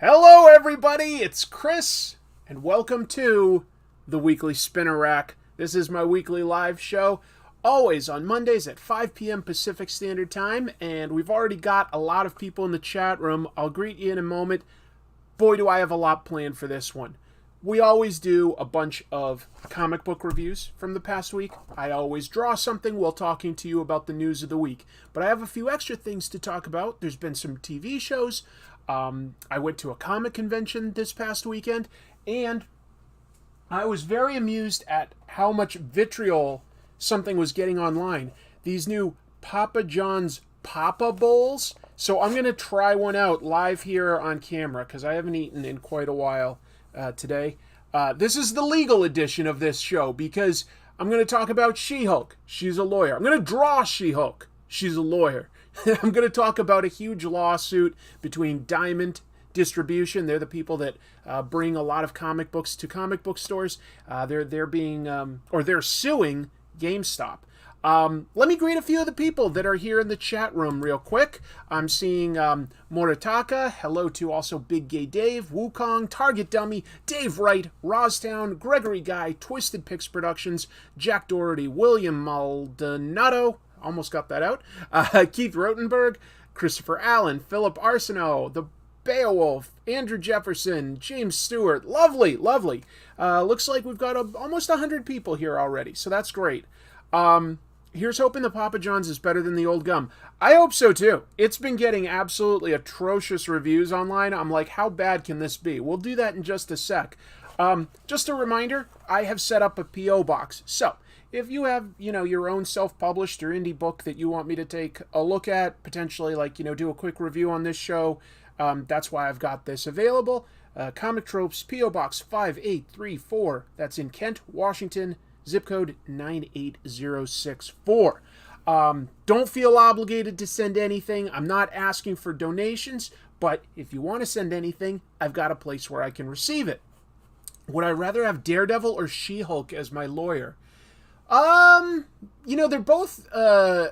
Hello everybody, it's Chris, and welcome to the Weekly Spinner Rack. This is my weekly live show, always on Mondays at 5 p.m. Pacific Standard Time, and we've already got a lot of people in the chat room. I'll greet you in a moment. Boy, do I have a lot planned for this one. We always do a bunch of comic book reviews from the past week. I always draw something while talking to you about the news of the week. But I have a few extra things to talk about. There's been some TV shows. I went to a comic convention this past weekend, and I was very amused at how much vitriol something was getting online. These new Papa John's Papa Bowls. So I'm going to try one out live here on camera because I haven't eaten in quite a while today. This is the legal edition of this show because I'm going to talk about She-Hulk. She's a lawyer. I'm going to draw She-Hulk. She's a lawyer. I'm going to talk about a huge lawsuit between Diamond Distribution. They're the people that bring a lot of comic books to comic book stores. They're suing GameStop. Let me greet a few of the people that are here in the chat room real quick. I'm seeing Moritaka. Hello to also Big Gay Dave, Wukong, Target Dummy, Dave Wright, Rostown, Gregory Guy, Twisted Pix Productions, Jack Doherty, William Maldonado. Almost got that out. Keith Rotenberg, Christopher Allen, Philip Arsenault, The Beowulf, Andrew Jefferson, James Stewart. Lovely, lovely. Looks like we've got almost 100 people here already, so that's great. Here's hoping the Papa John's is better than the old gum. I hope so too. It's been getting absolutely atrocious reviews online. I'm like, how bad can this be? We'll do that in just a sec. Just a reminder, I have set up a P.O. box. So, if you have, your own self-published or indie book that you want me to take a look at, potentially do a quick review on this show, that's why I've got this available. Comic Tropes, P.O. Box 5834. That's in Kent, Washington, zip code 98064. Don't feel obligated to send anything. I'm not asking for donations, but if you want to send anything, I've got a place where I can receive it. Would I rather have Daredevil or She-Hulk as my lawyer? They're both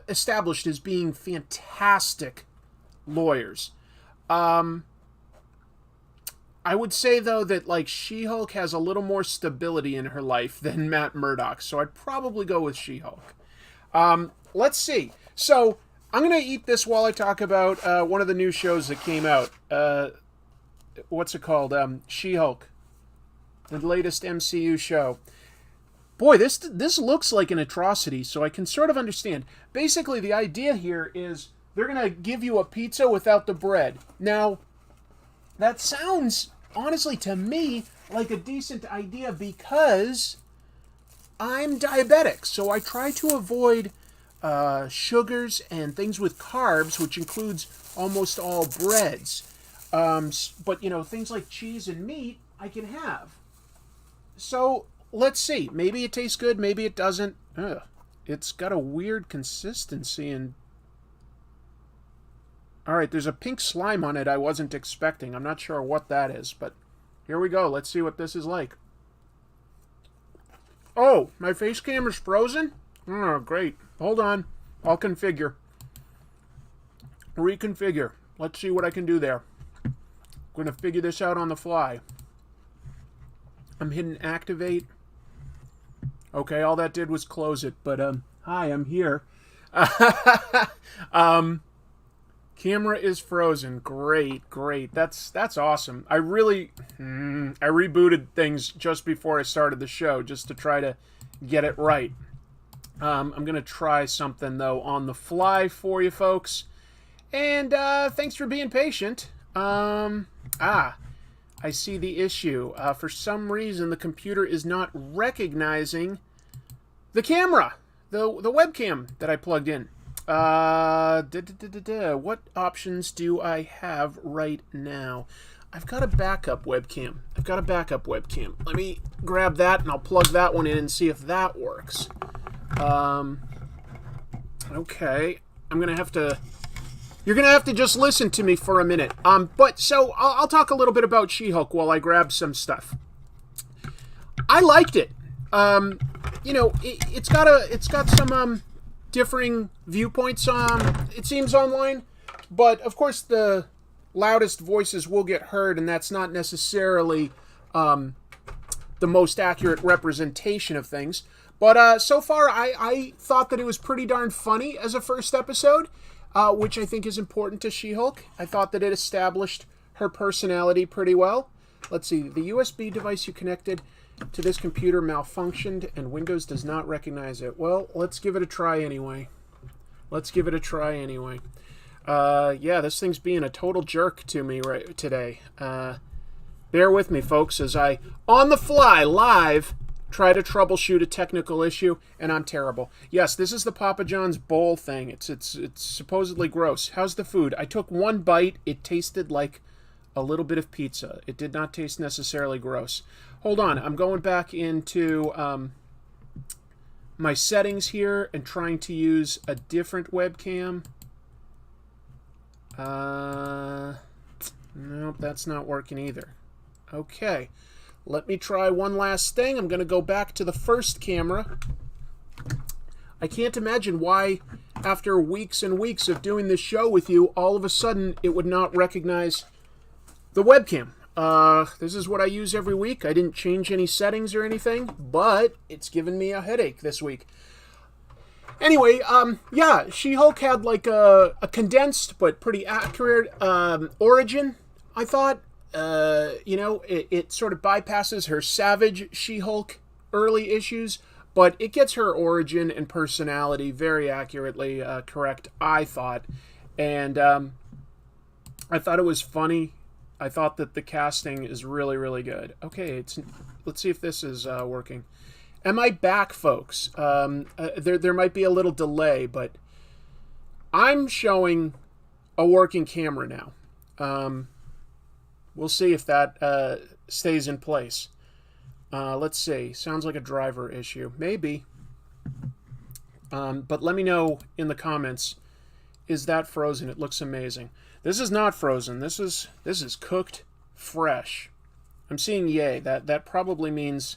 established as being fantastic lawyers. I would say, though, that, She-Hulk has a little more stability in her life than Matt Murdock, so I'd probably go with She-Hulk. Let's see. So, I'm going to eat this while I talk about one of the new shows that came out. What's it called? She-Hulk. The latest MCU show. Boy, this looks like an atrocity, so I can sort of understand. Basically, the idea here is they're going to give you a pizza without the bread. Now, that sounds, honestly, to me, like a decent idea because I'm diabetic, so I try to avoid sugars and things with carbs, which includes almost all breads. But, things like cheese and meat, I can have. So, let's see. Maybe it tastes good, maybe it doesn't. It's got a weird consistency and... Alright, there's a pink slime on it I wasn't expecting. I'm not sure what that is, but here we go. Let's see what this is like. Oh, my face camera's frozen? Oh, great. Hold on. I'll configure. Reconfigure. Let's see what I can do there. I'm going to figure this out on the fly. I'm hitting activate. Okay, all that did was close it, but, hi, I'm here. Camera is frozen. Great, great. That's awesome. I rebooted things just before I started the show, just to try to get it right. I'm going to try something, though, on the fly for you folks. And, thanks for being patient. I see the issue. For some reason, the computer is not recognizing the camera, the webcam that I plugged in. What options do I have right now? I've got a backup webcam. Let me grab that, and I'll plug that one in and see if that works. Okay. You're going to have to just listen to me for a minute. So I'll talk a little bit about She-Hulk while I grab some stuff. I liked it. It's got some differing viewpoints, it seems, online. But, of course, the loudest voices will get heard, and that's not necessarily the most accurate representation of things. But so far, I thought that it was pretty darn funny as a first episode, which I think is important to She-Hulk. I thought that it established her personality pretty well. Let's see, the USB device you connected to this computer malfunctioned and Windows does not recognize it. Well, let's give it a try anyway. Yeah, this thing's being a total jerk to me right today. Bear with me, folks, as I, on the fly, live, try to troubleshoot a technical issue, and I'm terrible. Yes, this is the Papa John's bowl thing. It's supposedly gross. How's the food? I took one bite. It tasted like a little bit of pizza. It did not taste necessarily gross. Hold on. I'm going back into my settings here and trying to use a different webcam. Nope, that's not working either. Okay. Let me try one last thing. I'm going to go back to the first camera. I can't imagine why, after weeks and weeks of doing this show with you, all of a sudden it would not recognize the webcam. This is what I use every week. I didn't change any settings or anything, but it's given me a headache this week. Anyway, yeah, She-Hulk had like a condensed but pretty accurate origin, I thought. It sort of bypasses her savage She-Hulk early issues, but it gets her origin and personality very accurately correct, I thought. And I thought it was funny. I thought that the casting is really, really good. Okay, let's see if this is working. Am I back, folks? There might be a little delay, but I'm showing a working camera now. We'll see if that stays in place. Let's see. Sounds like a driver issue. Maybe. But let me know in the comments. Is that frozen? It looks amazing. This is not frozen. This is cooked fresh. I'm seeing yay. That probably means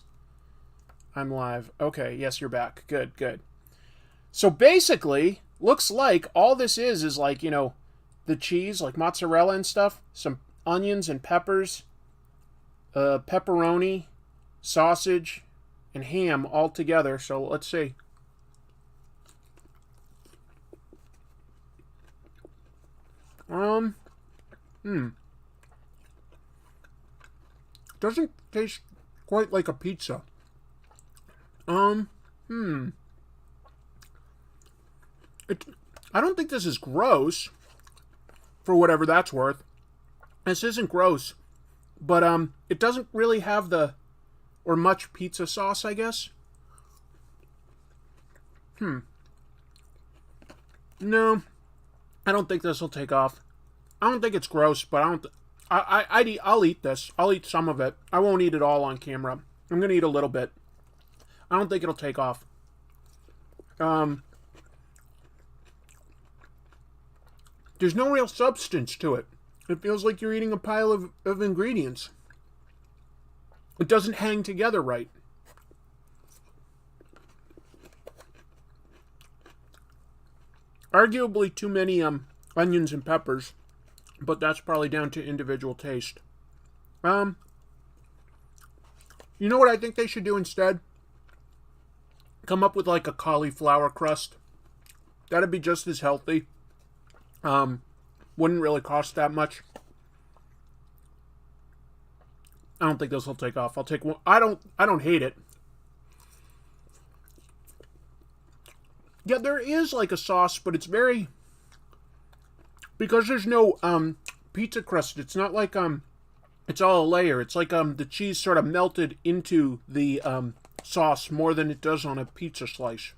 I'm live. Okay, yes, you're back. Good, good. So basically, looks like all this is like, the cheese, like mozzarella and stuff, some onions and peppers, pepperoni, sausage, and ham all together. So let's see. Doesn't taste quite like a pizza. I don't think this is gross, for whatever that's worth. This isn't gross, but it doesn't really have much pizza sauce, I guess. No, I don't think this will take off. I don't think it's gross, but I'll eat this. I'll eat some of it. I won't eat it all on camera. I'm gonna eat a little bit. I don't think it'll take off. There's no real substance to it. It feels like you're eating a pile of ingredients. It doesn't hang together right. Arguably too many onions and peppers, but that's probably down to individual taste. You know what I think they should do instead? Come up with like a cauliflower crust. That'd be just as healthy. Wouldn't really cost that much. I don't think this will take off. I'll take one. I don't hate it. Yeah, there is like a sauce, but it's very, because there's no pizza crust. It's not like it's all a layer. It's like the cheese sort of melted into the sauce more than it does on a pizza slice.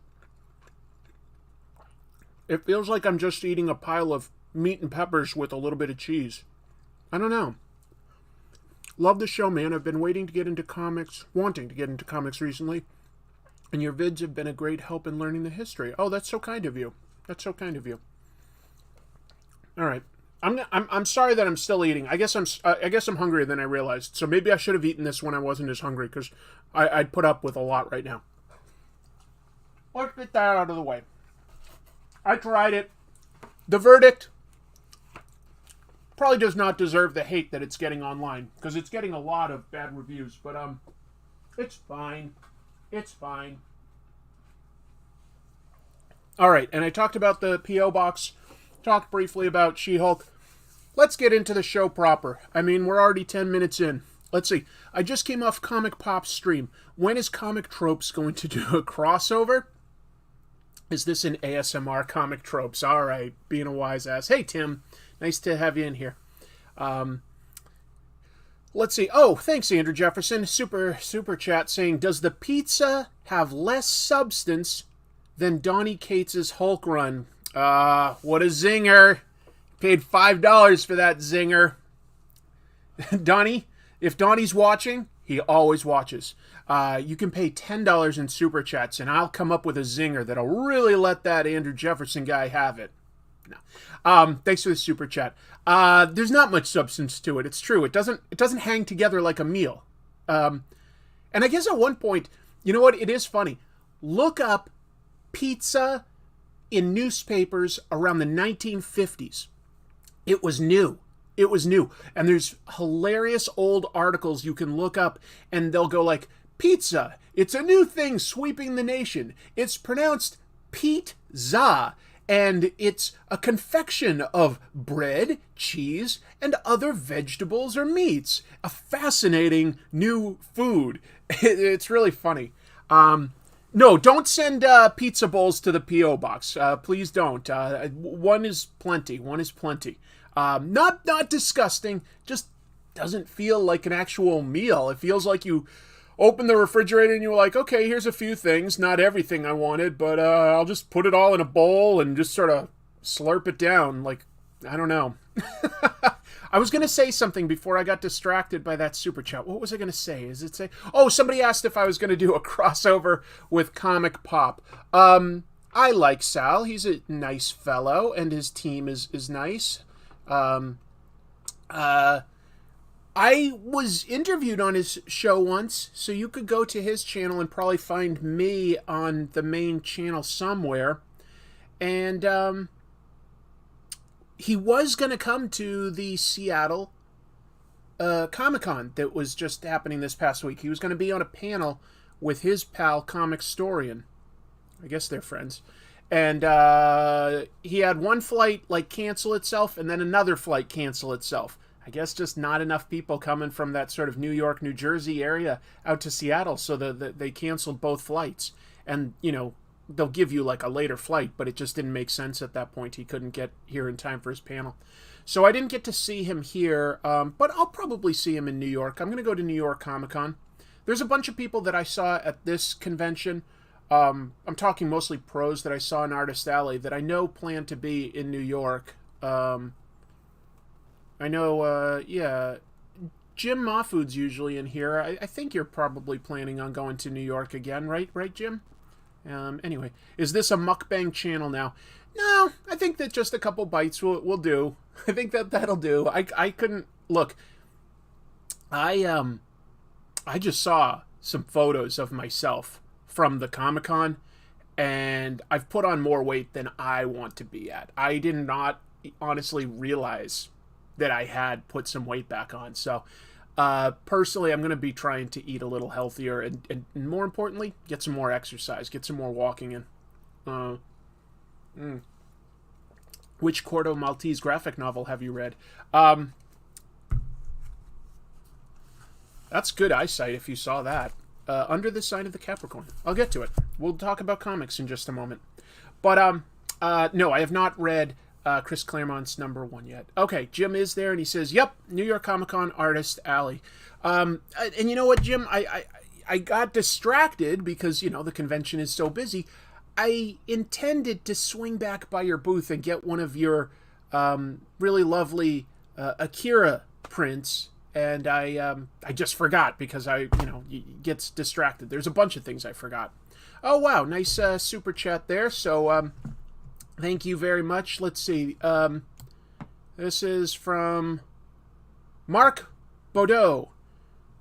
It feels like I'm just eating a pile of meat and peppers with a little bit of cheese. I don't know. Love the show, man. I've been wanting to get into comics recently, and your vids have been a great help in learning the history. Oh, that's so kind of you. That's so kind of you. All right. I'm sorry that I'm still eating. I guess I'm hungrier than I realized. So maybe I should have eaten this when I wasn't as hungry, because I'd put up with a lot right now. Let's get that out of the way. I tried it. The verdict: probably does not deserve the hate that it's getting online, because it's getting a lot of bad reviews, but it's fine. It's fine. All right, and I talked about the P.O. Box, talked briefly about She-Hulk. Let's get into the show proper. I mean, we're already 10 minutes in. Let's see. I just came off ComicPop's stream. When is Comic Tropes going to do a crossover? Is this an ASMR Comic Tropes? All right, being a wise ass. Hey, Tim. Nice to have you in here. Let's see. Oh, thanks, Andrew Jefferson. Super chat saying, does the pizza have less substance than Donny Cates' Hulk run? What a zinger. Paid $5 for that zinger. Donnie, if Donnie's watching, he always watches. You can pay $10 in super chats, and I'll come up with a zinger that'll really let that Andrew Jefferson guy have it. No. Thanks for the super chat. There's not much substance to it. It's true. It doesn't hang together like a meal. And I guess at one point, you know what? It is funny. Look up pizza in newspapers around the 1950s. It was new. It was new. And there's hilarious old articles you can look up, and they'll go like, pizza, it's a new thing sweeping the nation. It's pronounced pizza, and it's a confection of bread, cheese, and other vegetables or meats. A fascinating new food. It's really funny. No, don't send pizza bowls to the P.O. Box. Please don't. One is plenty. One is plenty. Not disgusting, just doesn't feel like an actual meal. It feels like you open the refrigerator and you're like, okay, here's a few things, not everything I wanted, but I'll just put it all in a bowl and just sort of slurp it down. Like, I don't know. I was going to say something before I got distracted by that super chat. What was I going to say? Is it say? Oh, somebody asked if I was going to do a crossover with ComicPop. I like Sal. He's a nice fellow, and his team is nice. I was interviewed on his show once, so you could go to his channel and probably find me on the main channel somewhere. And he was going to come to the Seattle Comic-Con that was just happening this past week. He was going to be on a panel with his pal, Comicstorian. I guess they're friends. And he had one flight like cancel itself, and then another flight cancel itself. I guess just not enough people coming from that sort of New York, New Jersey area out to Seattle, so they canceled both flights. And, you know, they'll give you like a later flight, but it just didn't make sense at that point. He couldn't get here in time for his panel. So I didn't get to see him here, but I'll probably see him in New York. I'm going to go to New York Comic-Con. There's a bunch of people that I saw at this convention. I'm talking mostly pros that I saw in Artist Alley that I know plan to be in New York. I know, yeah, Jim Mahfood's usually in here. I think you're probably planning on going to New York again, right, Jim? Anyway, is this a mukbang channel now? No, I think that just a couple bites will do. I think that'll do. I couldn't look. I just saw some photos of myself from the Comic-Con, and I've put on more weight than I want to be at. I did not honestly realize that I had put some weight back on. So personally, I'm going to be trying to eat a little healthier and more importantly, get some more exercise, get some more walking in. Which Corto Maltese graphic novel have you read? That's good eyesight if you saw that. Under the Sign of the Capricorn. I'll get to it. We'll talk about comics in just a moment. But no, I have not read Chris Claremont's #1 yet. Okay, Jim is there, and he says, yep, New York Comic-Con Artist Alley. And you know what, Jim? I got distracted because, you know, the convention is so busy. I intended to swing back by your booth and get one of your really lovely Akira prints, and I just forgot because gets distracted. There's a bunch of things I forgot. Oh, wow, nice super chat there. So, thank you very much. Let's see. This is from Mark Baudot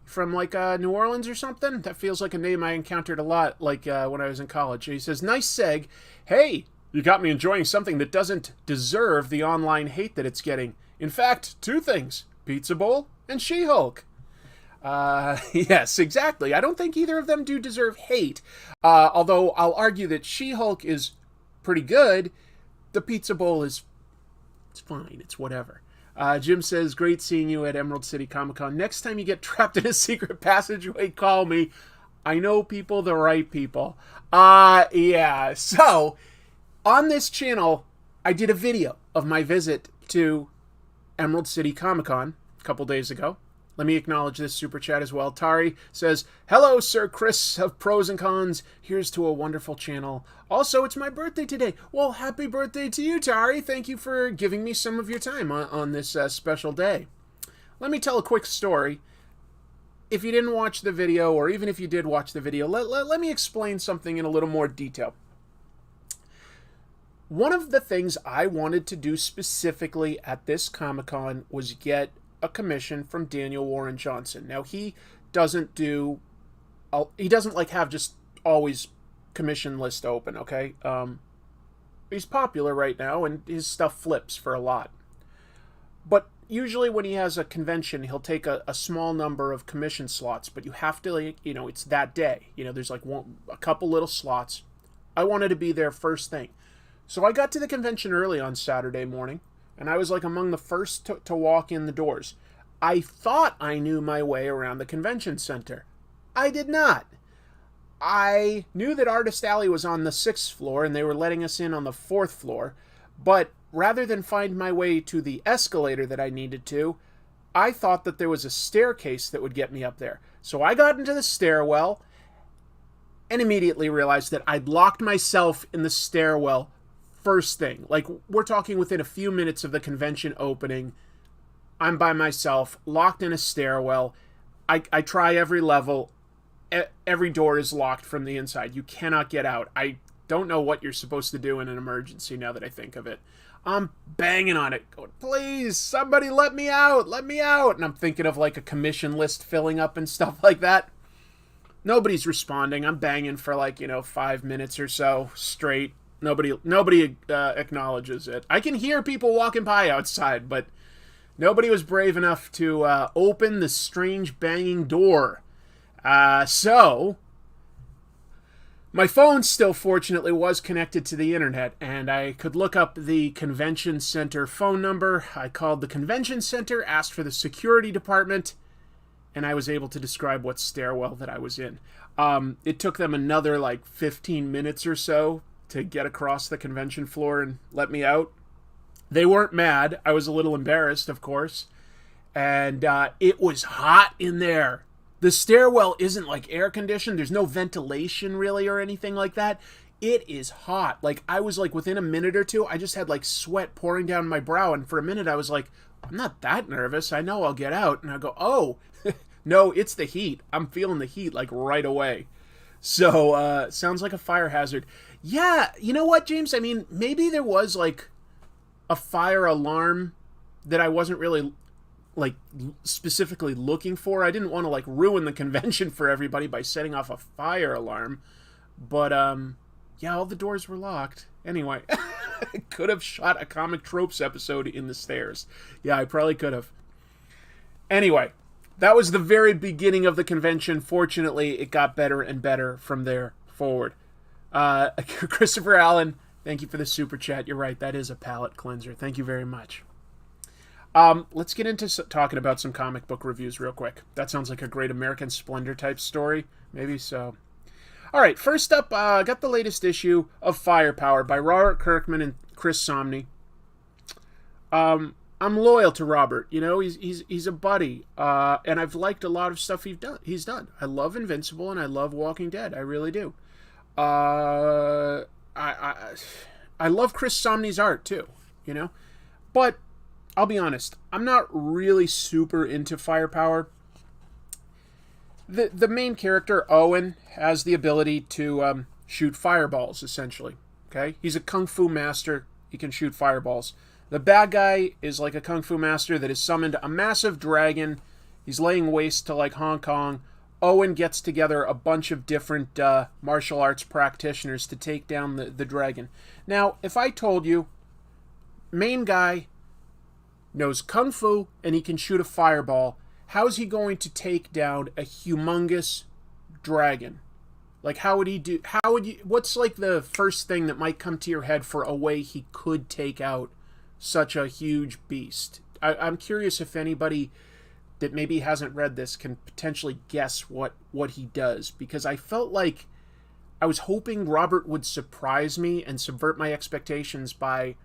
from like New Orleans or something. That feels like a name I encountered a lot like when I was in college. He says, nice seg. Hey, you got me enjoying something that doesn't deserve the online hate that it's getting. In fact, two things: Pizza Bowl and She-Hulk. Yes, exactly. I don't think either of them do deserve hate. Although I'll argue that She-Hulk is pretty good. The Pizza Bowl it's fine. It's whatever. Jim says, great seeing you at Emerald City Comic Con. Next time you get trapped in a secret passageway, call me. I know people, the right people. Yeah. So, on this channel, I did a video of my visit to Emerald City Comic Con a couple days ago. Let me acknowledge this super chat as well. Tari says, hello, Sir Chris of Pros and Cons. Here's to a wonderful channel. Also, it's my birthday today. Well, happy birthday to you, Tari. Thank you for giving me some of your time on this special day. Let me tell a quick story. If you didn't watch the video, or even if you did watch the video, let me explain something in a little more detail. One of the things I wanted to do specifically at this Comic-Con was get a commission from Daniel Warren Johnson. Now, he doesn't like have just always commission list open, okay? He's popular right now, and his stuff flips for a lot. But usually when he has a convention, he'll take a small number of commission slots, but you have to, like, it's that day. There's like a couple little slots. I wanted to be there first thing. So I got to the convention early on Saturday morning, and I was like among the first to walk in the doors. I thought I knew my way around the convention center. I did not. I knew that Artist Alley was on the 6th floor, and they were letting us in on the 4th floor, but rather than find my way to the escalator that I needed to, I thought that there was a staircase that would get me up there. So I got into the stairwell and immediately realized that I'd locked myself in the stairwell first thing. Like, we're talking within a few minutes of the convention opening. I'm by myself, locked in a stairwell. I try every level. Every door is locked from the inside. You cannot get out. I don't know what you're supposed to do in an emergency now that I think of it. I'm banging on it, going, please, somebody let me out, let me out. And I'm thinking of like a commission list filling up and stuff like that. Nobody's responding. I'm banging for like, 5 minutes or so straight. Nobody acknowledges it. I can hear people walking by outside, but nobody was brave enough to open the strange banging door. So my phone still, fortunately, was connected to the internet, and I could look up the convention center phone number. I called the convention center, asked for the security department, and I was able to describe what stairwell that I was in. It took them another, 15 minutes or so to get across the convention floor and let me out. They weren't mad. I was a little embarrassed, of course. And it was hot in there. The stairwell isn't air conditioned. There's no ventilation really or anything like that. It is hot. I was within a minute or two, I just had sweat pouring down my brow. And for a minute I was like, I'm not that nervous. I know I'll get out. And I go, oh, no, it's the heat. I'm feeling the heat right away. So sounds like a fire hazard. Yeah, you know what, James? I mean, maybe there was a fire alarm that I wasn't really specifically looking for. I didn't want to ruin the convention for everybody by setting off a fire alarm. But yeah, all the doors were locked. Anyway, I could have shot a Comic Tropes episode in the stairs. Yeah, I probably could have. Anyway, that was the very beginning of the convention. Fortunately, it got better and better from there forward. Christopher Allen, thank you for the super chat. You're right, that is a palate cleanser. Thank you very much. Let's get into talking about some comic book reviews real quick. That sounds like a great American Splendor type story. Maybe so. All right, first up, I got the latest issue of Firepower by Robert Kirkman and Chris Samnee. I'm loyal to Robert. He's a buddy, and I've liked a lot of stuff he's done. I love Invincible and I love Walking Dead. I really do. I love Chris Samnee's art too, but I'll be honest, I'm not really super into Firepower. The main character, Owen, has the ability to shoot fireballs, essentially. Okay? He's a kung fu master. He can shoot fireballs. The bad guy is like a kung fu master that has summoned a massive dragon. He's laying waste to Hong Kong. Owen gets together a bunch of different martial arts practitioners to take down the dragon. Now, if I told you, main guy, knows Kung Fu, and he can shoot a fireball. How's he going to take down a humongous dragon? Like, how would he do... What's, like, the first thing that might come to your head for a way he could take out such a huge beast? I'm curious if anybody that maybe hasn't read this can potentially guess what he does. Because I felt like I was hoping Robert would surprise me and subvert my expectations by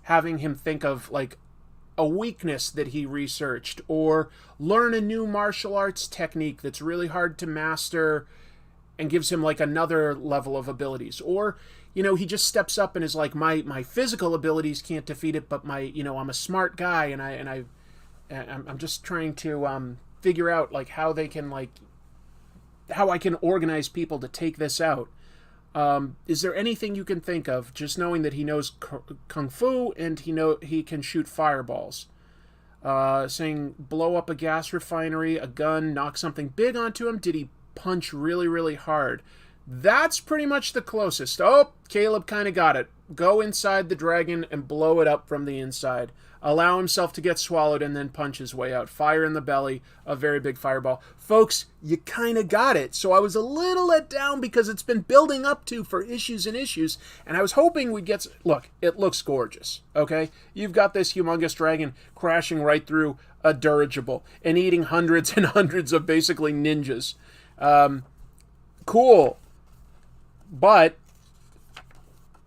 having him think of, like, a weakness that he researched, or learn a new martial arts technique that's really hard to master and gives him, like, another level of abilities. Or, you know, he just steps up and is like, my physical abilities can't defeat it, but I'm a smart guy, and I'm just trying to figure out, like, how they can, like, how I can organize people to take this out. Is there anything you can think of, just knowing that he knows Kung Fu and he can shoot fireballs? Saying blow up a gas refinery, a gun, knock something big onto him. Did he punch really, really hard? That's pretty much the closest. Oh, Caleb kind of got it. Go inside the dragon and blow it up from the inside. Allow himself to get swallowed and then punch his way out. Fire in the belly, a very big fireball. Folks, you kind of got it. So I was a little let down because it's been building up to for issues and issues. And I was hoping we'd get... Look, it looks gorgeous, okay? You've got this humongous dragon crashing right through a dirigible and eating hundreds and hundreds of basically ninjas. Cool. But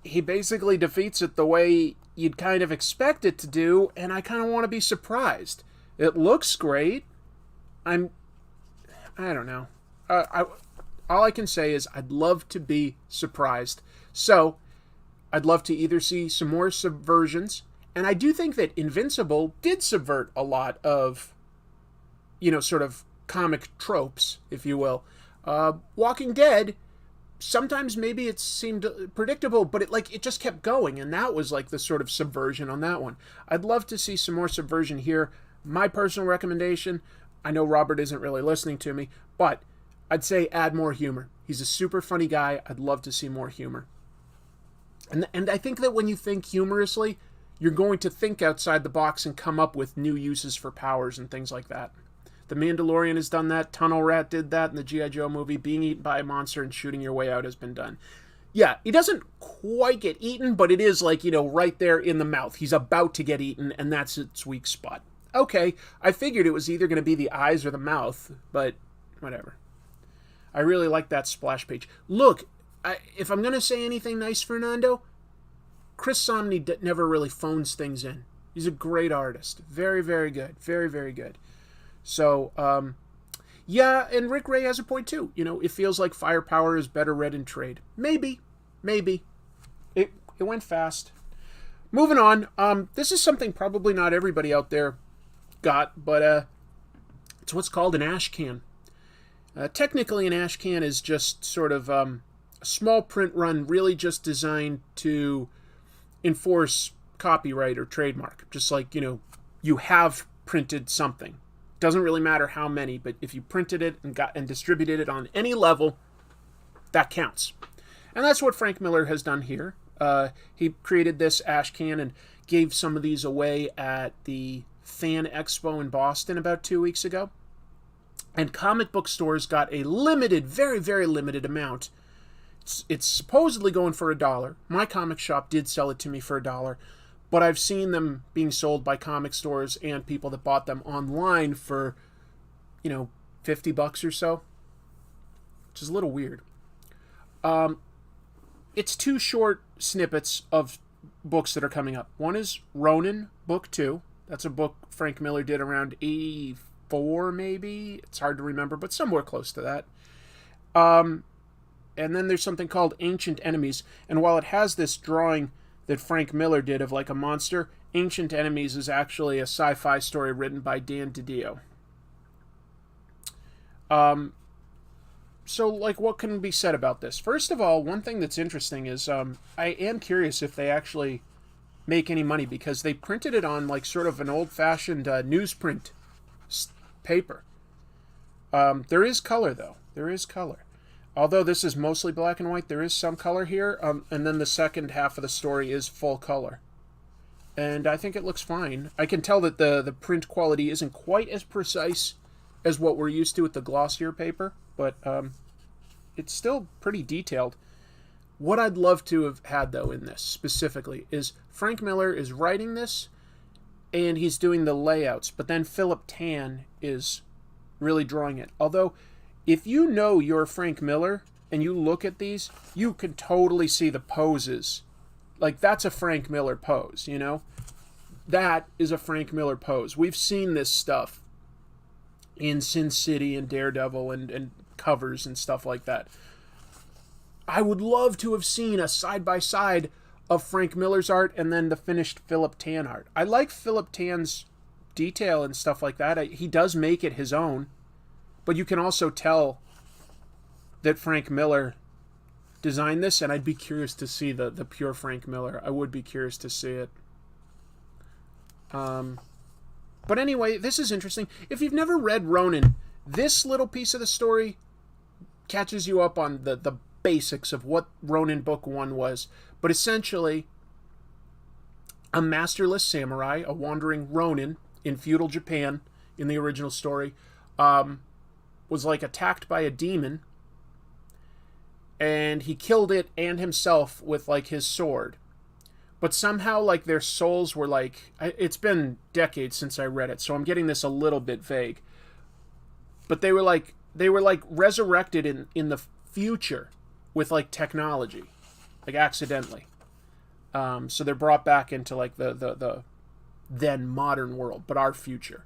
he basically defeats it the way you'd kind of expect it to do, and I kind of want to be surprised. It looks great. I don't know. All I can say is I'd love to be surprised. So, I'd love to either see some more subversions, and I do think that Invincible did subvert a lot of, you know, sort of comic tropes, if you will. Walking Dead, sometimes maybe it seemed predictable, but it just kept going, and that was like the sort of subversion on that one. I'd love to see some more subversion here. My personal recommendation, I know Robert isn't really listening to me, but I'd say add more humor. He's a super funny guy. I'd love to see more humor. And I think that when you think humorously, you're going to think outside the box and come up with new uses for powers and things like that. The Mandalorian has done that. Tunnel Rat did that in the G.I. Joe movie. Being eaten by a monster and shooting your way out has been done. Yeah, he doesn't quite get eaten, but it is like, you know, right there in the mouth. He's about to get eaten, and that's its weak spot. Okay, I figured it was either going to be the eyes or the mouth, but whatever. I really like that splash page. Look, if I'm going to say anything nice, Fernando, Chris Samnee never really phones things in. He's a great artist. Very, very good. Very, very good. So, yeah, and Rick Ray has a point too. You know, it feels like Firepower is better read in trade. Maybe. It went fast. Moving on, this is something probably not everybody out there got, but it's what's called an Ashcan. Technically, an Ashcan is just sort of a small print run, really just designed to enforce copyright or trademark. Just like, you know, you have printed something. Doesn't really matter how many, but if you printed it and distributed it on any level, that counts. And that's what Frank Miller has done here. He created this Ashcan and gave some of these away at the Fan Expo in Boston about 2 weeks ago. And comic book stores got a limited, very, very limited amount. It's supposedly going for $1. My comic shop did sell it to me for $1. But I've seen them being sold by comic stores and people that bought them online for, you know, $50 or so. Which is a little weird. It's 2 short snippets of books that are coming up. One is Ronin, Book 2. That's a book Frank Miller did around 84, maybe. It's hard to remember, but somewhere close to that. And then there's something called Ancient Enemies. And while it has this drawing that Frank Miller did of like a monster, Ancient Enemies is actually a sci-fi story written by Dan DiDio. So, like, what can be said about this? First of all, one thing that's interesting is I am curious if they actually make any money, because they printed it on, like, sort of an old-fashioned newsprint paper. There is color, though. There is color. Although this is mostly black and white, there is some color here, and then the second half of the story is full color. and I think it looks fine. I can tell that the print quality isn't quite as precise as what we're used to with the glossier paper, but it's still pretty detailed. What I'd love to have had, though, in this specifically is Frank Miller is writing this, and he's doing the layouts, but then Philip Tan is really drawing it. Although, if you know you're Frank Miller and you look at these, you can totally see the poses. Like, that's a Frank Miller pose, you know? That is a Frank Miller pose. We've seen this stuff in Sin City and Daredevil and covers and stuff like that. I would love to have seen a side-by-side of Frank Miller's art and then the finished Philip Tan art. I like Philip Tan's detail and stuff like that. He does make it his own, but you can also tell that Frank Miller designed this, and I'd be curious to see the pure Frank Miller. I would be curious to see it. But anyway, this is interesting. If you've never read Ronin, this little piece of the story catches you up on the basics of what Ronin Book 1 was. But essentially, a masterless samurai, a wandering Ronin in feudal Japan in the original story, was like attacked by a demon, and he killed it and himself with like his sword. But somehow, like, their souls were like, it's been decades since I read it, so I'm getting this a little bit vague. But they were like resurrected in the future with like technology, like accidentally. So they're brought back into like the then modern world, but our future.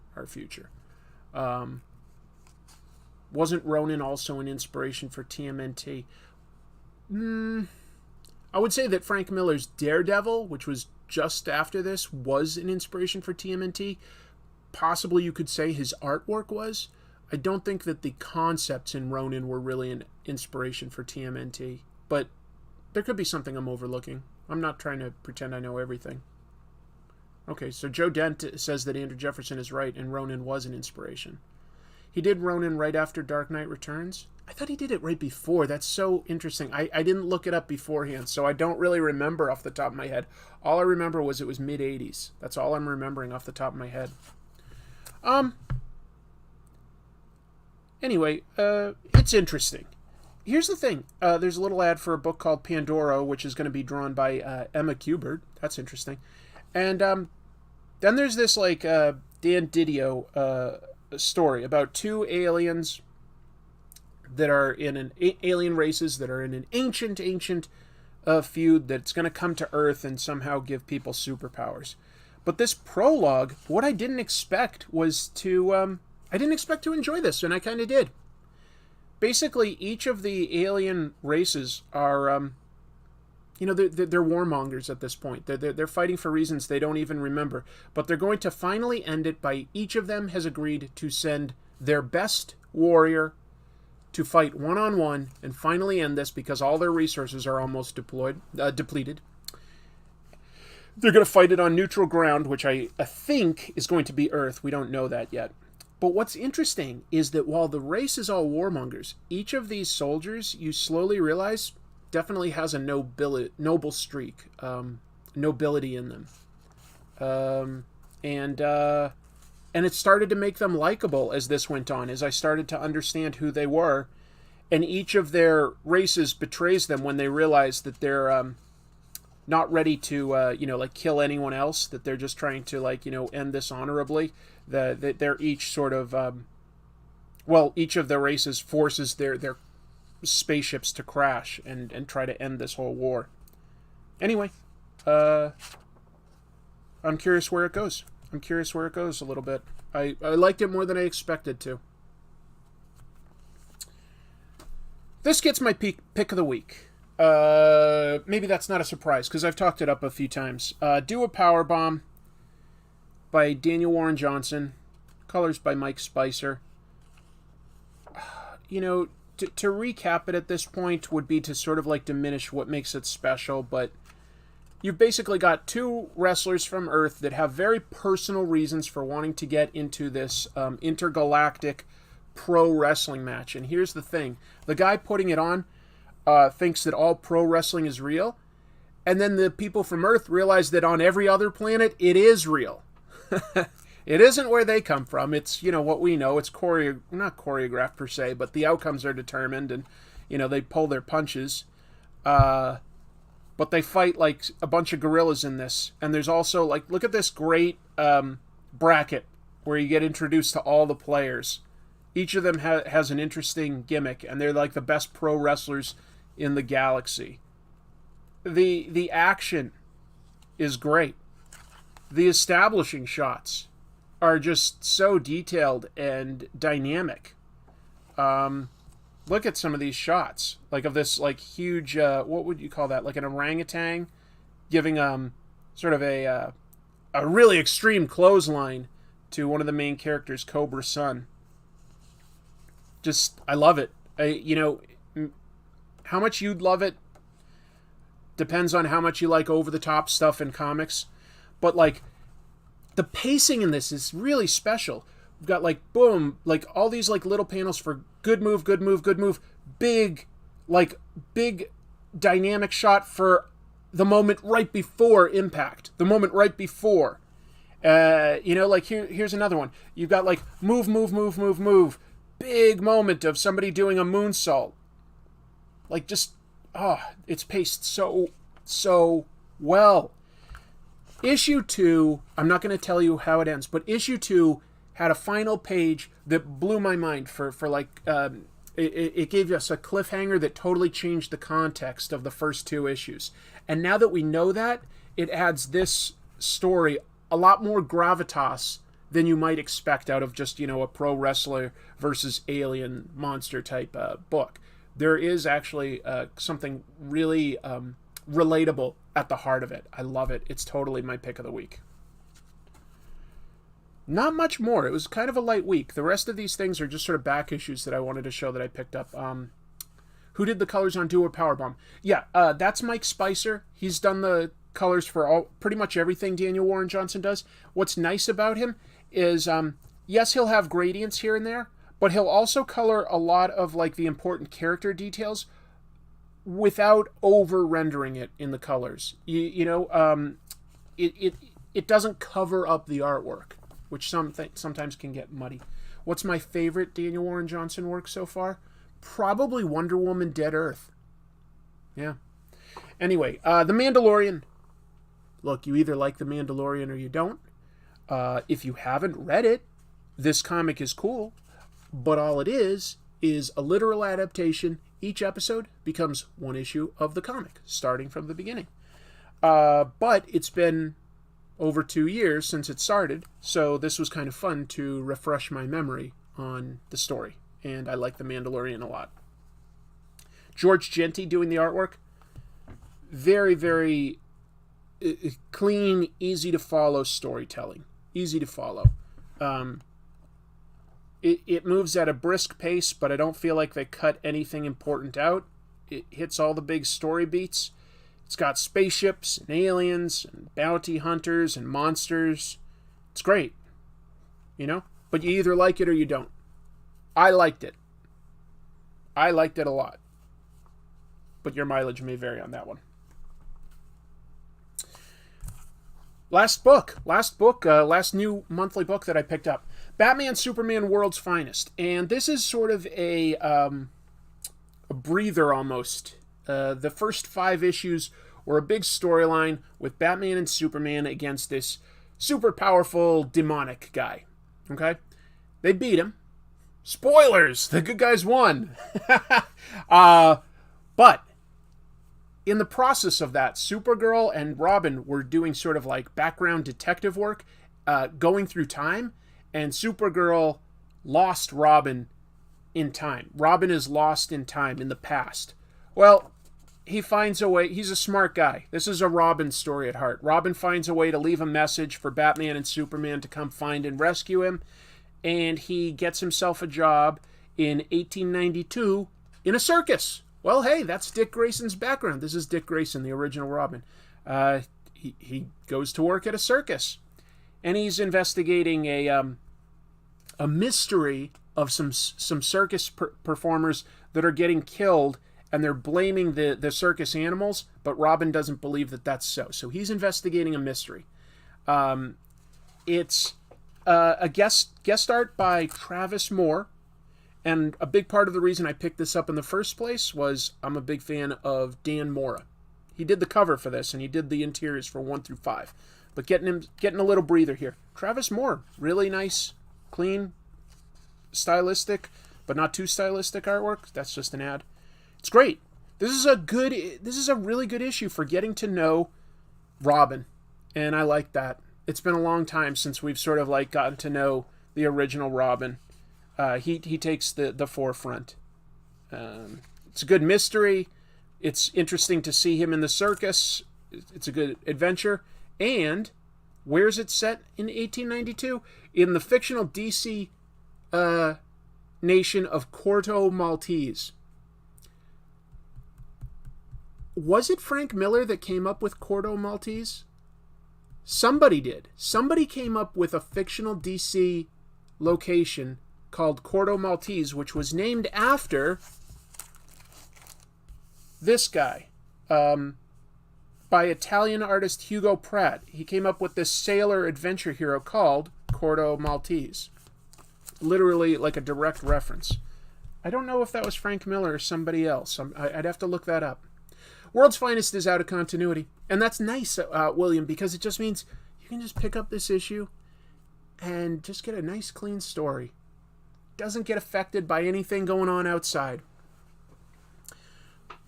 Wasn't Ronin also an inspiration for TMNT? I would say that Frank Miller's Daredevil, which was just after this, was an inspiration for TMNT. Possibly you could say his artwork was. I don't think that the concepts in Ronin were really an inspiration for TMNT, but there could be something I'm overlooking. I'm not trying to pretend I know everything. Okay, so Joe Dent says that Andrew Jefferson is right and Ronin was an inspiration. He did Ronin right after Dark Knight Returns? I thought he did it right before. That's so interesting. I didn't look it up beforehand, so I don't really remember off the top of my head. All I remember was it was mid-'80s. That's all I'm remembering off the top of my head. Anyway, it's interesting. Here's the thing. There's a little ad for a book called Pandora, which is going to be drawn by Emma Kubert. That's interesting. And then there's this like Dan DiDio story about two aliens that are in alien races that are in an ancient feud that's going to come to Earth and somehow give people superpowers. But this prologue, what I didn't expect was to I didn't expect to enjoy this, and I kind of did. Basically, each of the alien races are, they're warmongers at this point. They're fighting for reasons they don't even remember. But they're going to finally end it by each of them has agreed to send their best warrior to fight one-on-one and finally end this because all their resources are almost depleted. They're going to fight it on neutral ground, which I think is going to be Earth. We don't know that yet. But what's interesting is that while the race is all warmongers, each of these soldiers, you slowly realize, definitely has a noble streak, nobility in them. And it started to make them likable as this went on, as I started to understand who they were. And each of their races betrays them when they realize that they're not ready to, kill anyone else, that they're just trying to, end this honorably. That they're each sort of, each of the races forces their spaceships to crash and try to end this whole war. Anyway, I'm curious where it goes. A little bit. I liked it more than I expected to. This gets my pick of the week. Maybe that's not a surprise, because I've talked it up a few times. Do a Powerbomb by Daniel Warren Johnson. Colors by Mike Spicer. To recap it at this point would be to sort of like diminish what makes it special, but you've basically got two wrestlers from Earth that have very personal reasons for wanting to get into this intergalactic pro wrestling match. And here's the thing. The guy putting it on thinks that all pro wrestling is real. And then the people from Earth realize that on every other planet, it is real. It isn't where they come from. It's, what we know. It's not choreographed per se, but the outcomes are determined, and, they pull their punches. But they fight like a bunch of gorillas in this. And there's also, look at this great bracket where you get introduced to all the players. Each of them has an interesting gimmick, and they're like the best pro wrestlers in the galaxy. The action is great. The establishing shots are just so detailed and dynamic. Look at some of these shots, of this huge, what would you call that? Like an orangutan giving sort of a really extreme clothesline to one of the main characters, Cobra's son. Just, I love it. How much you'd love it depends on how much you like over-the-top stuff in comics. But, the pacing in this is really special. We've got, boom, all these, little panels for good move, good move, good move. Big dynamic shot for the moment right before impact. The moment right before. Here's another one. You've got, move, move, move, move, move. Big moment of somebody doing a moonsault. It's paced so well. Issue 2, I'm not going to tell you how it ends, but issue 2 had a final page that blew my mind it gave us a cliffhanger that totally changed the context of the first 2 issues. And now that we know that, it adds this story a lot more gravitas than you might expect out of just, a pro wrestler versus alien monster type book. There is actually something really relatable at the heart of it. I love it. It's totally my pick of the week. Not much more. It was kind of a light week. The rest of these things are just sort of back issues that I wanted to show that I picked up. Who did the colors on Duo Powerbomb? Yeah, that's Mike Spicer. He's done the colors for pretty much everything Daniel Warren Johnson does. What's nice about him is, yes, he'll have gradients here and there, but he'll also color a lot of the important character details without over rendering it in the colors. It doesn't cover up the artwork, which sometimes can get muddy. What's my favorite Daniel Warren Johnson work so far? Probably Wonder Woman Dead Earth. Yeah. Anyway, The Mandalorian. Look, you either like The Mandalorian or you don't. If you haven't read it, this comic is cool, but all it is a literal adaptation. Each episode becomes one issue of the comic, starting from the beginning. But it's been over 2 years since it started, so this was kind of fun to refresh my memory on the story, and I like The Mandalorian a lot. George Jeanty doing the artwork. Very, very clean, easy to follow storytelling. Easy to follow. It moves at a brisk pace, but I don't feel like they cut anything important out. It hits all the big story beats. It's got spaceships and aliens and bounty hunters and monsters. It's great. But you either like it or you don't. I liked it. I liked it a lot. But your mileage may vary on that one. Last new monthly book that I picked up. Batman Superman World's Finest. And this is sort of a breather almost. The first 5 issues were a big storyline with Batman and Superman against this super powerful demonic guy. Okay? They beat him. Spoilers! The good guys won. But in the process of that, Supergirl and Robin were doing sort of background detective work, going through time, and Supergirl lost Robin in time. Robin is lost in time, in the past. Well, he finds a way. He's a smart guy. This is a Robin story at heart. Robin finds a way to leave a message for Batman and Superman to come find and rescue him, and he gets himself a job in 1892 in a circus. Well, hey, that's Dick Grayson's background. This is Dick Grayson, the original Robin. He goes to work at a circus, and he's investigating a mystery of some circus performers that are getting killed and they're blaming the circus animals, but Robin doesn't believe that that's so. So he's investigating a mystery. It's a guest art by Travis Moore, and a big part of the reason I picked this up in the first place was I'm a big fan of Dan Mora. He did the cover for this, and he did the interiors for 1 through 5. But getting a little breather here. Travis Moore, really nice, clean, stylistic, but not too stylistic artwork. That's just an ad. It's great. This is a really good issue for getting to know Robin, and I like that. It's been a long time since we've sort of like gotten to know the original Robin. He takes the forefront. It's a good mystery. It's interesting to see him in the circus. It's a good adventure. And where's it set in 1892? In the fictional DC nation of Corto, Maltese. Was it Frank Miller that came up with Corto Maltese? Somebody did. Somebody came up with a fictional DC location called Corto Maltese, which was named after this guy, by Italian artist Hugo Pratt. He came up with this sailor adventure hero called Corto Maltese. Literally like a direct reference. I don't know if that was Frank Miller or somebody else. I'd have to look that up. World's Finest is out of continuity. And that's nice, William, because it just means you can just pick up this issue and just get a nice, clean story. Doesn't get affected by anything going on outside.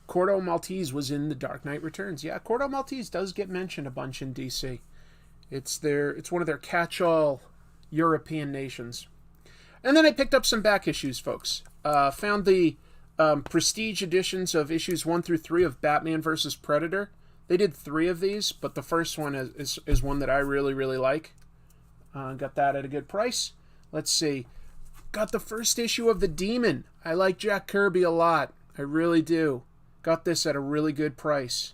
Corto Maltese was in The Dark Knight Returns. Yeah, Corto Maltese does get mentioned a bunch in DC. It's one of their catch-all European nations. And then I picked up some back issues, folks. Found the prestige editions of issues 1 through 3 of Batman vs. Predator. They did 3 of these, but the first one is one that I really, really like. Got that at a good price. Let's see. Got the first issue of The Demon. I like Jack Kirby a lot. I really do. Got this at a really good price.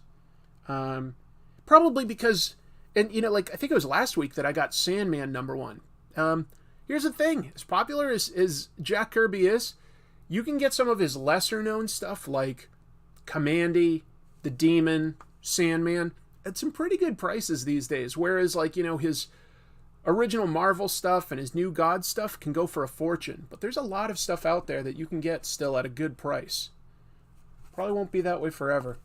Probably because, and you know, like I think it was last week that I got Sandman #1. Here's the thing. As popular as Jack Kirby is, you can get some of his lesser known stuff like Commandy, The Demon, Sandman at some pretty good prices these days. Whereas like, you know, his original Marvel stuff and his New God stuff can go for a fortune. But there's a lot of stuff out there that you can get still at a good price. Probably won't be that way forever.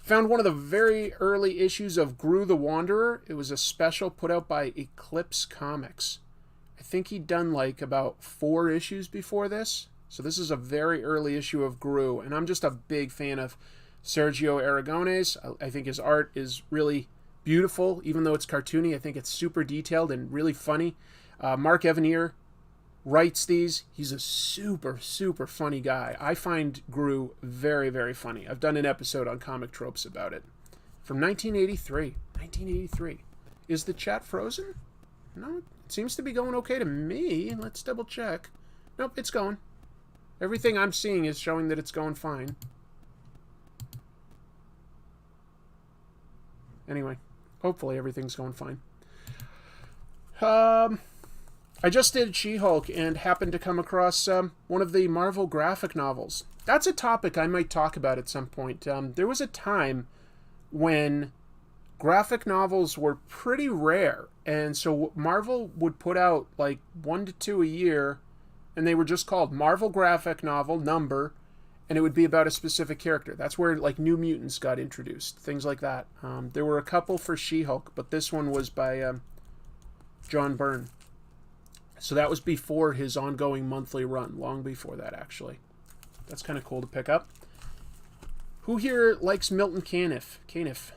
Found one of the very early issues of Gru the Wanderer. It was a special put out by Eclipse Comics. I think he'd done like about 4 issues before this. So this is a very early issue of Gru. And I'm just a big fan of Sergio Aragonés. I think his art is really beautiful. Even though it's cartoony, I think it's super detailed and really funny. Mark Evanier writes these. He's a super, super funny guy. I find Gru very, very funny. I've done an episode on Comic Tropes about it. From 1983. 1983. Is the chat frozen? No, it seems to be going okay to me. Let's double check. Nope, it's going. Everything I'm seeing is showing that it's going fine. Anyway, hopefully everything's going fine. I just did She-Hulk and happened to come across one of the Marvel graphic novels. That's a topic I might talk about at some point. There was a time when graphic novels were pretty rare, and so Marvel would put out like 1 to 2 a year, and they were just called Marvel graphic novel number, and it would be about a specific character. That's where like New Mutants got introduced, things like that. There were a couple for She-Hulk, but this one was by John Byrne. So that was before his ongoing monthly run, long before that, actually. That's kind of cool to pick up. Who here likes Milton Caniff?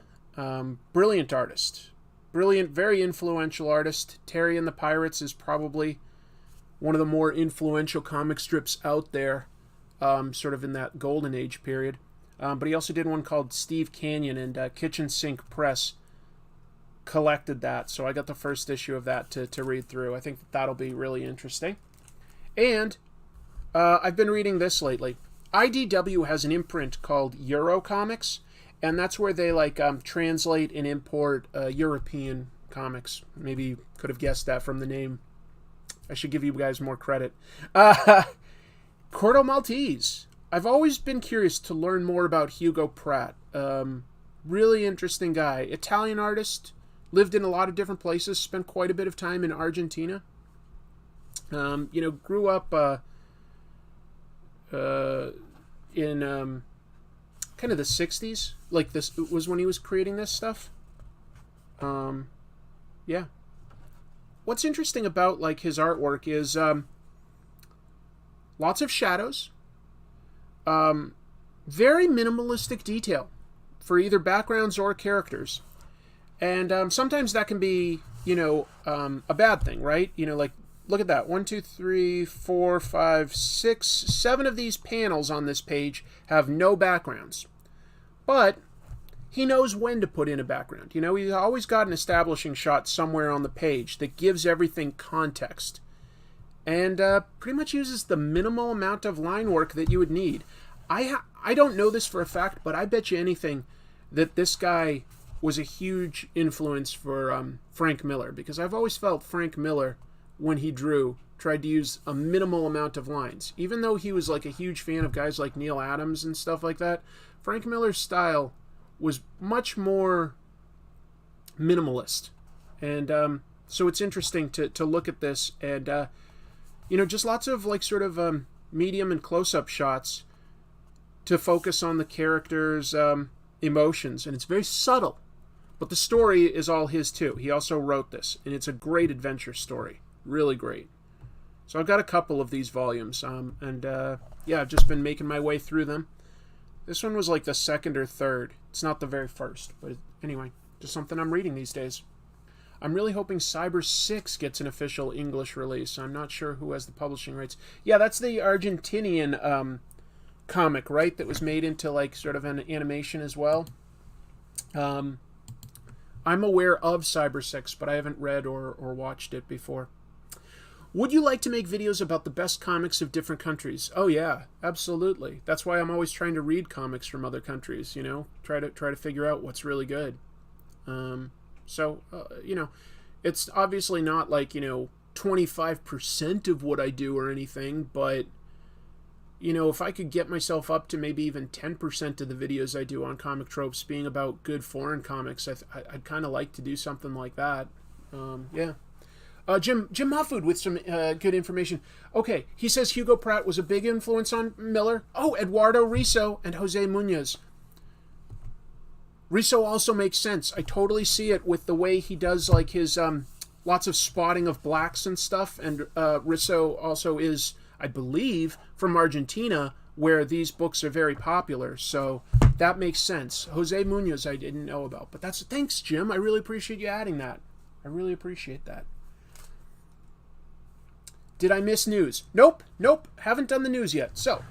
Brilliant artist. Brilliant, very influential artist. Terry and the Pirates is probably one of the more influential comic strips out there, sort of in that golden age period. But he also did one called Steve Canyon, and Kitchen Sink Press collected that, so I got the first issue of that to read through. I think that'll be really interesting. And I've been reading this lately. IDW has an imprint called Euro Comics, and that's where they like translate and import European comics. Maybe you could have guessed that from the name. I should give you guys more credit. Corto Maltese. I've always been curious to learn more about Hugo Pratt. Really interesting guy. Italian artist, lived in a lot of different places, spent quite a bit of time in Argentina. Grew up in kind of the 60s. Like, this was when he was creating this stuff. Yeah. What's interesting about, like, his artwork is lots of shadows. Very minimalistic detail for either backgrounds or characters. And sometimes that can be, a bad thing, right? Like, look at that. 1, 2, 3, 4, 5, 6, 7 of these panels on this page have no backgrounds. But he knows when to put in a background. He's always got an establishing shot somewhere on the page that gives everything context. And pretty much uses the minimal amount of line work that you would need. I don't know this for a fact, but I bet you anything that this guy was a huge influence for Frank Miller. Because I've always felt Frank Miller, when he drew, tried to use a minimal amount of lines. Even though he was like a huge fan of guys like Neil Adams and stuff like that, Frank Miller's style was much more minimalist. And so it's interesting to look at this and, just lots of like sort of medium and close-up shots to focus on the characters' emotions. And it's very subtle. But the story is all his too. He also wrote this, and it's a great adventure story. Really great. So I've got a couple of these volumes, I've just been making my way through them. This one was like the second or third. It's not the very first, but anyway, just something I'm reading these days. I'm really hoping Cyber 6 gets an official English release. I'm not sure who has the publishing rights. Yeah, that's the Argentinian comic, right? That was made into like sort of an animation as well. I'm aware of Cyber 6, but I haven't read or watched it before. Would you like to make videos about the best comics of different countries? Oh yeah, absolutely. That's why I'm always trying to read comics from other countries, try to figure out what's really good. It's obviously not like, 25% of what I do or anything, but if I could get myself up to maybe even 10% of the videos I do on Comic Tropes being about good foreign comics, I'd kind of like to do something like that. Yeah. Jim Mahfood with some good information. Okay, he says Hugo Pratt was a big influence on Miller. Oh, Eduardo Risso and Jose Munoz. Risso also makes sense. I totally see it with the way he does like his lots of spotting of blacks and stuff. And Risso also is, I believe, from Argentina, where these books are very popular. So that makes sense. Jose Munoz I didn't know about. But thanks, Jim. I really appreciate you adding that. I really appreciate that. Did I miss news? Nope. Haven't done the news yet. So,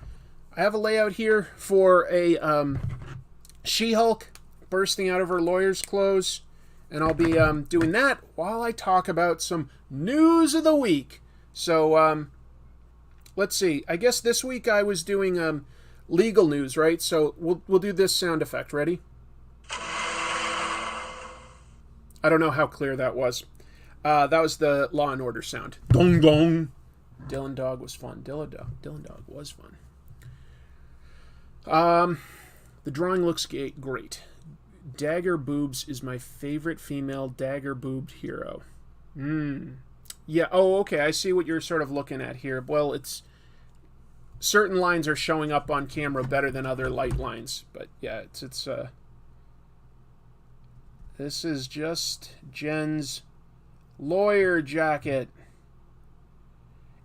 I have a layout here for a She-Hulk bursting out of her lawyer's clothes. And I'll be doing that while I talk about some news of the week. So, let's see. I guess this week I was doing legal news, right? So, we'll do this sound effect. Ready? I don't know how clear that was. That was the Law and Order sound. Dong dong. Dylan Dog was fun. Dylan Dog was fun. The drawing looks great. Dagger Boobs is my favorite female dagger boobed hero. Yeah. Oh, okay. I see what you're sort of looking at here. Well, it's certain lines are showing up on camera better than other light lines, but yeah, it's this is just Jen's lawyer jacket.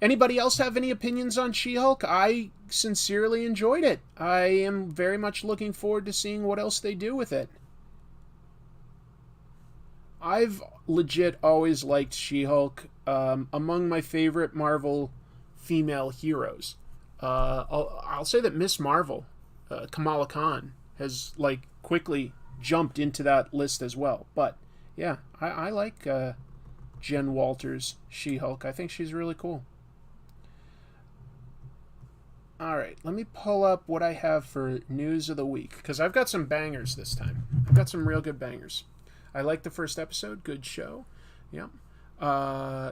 Anybody else have any opinions on She-Hulk? I sincerely enjoyed it. I am very much looking forward to seeing what else they do with it. I've legit always liked She-Hulk. Among my favorite Marvel female heroes. I'll say that Miss Marvel, Kamala Khan, has like quickly jumped into that list as well. But yeah, I like Jen Walters' She-Hulk. I think she's really cool. All right, let me pull up what I have for news of the week, because I've got some bangers this time. I've got some real good bangers. I liked the first episode. Good show. Yep.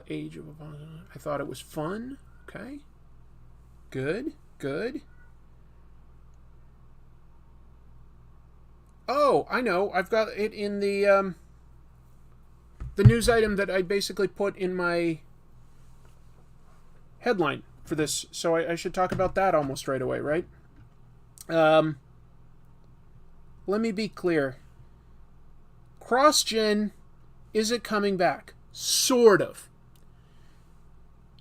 Age of... I thought it was fun. Okay. Good. Oh, I know. I've got it in the news item that I basically put in my headline for this, so I should talk about that almost right away, right? Let me be clear. Crossgen, is it coming back? Sort of.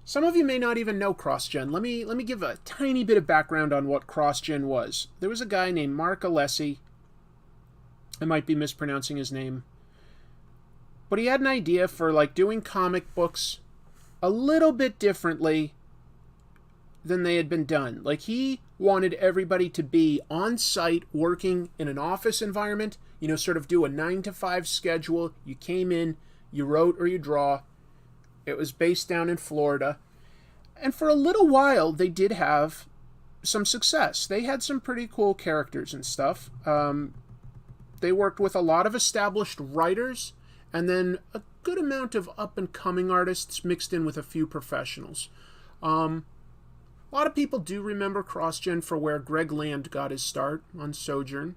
Some of you may not even know Crossgen. Let me give a tiny bit of background on what Crossgen was. There was a guy named Mark Alessi. I might be mispronouncing his name. But he had an idea for like doing comic books a little bit differently than they had been done. Like, he wanted everybody to be on site working in an office environment, you know, sort of do a 9-to-5 schedule. You came in, you wrote or you draw. It was based down in Florida. And for a little while, they did have some success. They had some pretty cool characters and stuff. They worked with a lot of established writers, and then a good amount of up-and-coming artists mixed in with a few professionals. A lot of people do remember Crossgen for where Greg Land got his start on Sojourn.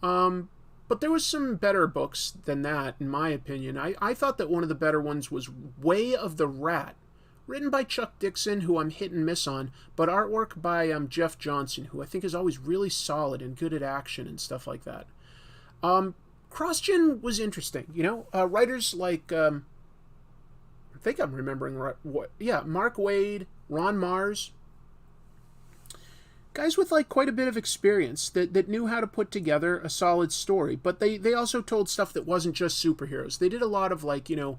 But there was some better books than that, in my opinion. I thought that one of the better ones was Way of the Rat, written by Chuck Dixon, who I'm hit and miss on, but artwork by Jeff Johnson, who I think is always really solid and good at action and stuff like that. Crossgen was interesting, you know. Writers like, I think I'm remembering right. Mark Waid, Ron Mars. Guys with like quite a bit of experience that knew how to put together a solid story. But they also told stuff that wasn't just superheroes. They did a lot of like, you know,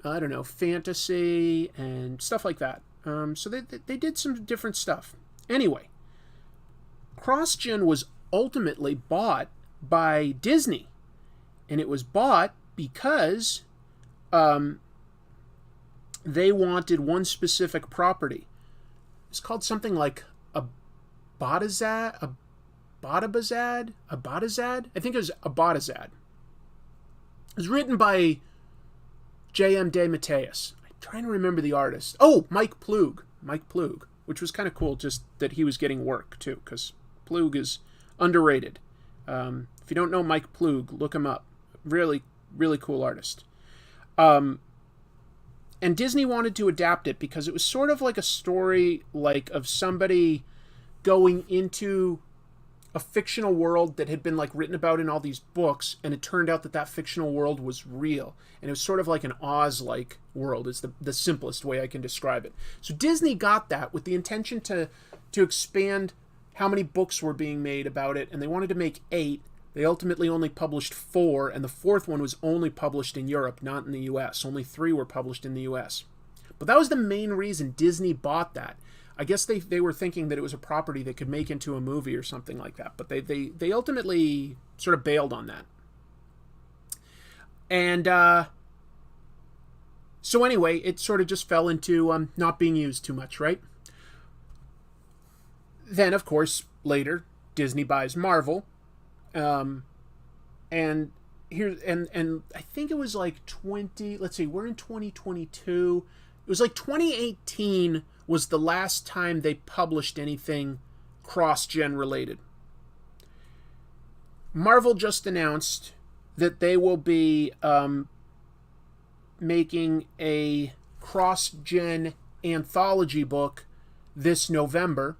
I don't know, fantasy and stuff like that. So they did some different stuff. Anyway, Crossgen was ultimately bought by Disney. And it was bought because they wanted one specific property. It's called something like Abadazad? I think it was Abadazad. It was written by J.M. DeMatteis. I'm trying to remember the artist. Oh, Mike Ploog, which was kind of cool, just that he was getting work, too, because Ploog is underrated. If you don't know Mike Ploog, look him up. Really, really cool artist. And Disney wanted to adapt it because it was sort of like a story like of somebody going into a fictional world that had been like written about in all these books, and it turned out that that fictional world was real. And it was sort of like an Oz-like world is the simplest way I can describe it. So Disney got that with the intention to expand how many books were being made about it, and they wanted to make 8. They ultimately only published 4, and the 4th one was only published in Europe, not in the US. Only 3 were published in the US. But that was the main reason Disney bought that. I guess they were thinking that it was a property they could make into a movie or something like that. But they ultimately sort of bailed on that. And so anyway, it sort of just fell into not being used too much, right? Then, of course, later, Disney buys Marvel. And I think it was like we're in 2022. It was like 2018 was the last time they published anything cross-gen related. Marvel just announced that they will be making a cross-gen anthology book this November.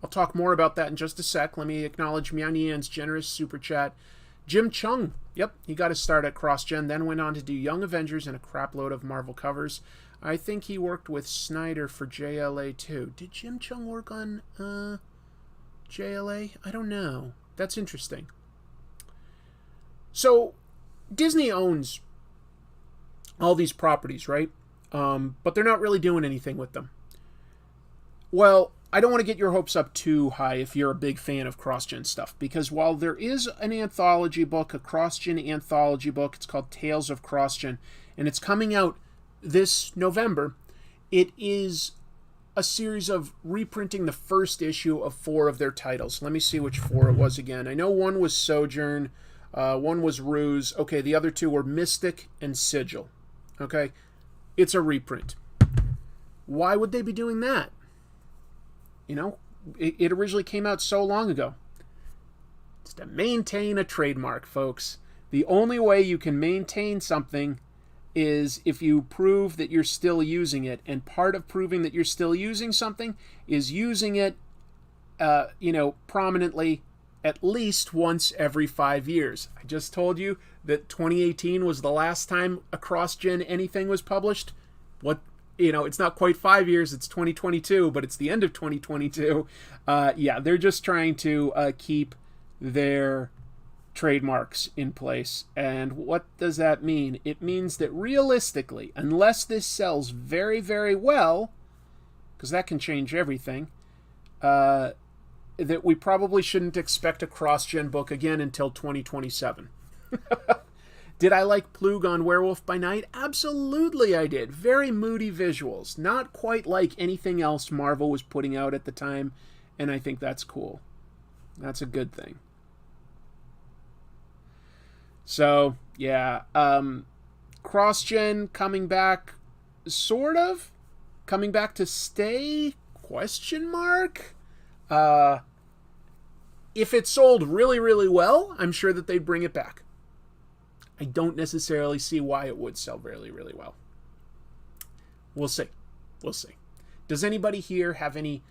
I'll talk more about that in just a sec. Let me acknowledge Mianyan's generous super chat. Jim Chung, yep, he got his start at CrossGen, then went on to do Young Avengers and a crapload of Marvel covers. I think he worked with Snyder for JLA too. Did Jim Chung work on JLA? I don't know. That's interesting. So, Disney owns all these properties, right? But they're not really doing anything with them. Well, I don't want to get your hopes up too high if you're a big fan of CrossGen stuff, because while there is an anthology book, a CrossGen anthology book, it's called Tales of CrossGen, and it's coming out this November, it is a series of reprinting the first issue of 4 of their titles. Let me see which 4 it was again. I know one was Sojourn, one was Ruse. Okay, the other 2 were Mystic and Sigil. Okay, it's a reprint. Why would they be doing that? You know, it originally came out so long ago. It's to maintain a trademark, folks. The only way you can maintain something is if you prove that you're still using it. And part of proving that you're still using something is using it, prominently at least once every 5 years. I just told you that 2018 was the last time a cross-gen anything was published. It's not quite 5 years, it's 2022, but it's the end of 2022. They're just trying to keep their trademarks in place. And what does that mean? It means that realistically, unless this sells very, very well, because that can change everything, that we probably shouldn't expect a cross-gen book again until 2027. Did I like Plug on Werewolf by Night? Absolutely I did. Very moody visuals. Not quite like anything else Marvel was putting out at the time, and I think that's cool. That's a good thing. So, yeah. Cross-gen coming back, sort of. Coming back to stay? Question mark? If it sold really, really well, I'm sure that they'd bring it back. I don't necessarily see why it would sell really, really well. We'll see. We'll see. Does anybody here have any,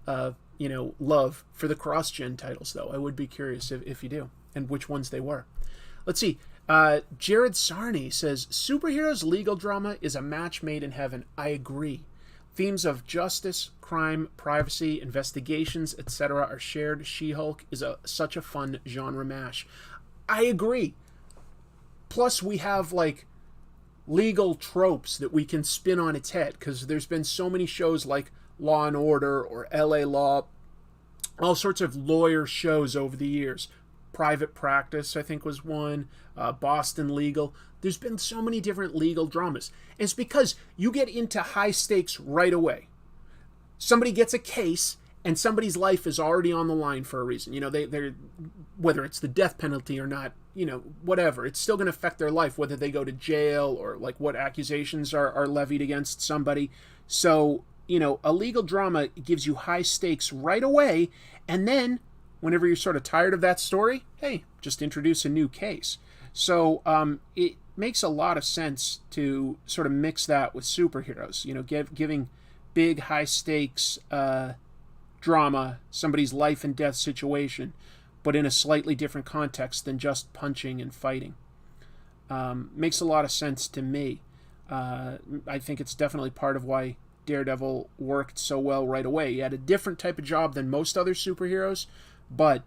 love for the cross-gen titles, though? I would be curious if you do, and which ones they were. Let's see. Jared Sarney says, superheroes legal drama is a match made in heaven. I agree. Themes of justice, crime, privacy, investigations, etc. are shared. She-Hulk is such a fun genre mash. I agree. Plus, we have, legal tropes that we can spin on its head, because there's been so many shows like Law & Order or L.A. Law, all sorts of lawyer shows over the years. Private Practice, I think, was one. Boston Legal. There's been so many different legal dramas. And it's because you get into high stakes right away. Somebody gets a case, and somebody's life is already on the line for a reason. They're whether it's the death penalty or not, whatever. It's still going to affect their life, whether they go to jail or what accusations are levied against somebody. So, a legal drama gives you high stakes right away. And then whenever you're sort of tired of that story, hey, just introduce a new case. So it makes a lot of sense to sort of mix that with superheroes, giving big high stakes drama, somebody's life and death situation, but in a slightly different context than just punching and fighting. Makes a lot of sense to me. I think it's definitely part of why Daredevil worked so well right away. He had a different type of job than most other superheroes, but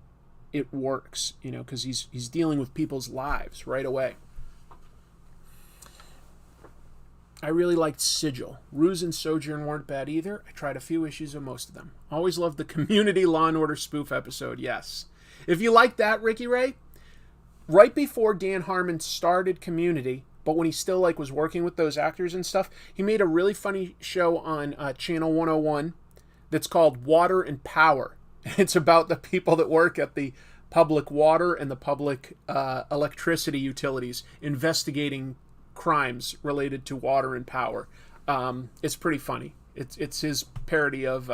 it works, because he's dealing with people's lives right away. I really liked Sigil. Ruse and Sojourn weren't bad either. I tried a few issues of most of them. Always loved the Community Law & Order spoof episode, yes. If you like that, Ricky Ray, right before Dan Harmon started Community, but when he still was working with those actors and stuff, he made a really funny show on Channel 101 that's called Water and Power. It's about the people that work at the public water and the public electricity utilities investigating crimes related to water and power. It's pretty funny. It's his parody of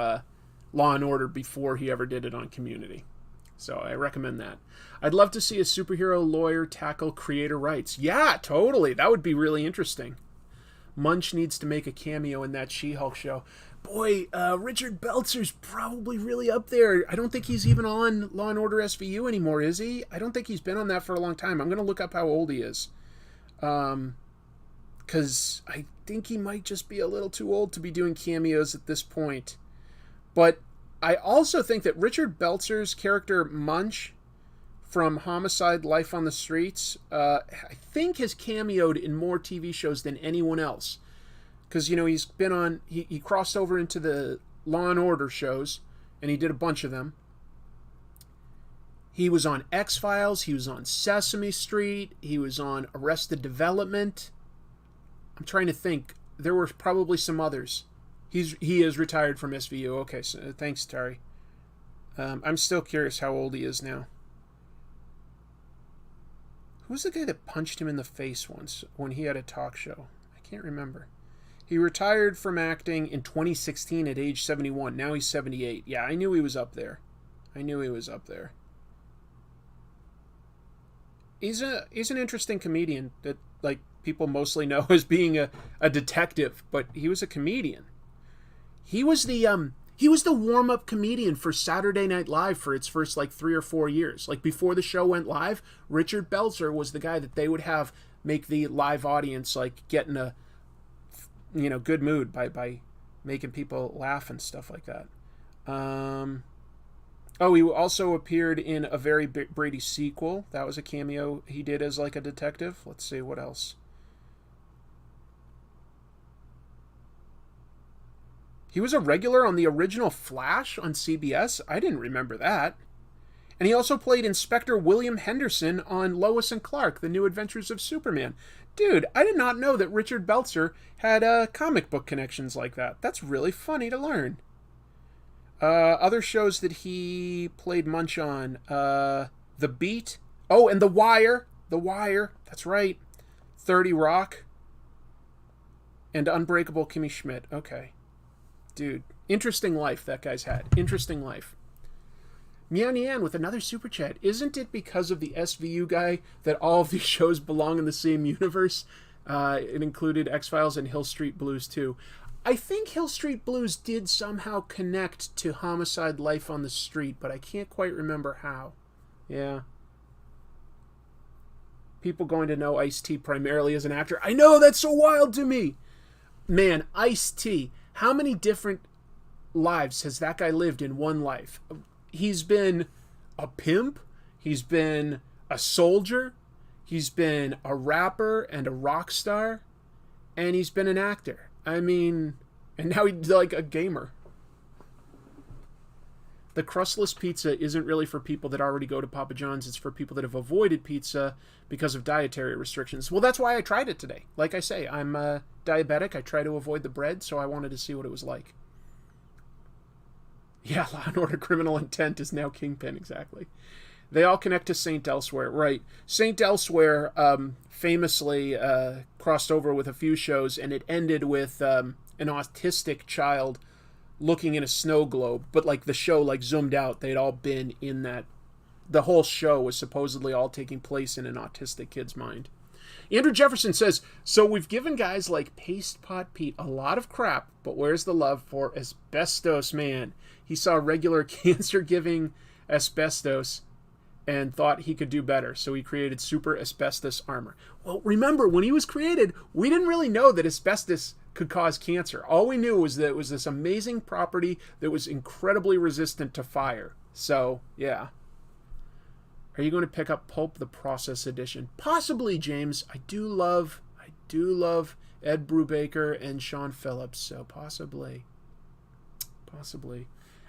Law & Order before he ever did it on Community. So I recommend that. I'd love to see a superhero lawyer tackle creator rights. Yeah, totally. That would be really interesting. Munch needs to make a cameo in that She-Hulk show. Boy, Richard Belzer's probably really up there. I don't think he's even on Law & Order SVU anymore, is he? I don't think he's been on that for a long time. I'm going to look up how old he is. Because I think he might just be a little too old to be doing cameos at this point. But I also think that Richard Belzer's character Munch from Homicide: Life on the Streets, I think has cameoed in more TV shows than anyone else. Because, he's been on, he crossed over into the Law & Order shows, and he did a bunch of them. He was on X-Files, he was on Sesame Street, he was on Arrested Development. I'm trying to think. There were probably some others. He is retired from SVU. Okay, so thanks, Terry. I'm still curious how old he is now. Who's the guy that punched him in the face once when he had a talk show? I can't remember. He retired from acting in 2016 at age 71. Now he's 78. Yeah, I knew he was up there. He's an interesting comedian that like people mostly know as being a detective, but he was a comedian. He was the warm-up comedian for Saturday Night Live for its first like 3 or 4 years. Like before the show went live, Richard Belzer was the guy that they would have make the live audience like get in a good mood by making people laugh and stuff like that. He also appeared in a Very Brady sequel. That was a cameo he did as like a detective. Let's see what else. He was a regular on the original Flash on CBS. I didn't remember that. And he also played Inspector William Henderson on Lois and Clark, The New Adventures of Superman. Dude, I did not know that Richard Belzer had comic book connections like that. That's really funny to learn. Other shows that he played Munch on. The Beat. Oh, and The Wire. The Wire. That's right. 30 Rock. And Unbreakable Kimmy Schmidt. Okay. Dude, interesting life that guy's had. Interesting life. Meow Nian with another super chat. Isn't it because of the SVU guy that all of these shows belong in the same universe? It included X-Files and Hill Street Blues too. I think Hill Street Blues did somehow connect to Homicide: Life on the Street, but I can't quite remember how. Yeah. People going to know Ice-T primarily as an actor. I know, that's so wild to me. Man, Ice-T. How many different lives has that guy lived in one life? He's been a pimp. He's been a soldier. He's been a rapper and a rock star. And he's been an actor. I mean, and now he's like a gamer. The crustless pizza isn't really for people that already go to Papa John's. It's for people that have avoided pizza because of dietary restrictions. Well, that's why I tried it today. Like I say, I'm diabetic. I try to avoid the bread, so I wanted to see what it was like. Yeah, Law & Order Criminal Intent is now Kingpin, exactly. They all connect to Saint Elsewhere, right. Saint Elsewhere famously crossed over with a few shows, and it ended with an autistic child looking in a snow globe, but like the show like zoomed out, they'd all been in that. The whole show was supposedly all taking place in an autistic kid's mind. Andrew Jefferson says, so we've given guys like Paste Pot Pete a lot of crap, but where's the love for Asbestos Man? He saw regular cancer-giving asbestos and thought he could do better, so he created super asbestos armor. Well, remember, when he was created, we didn't really know that asbestos could cause cancer. All we knew was that it was this amazing property that was incredibly resistant to fire. So, yeah. Are you going to pick up Pulp the Process Edition? Possibly, James. I do love Ed Brubaker and Sean Phillips, so possibly.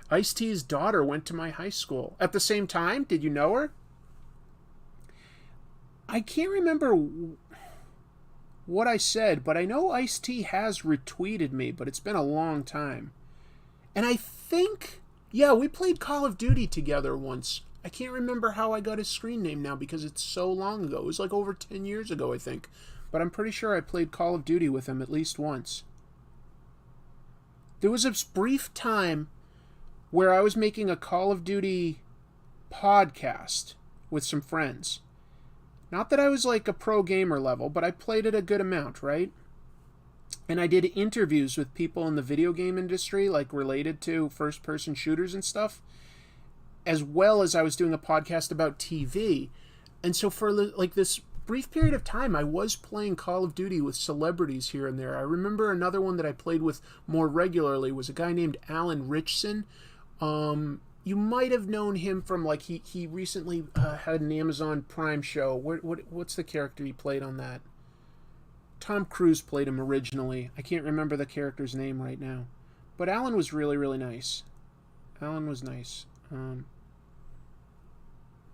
Ice-T's daughter went to my high school. At the same time? Did you know her? I can't remember what I said, but I know Ice-T has retweeted me, but it's been a long time. And I think, yeah, we played Call of Duty together once. I can't remember how I got his screen name now because it's so long ago. It was like over 10 years ago, I think. But I'm pretty sure I played Call of Duty with him at least once. There was a brief time where I was making a Call of Duty podcast with some friends. Not that I was like a pro gamer level, but I played it a good amount, right? And I did interviews with people in the video game industry, like related to first-person shooters and stuff, as well as I was doing a podcast about TV. And so for like this brief period of time, I was playing Call of Duty with celebrities here and there. I remember another one that I played with more regularly was a guy named Alan Richson. You might have known him from, like, he recently had an Amazon Prime show. What's the character he played on that? Tom Cruise played him originally. I can't remember the character's name right now. But Alan was really, really nice. Alan was nice. I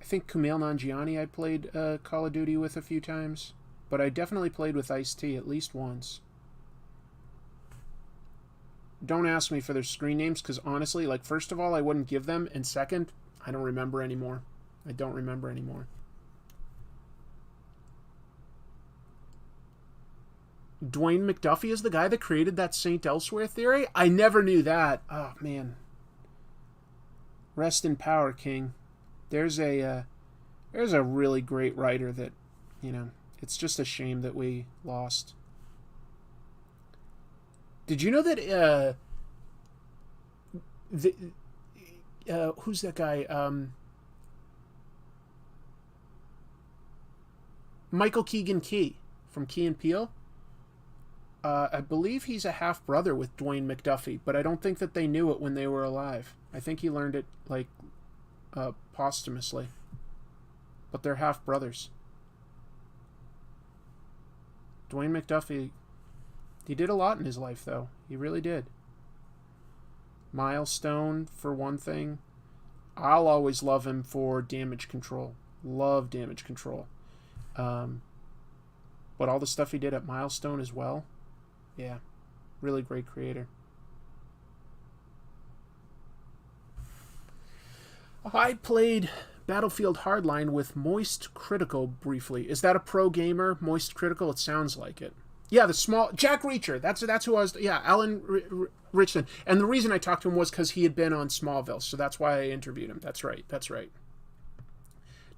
think Kumail Nanjiani I played Call of Duty with a few times. But I definitely played with Ice-T at least once. Don't ask me for their screen names, because honestly, like, first of all, I wouldn't give them, and second, I don't remember anymore. Dwayne McDuffie is the guy that created that Saint Elsewhere theory? I never knew that. Oh, man. Rest in power, King. There's a There's a really great writer that, it's just a shame that we lost. Did you know that who's that guy? Michael Keegan Key from Key and Peele. I believe he's a half-brother with Dwayne McDuffie, but I don't think that they knew it when they were alive. I think he learned it, posthumously. But they're half-brothers. Dwayne McDuffie, he did a lot in his life, though. He really did. Milestone, for one thing. I'll always love him for Damage Control. Love Damage Control. But all the stuff he did at Milestone as well. Yeah, really great creator. I played Battlefield Hardline with Moist Critical briefly. Is that a pro gamer, Moist Critical? It sounds like it. Yeah, the small... Jack Reacher. That's who I was... Yeah, Alan Richardson. And the reason I talked to him was because he had been on Smallville, so that's why I interviewed him. That's right.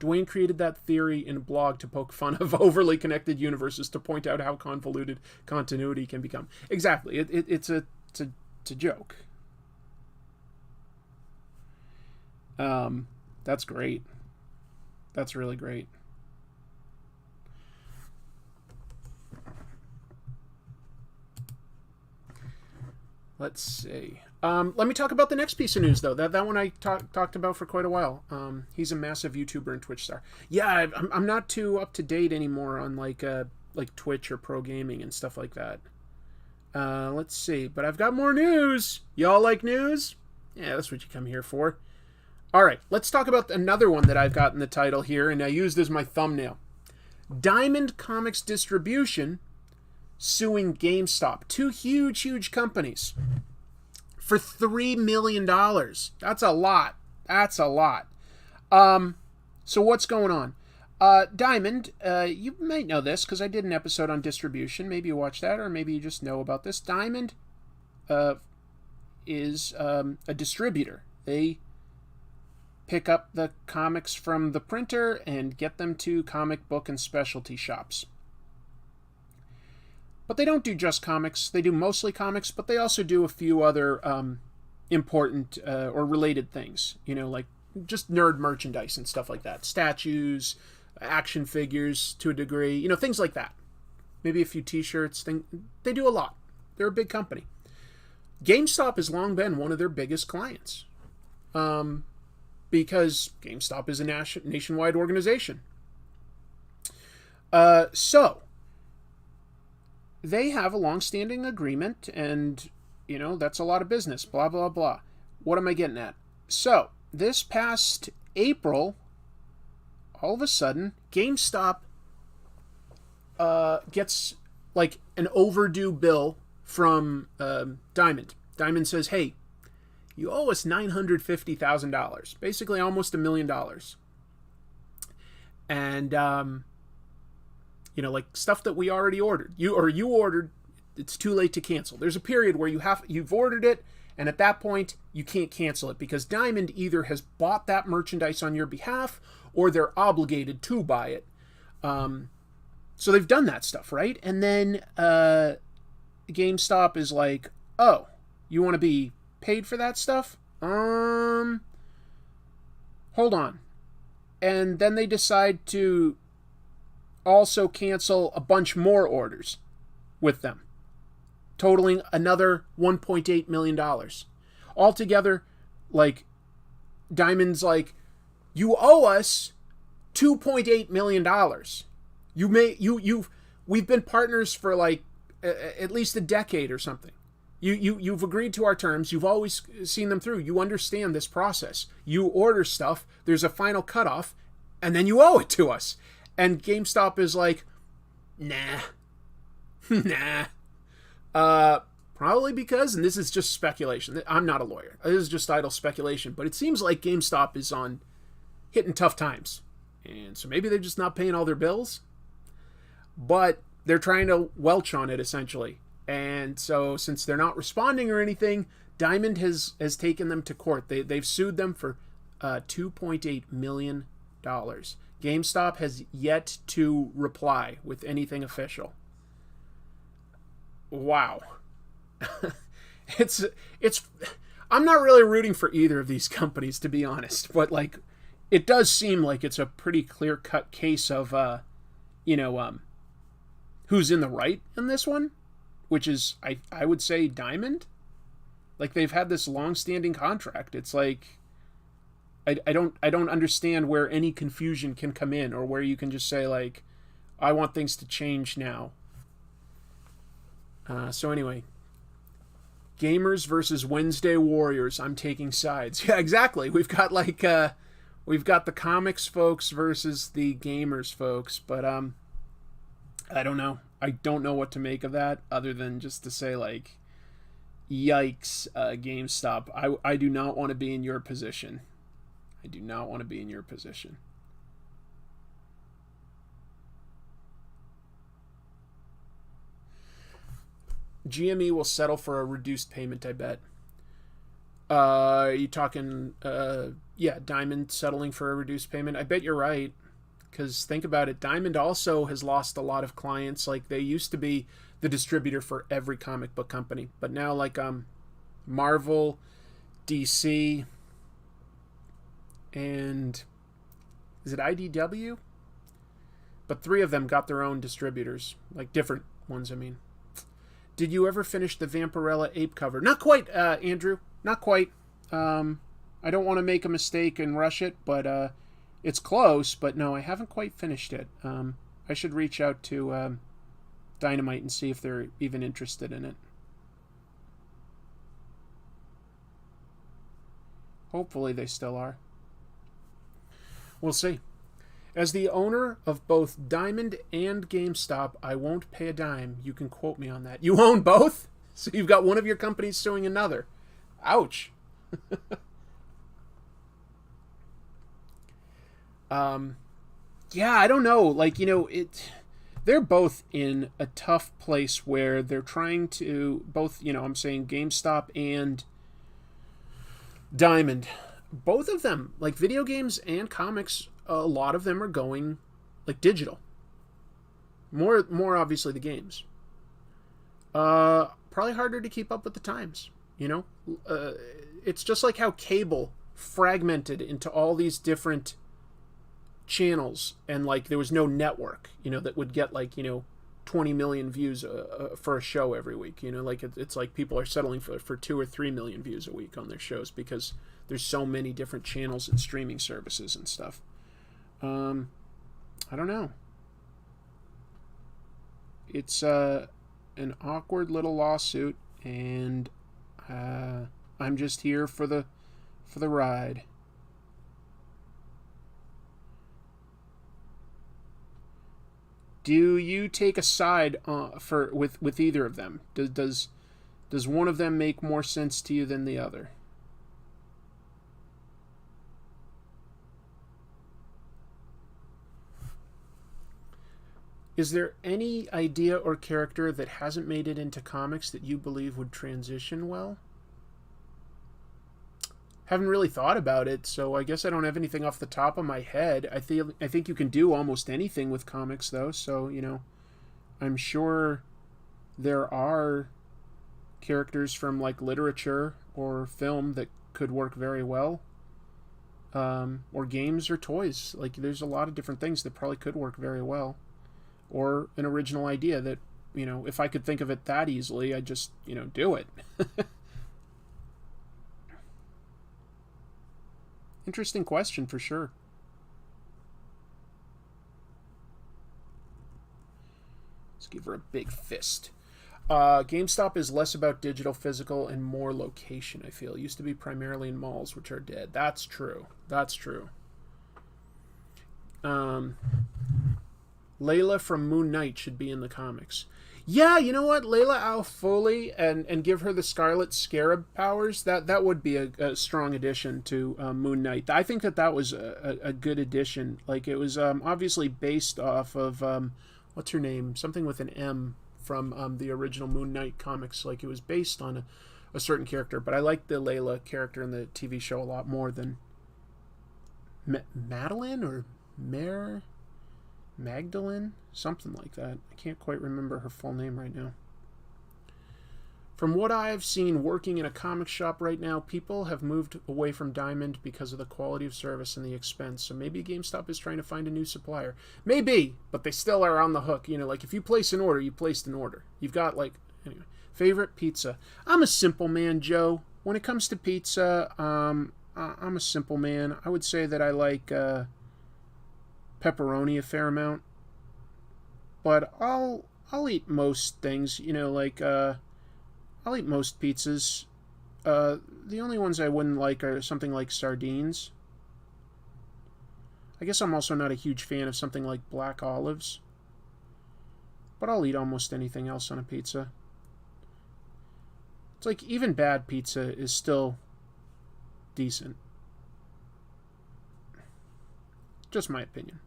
Dwayne created that theory in a blog to poke fun of overly connected universes to point out how convoluted continuity can become. Exactly. It's a joke. That's great. That's really great. Let's see. Let me talk about the next piece of news, though. That one I talked about for quite a while. He's a massive YouTuber and Twitch star. Yeah, I'm not too up to date anymore on like Twitch or pro gaming and stuff like that. Let's see. But I've got more news. Y'all like news? Yeah, that's what you come here for. All right, let's talk about another one that I've got in the title here, and I used as my thumbnail. Diamond Comics Distribution suing GameStop. Two huge companies. For $3 million. That's a lot. So what's going on? Diamond, you might know this because I did an episode on distribution. Maybe you watched that, or maybe you just know about this. Diamond is a distributor. They pick up the comics from the printer and get them to comic book and specialty shops. But they don't do just comics. They do mostly comics, but they also do a few other important or related things. Like just nerd merchandise and stuff like that. Statues, action figures to a degree. Things like that. Maybe a few t-shirts. They do a lot. They're a big company. GameStop has long been one of their biggest clients. Because GameStop is a nationwide organization. So they have a long-standing agreement, and, that's a lot of business, blah, blah, blah. What am I getting at? So, this past April, all of a sudden, GameStop gets, an overdue bill from Diamond. Diamond says, hey, you owe us $950,000, basically almost $1 million. And, stuff that we already ordered. You ordered, it's too late to cancel. There's a period where you've ordered it, and at that point, you can't cancel it because Diamond either has bought that merchandise on your behalf or they're obligated to buy it. So they've done that stuff, right? And then GameStop is like, oh, you want to be paid for that stuff? Hold on. And then they decide to also cancel a bunch more orders with them, totaling another $1.8 million. Altogether, Diamond's like, you owe us $2.8 million. We've been partners for at least a decade or something. You've agreed to our terms. You've always seen them through. You understand this process. You order stuff. There's a final cutoff, and then you owe it to us. And GameStop is like, nah. Probably because, and this is just speculation. I'm not a lawyer. This is just idle speculation. But it seems like GameStop is on hitting tough times. And so maybe they're just not paying all their bills. But they're trying to welch on it, essentially. And so since they're not responding or anything, Diamond has taken them to court. They've sued them for $2.8 million. GameStop has yet to reply with anything official. Wow. it's I'm not really rooting for either of these companies, to be honest, but like it does seem like it's a pretty clear-cut case of who's in the right in this one, which is I would say Diamond. Like, they've had this long-standing contract. It's like I don't understand where any confusion can come in, or where you can just say, like, I want things to change now. So anyway, gamers versus Wednesday Warriors. I'm taking sides. Yeah, exactly. We've got the comics folks versus the gamers folks, but I don't know. I don't know what to make of that, other than just to say, like, yikes, GameStop. I do not want to be in your position. I do not want to be in your position. GME will settle for a reduced payment, I bet. Are you talking, Diamond settling for a reduced payment? I bet you're right. Because think about it, Diamond also has lost a lot of clients. Like, they used to be the distributor for every comic book company. But now, like, Marvel, DC, and is it IDW? But 3 of them got their own distributors. Like, different ones, I mean. Did you ever finish the Vampirella ape cover? Not quite, Andrew. Not quite. I don't want to make a mistake and rush it, but it's close. But no, I haven't quite finished it. I should reach out to Dynamite and see if they're even interested in it. Hopefully they still are. We'll see. As the owner of both Diamond and GameStop, I won't pay a dime. You can quote me on that. You own both? So you've got one of your companies suing another. Ouch. Yeah, I don't know. Like, they're both in a tough place where they're trying to both, I'm saying GameStop and Diamond. Both of them, like video games and comics, a lot of them are going like digital. More obviously the games. Probably harder to keep up with the times, It's just like how cable fragmented into all these different channels, and like there was no network, that would get like, 20 million views for a show every week. Like it's like people are settling for 2 or 3 million views a week on their shows because there's so many different channels and streaming services and stuff. I don't know. It's an awkward little lawsuit, and I'm just here for the ride. Do you take a side with either of them? Does one of them make more sense to you than the other? Is there any idea or character that hasn't made it into comics that you believe would transition well? Haven't really thought about it, so I guess I don't have anything off the top of my head. I think you can do almost anything with comics, though, so, I'm sure there are characters from, like, literature or film that could work very well. Or games or toys. Like, there's a lot of different things that probably could work very well. Or an original idea that, if I could think of it that easily, I'd just, do it. Interesting question for sure. Let's give her a big fist. GameStop is less about digital, physical, and more location, I feel. It used to be primarily in malls, which are dead. That's true. That's true. Layla from Moon Knight should be in the comics. Yeah, you know what? Layla Al Foley and give her the Scarlet Scarab powers. That would be a strong addition to Moon Knight. I think that was a good addition. Like, it was obviously based off of what's her name? Something with an M from the original Moon Knight comics. Like, it was based on a certain character. But I like the Layla character in the TV show a lot more than Madeline or Magdalene? Something like that. I can't quite remember her full name right now. From what I've seen working in a comic shop right now, people have moved away from Diamond because of the quality of service and the expense. So maybe GameStop is trying to find a new supplier. Maybe, but they still are on the hook. You know, like if you place an order, you placed an order. You've got like, anyway. Favorite pizza. I'm a simple man, Joe. When it comes to pizza, I'm a simple man. I would say that I like pepperoni a fair amount. But I'll eat most things, you know, like I'll eat most pizzas. The only ones I wouldn't like are something like sardines. I guess I'm also not a huge fan of something like black olives. But I'll eat almost anything else on a pizza. It's like even bad pizza is still decent. Just my opinion.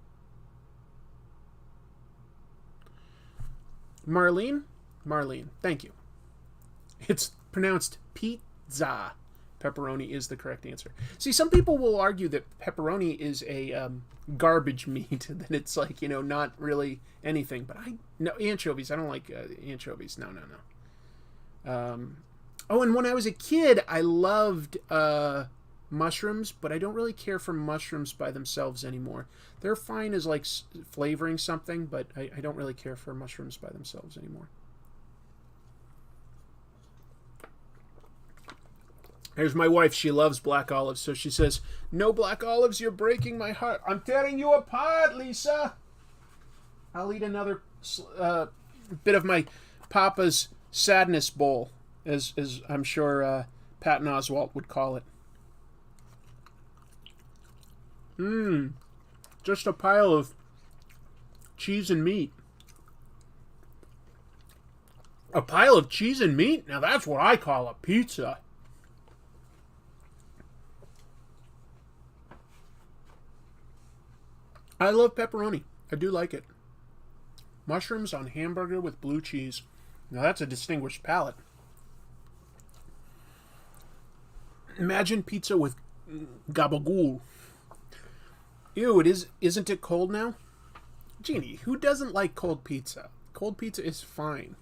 Marlene, thank you. It's pronounced pizza. Pepperoni is the correct answer. See, some people will argue that pepperoni is a garbage meat, that it's like, you know, not really anything. But no, anchovies. I don't like anchovies. No. Oh, and when I was a kid, I loved mushrooms, but I don't really care for mushrooms by themselves anymore. They're fine as like flavoring something, but I don't really care for mushrooms by themselves anymore. Here's my wife. She loves black olives, so she says, "No black olives, you're breaking my heart. I'm tearing you apart, Lisa." I'll eat another bit of my Papa's sadness bowl, as I'm sure Patton Oswalt would call it. Just a pile of cheese and meat. A pile of cheese and meat? Now that's what I call a pizza. I love pepperoni. I do like it. Mushrooms on hamburger with blue cheese. Now that's a distinguished palate. Imagine pizza with gabagool. Ew, isn't it cold now? Jeanty, who doesn't like cold pizza? Cold pizza is fine.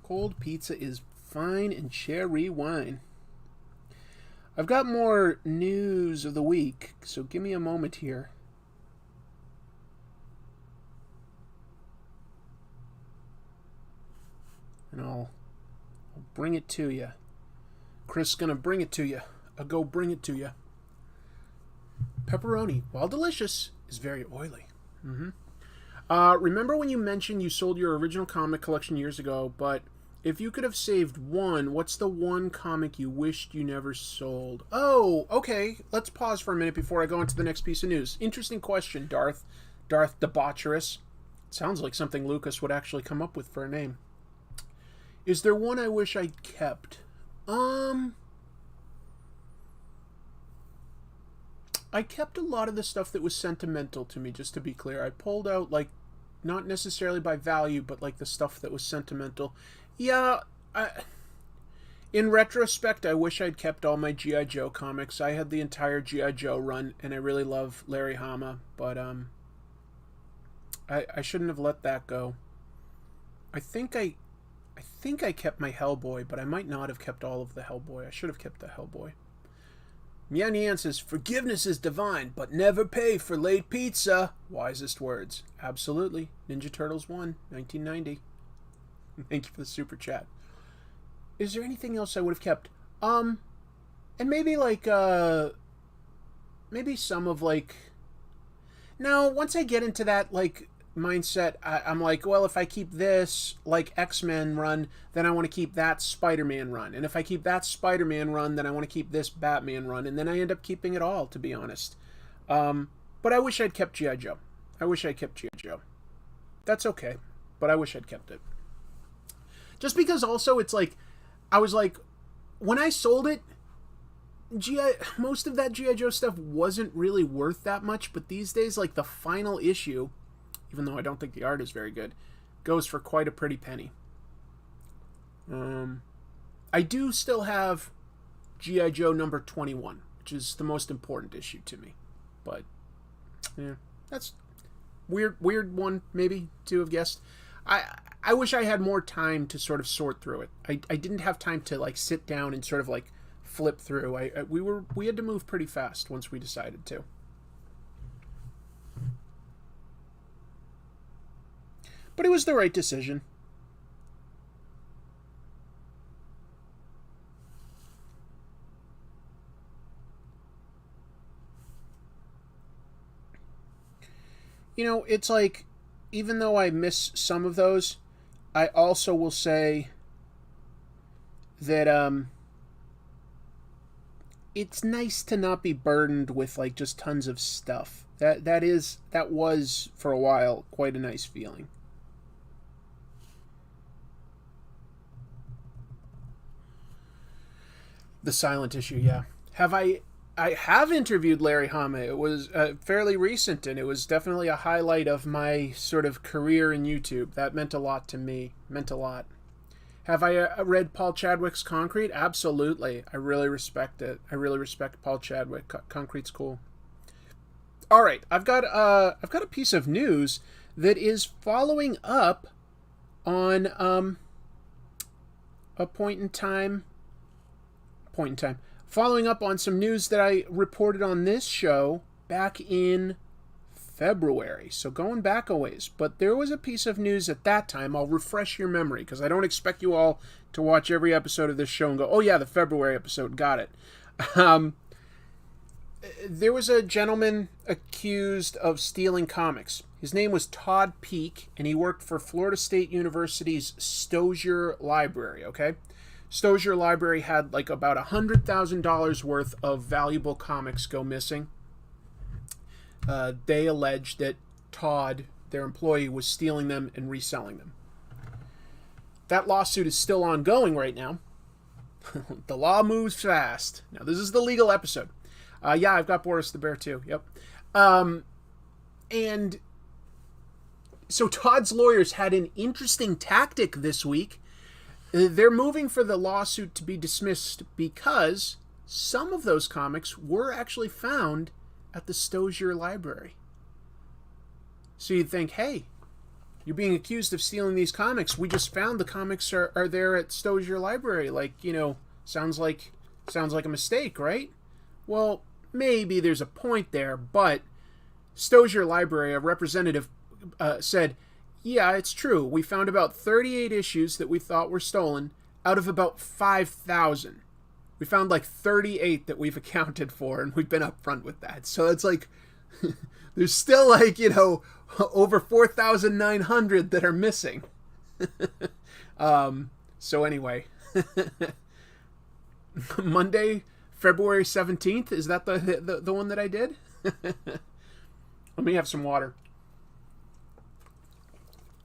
Cold pizza is fine and cherry wine. I've got more news of the week, so give me a moment here. And I'll bring it to you. Chris is going to bring it to you. I'll go bring it to you. Pepperoni, while delicious, is very oily. Remember when you mentioned you sold your original comic collection years ago, but if you could have saved one, what's the one comic you wished you never sold? Oh, okay. Let's pause for a minute before I go into the next piece of news. Interesting question, Darth Debaucherous. Sounds like something Lucas would actually come up with for a name. Is there one I wish I'd kept? I kept a lot of the stuff that was sentimental to me, just to be clear. I pulled out, like, not necessarily by value, but, like, the stuff that was sentimental. Yeah, in retrospect, I wish I'd kept all my G.I. Joe comics. I had the entire G.I. Joe run, and I really love Larry Hama, but, I shouldn't have let that go. I think I kept my Hellboy, but I might not have kept all of the Hellboy. I should have kept the Hellboy. Yan Yan says, forgiveness is divine, but never pay for late pizza. Wisest words. Absolutely. Ninja Turtles 1, 1990. Thank you for the super chat. Is there anything else I would have kept? And maybe like, maybe some of like... Now, once I get into that, like, mindset, I'm like, well, if I keep this, like, X-Men run, then I want to keep that Spider-Man run. And if I keep that Spider-Man run, then I want to keep this Batman run. And then I end up keeping it all, to be honest. But I wish I'd kept G.I. Joe. I wish I kept G.I. Joe. That's okay. But I wish I'd kept it. Just because also it's like, I was like, when I sold it, most of that G.I. Joe stuff wasn't really worth that much. But these days, like, the final issue, even though I don't think the art is very good, goes for quite a pretty penny. I do still have G.I. Joe number 21, which is the most important issue to me. But yeah, that's weird one maybe to have guessed. I wish I had more time to sort of sort through it. I didn't have time to like sit down and sort of like flip through. We had to move pretty fast once we decided to. But it was the right decision. You know, it's like, even though I miss some of those, I also will say that it's nice to not be burdened with like just tons of stuff. That was for a while quite a nice feeling. The silent issue, yeah. I have interviewed Larry Hama. It was fairly recent, and it was definitely a highlight of my sort of career in YouTube. That meant a lot to me. Meant a lot. Have I read Paul Chadwick's Concrete? Absolutely. I really respect it. I really respect Paul Chadwick. Concrete's cool. All right, I've got a piece of news that is following up on a point in time. Following up on some news that I reported on this show back in February. So going back a ways. But there was a piece of news at that time. I'll refresh your memory because I don't expect you all to watch every episode of this show and go, oh yeah, the February episode, got it. There was a gentleman accused of stealing comics. His name was Todd Peak, and he worked for Florida State University's Stozier Library, okay? Stozier Library had like about $100,000 worth of valuable comics go missing. They alleged that Todd, their employee, was stealing them and reselling them. That lawsuit is still ongoing right now. The law moves fast. Now, this is the legal episode. Yeah, I've got Boris the Bear too. Yep. And so Todd's lawyers had an interesting tactic this week. They're moving for the lawsuit to be dismissed because some of those comics were actually found at the Stozier Library. So you'd think, hey, you're being accused of stealing these comics. We just found the comics are there at Stozier Library. Like, you know, sounds like a mistake, right? Well, maybe there's a point there, but Stozier Library, a representative, said, yeah, it's true. We found about 38 issues that we thought were stolen out of about 5,000. We found like 38 that we've accounted for, and we've been upfront with that. So it's like, there's still like, you know, over 4,900 that are missing. So anyway, Monday, February 17th, is that the one that I did? Let me have some water.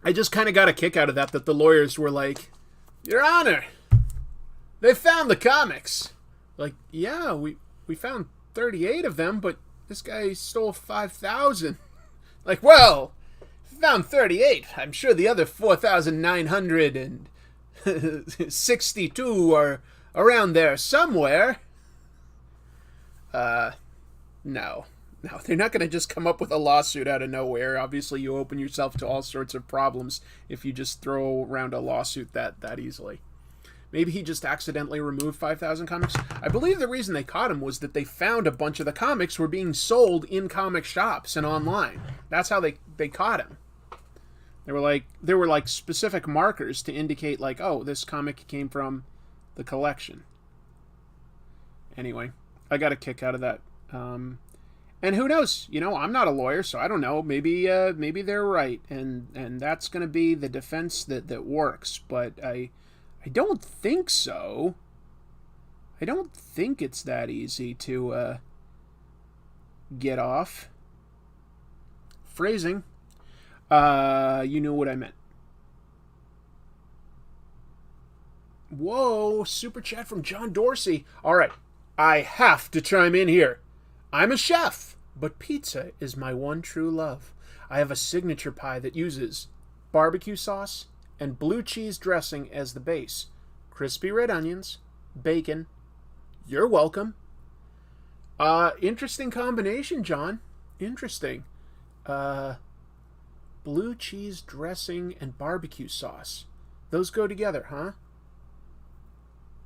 I just kind of got a kick out of that the lawyers were like, Your Honor, they found the comics. Like, yeah, we found 38 of them, but this guy stole 5,000. Like, well, found 38. I'm sure the other 4,962 are around there somewhere. No, they're not going to just come up with a lawsuit out of nowhere. Obviously, you open yourself to all sorts of problems if you just throw around a lawsuit that easily. Maybe he just accidentally removed 5,000 comics. I believe the reason they caught him was that they found a bunch of the comics were being sold in comic shops and online. That's how they caught him. There were like specific markers to indicate like, oh, this comic came from the collection. Anyway, I got a kick out of that. And who knows? You know, I'm not a lawyer, so I don't know. Maybe they're right, and that's going to be the defense that works. But I don't think so. I don't think it's that easy to get off. Phrasing. You knew what I meant. Whoa, super chat from John Dorsey. All right, I have to chime in here. I'm a chef, but pizza is my one true love. I have a signature pie that uses barbecue sauce and blue cheese dressing as the base. Crispy red onions, bacon. You're welcome. Interesting combination, John. Interesting. Uh, blue cheese dressing and barbecue sauce. Those go together, huh?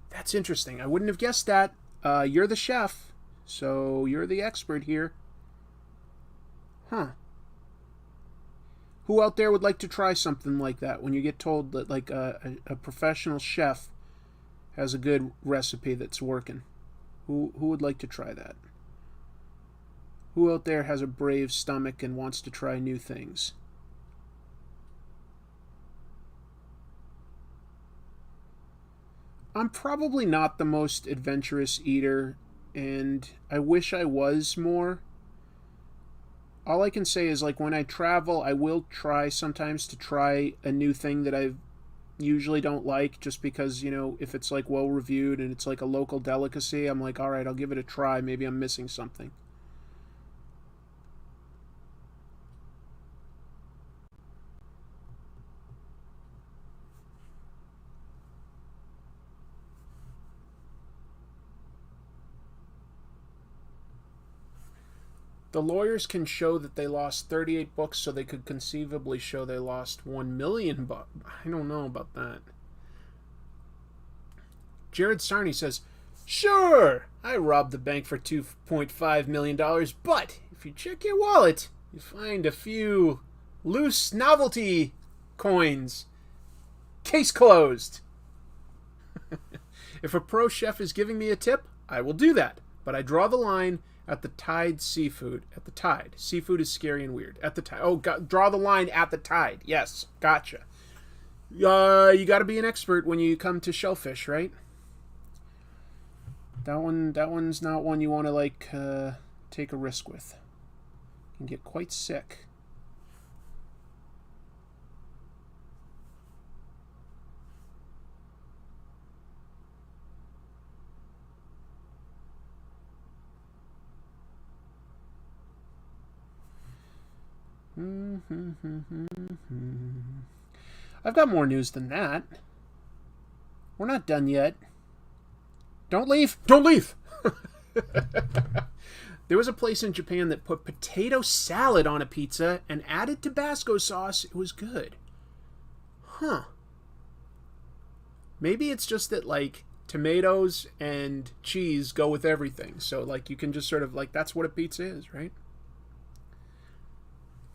That's interesting. I wouldn't have guessed that. You're the chef, so you're the expert here. Huh. Who out there would like to try something like that when you get told that like a professional chef has a good recipe that's working? Who would like to try that? Who out there has a brave stomach and wants to try new things? I'm probably not the most adventurous eater, and I wish I was more. All I can say is, like, when I travel, I will try sometimes to try a new thing that I usually don't like, just because, you know, if it's, like, well-reviewed and it's, like, a local delicacy, I'm like, all right, I'll give it a try. Maybe I'm missing something. The lawyers can show that they lost 38 books, so they could conceivably show they lost 1 million books. I don't know about that. Jared Sarney says, sure, I robbed the bank for $2.5 million, but if you check your wallet, you find a few loose novelty coins. Case closed. If a pro chef is giving me a tip, I will do that, but I draw the line at the Tide seafood. At the Tide. Seafood is scary and weird. At the Tide. Oh, draw the line at the Tide. Yes, gotcha. You got to be an expert when you come to shellfish, right? That one's not one you want to like take a risk with. You can get quite sick. I've got more news than that. We're not done yet. Don't leave! Don't leave! There was a place in Japan that put potato salad on a pizza and added Tabasco sauce. It was good. Huh. Maybe it's just that, like, tomatoes and cheese go with everything. So, like, you can just sort of, like, that's what a pizza is, right?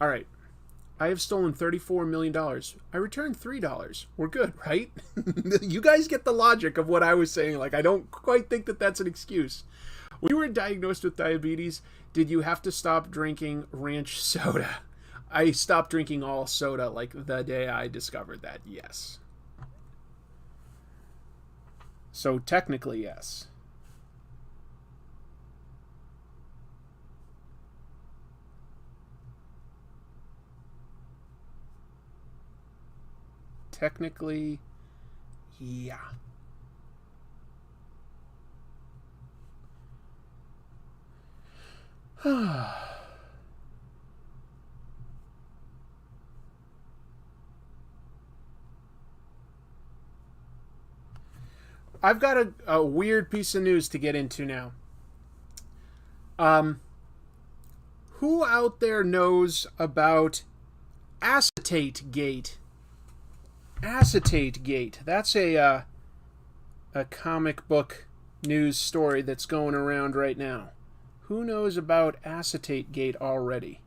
All right. I have stolen $34 million. I returned $3. We're good, right? You guys get the logic of what I was saying. Like, I don't quite think that that's an excuse. When you were diagnosed with diabetes, did you have to stop drinking ranch soda? I stopped drinking all soda, like, the day I discovered that, yes. So, technically, yes. Technically, yeah. I've got a weird piece of news to get into now. Who out there knows about Acetategate? Acetategate. That's a comic book news story that's going around right now. Who knows about Acetategate already?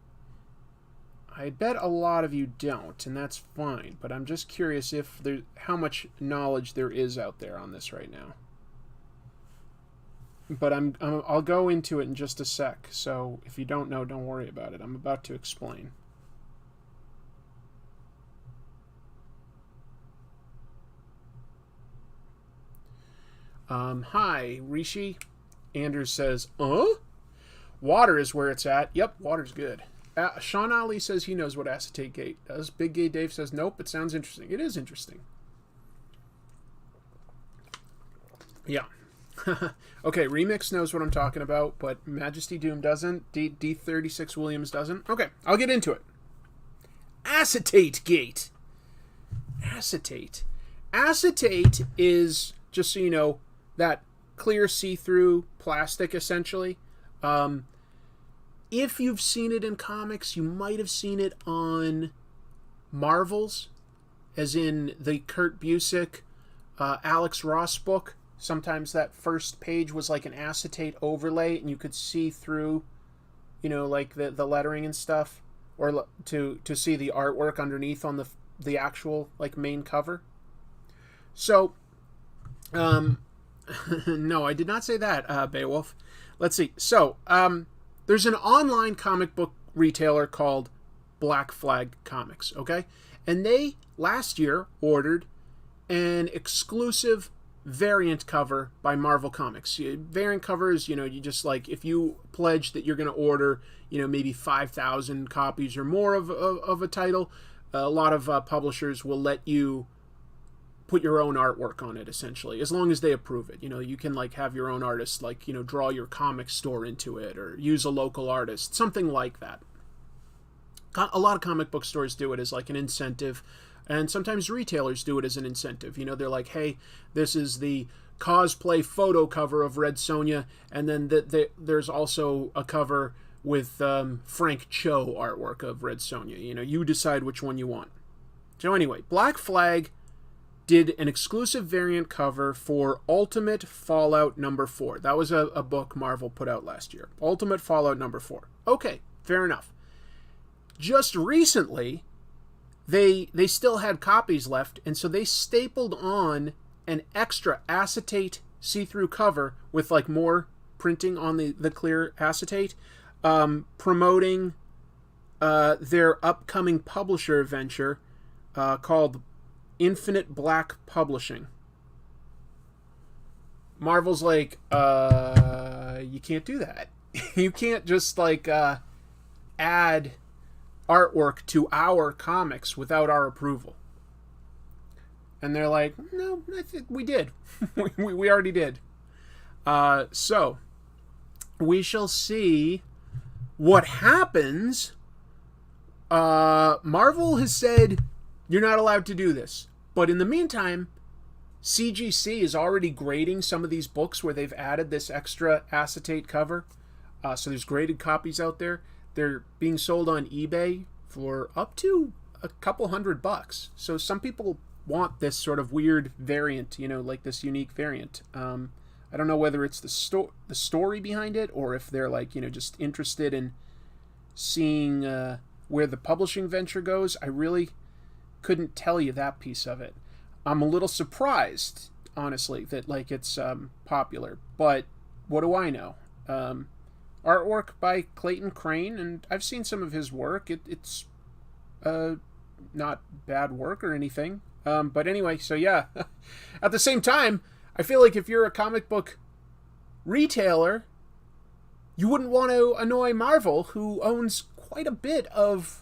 I bet a lot of you don't, and that's fine, but I'm just curious if there, how much knowledge there is out there on this right now. But I'll go into it in just a sec, so if you don't know, don't worry about it. I'm about to explain. Hi, Rishi. Anders says, Water is where it's at. Yep, water's good. Sean Ali says he knows what Acetategate does. Big Gay Dave says, nope, it sounds interesting. It is interesting. Yeah. Okay, Remix knows what I'm talking about, but Majesty Doom doesn't. D36 Williams doesn't. Okay, I'll get into it. Acetategate. Acetate. Acetate is, just so you know, that clear see-through plastic, essentially. if you've seen it in comics, you might have seen it on Marvel's, as in the Kurt Busiek, Alex Ross book. Sometimes that first page was like an acetate overlay, and you could see through, like the lettering and stuff, or to see the artwork underneath on the actual like main cover. So, no, I did not say that, Beowulf. Let's see. So, there's an online comic book retailer called Black Flag Comics, okay? And they, last year, ordered an exclusive variant cover by Marvel Comics. Variant covers, you just like, if you pledge that you're going to order, maybe 5,000 copies or more of a title, a lot of publishers will let you put your own artwork on it, essentially, as long as they approve it. You can like have your own artist, like, draw your comic store into it, or use a local artist, something like that. A lot of comic book stores do it as like an incentive, and sometimes retailers do it as an incentive. They're like, hey, this is the cosplay photo cover of Red Sonja, and then there's also a cover with Frank Cho artwork of Red Sonja. You decide which one you want. So anyway, Black Flag did an exclusive variant cover for Ultimate Fallout number 4. That was a book Marvel put out last year. Ultimate Fallout number 4. Okay, fair enough. Just recently, they still had copies left, and so they stapled on an extra acetate see-through cover with like more printing on the clear acetate, promoting their upcoming publisher venture called Infinite Black Publishing. Marvel's like, you can't do that. You can't just like add artwork to our comics without our approval. And they're like, no, I think we did. we already did. So we shall see what happens. Marvel has said you're not allowed to do this. But in the meantime, CGC is already grading some of these books where they've added this extra acetate cover. So there's graded copies out there. They're being sold on eBay for up to a couple $100. So some people want this sort of weird variant, like this unique variant. I don't know whether it's the story behind it, or if they're like, just interested in seeing where the publishing venture goes. I really couldn't tell you that piece of it. I'm a little surprised, honestly, that like it's popular. But what do I know? Artwork by Clayton Crane, and I've seen some of his work. It's not bad work or anything. But anyway, so yeah. At the same time, I feel like if you're a comic book retailer, you wouldn't want to annoy Marvel, who owns quite a bit of,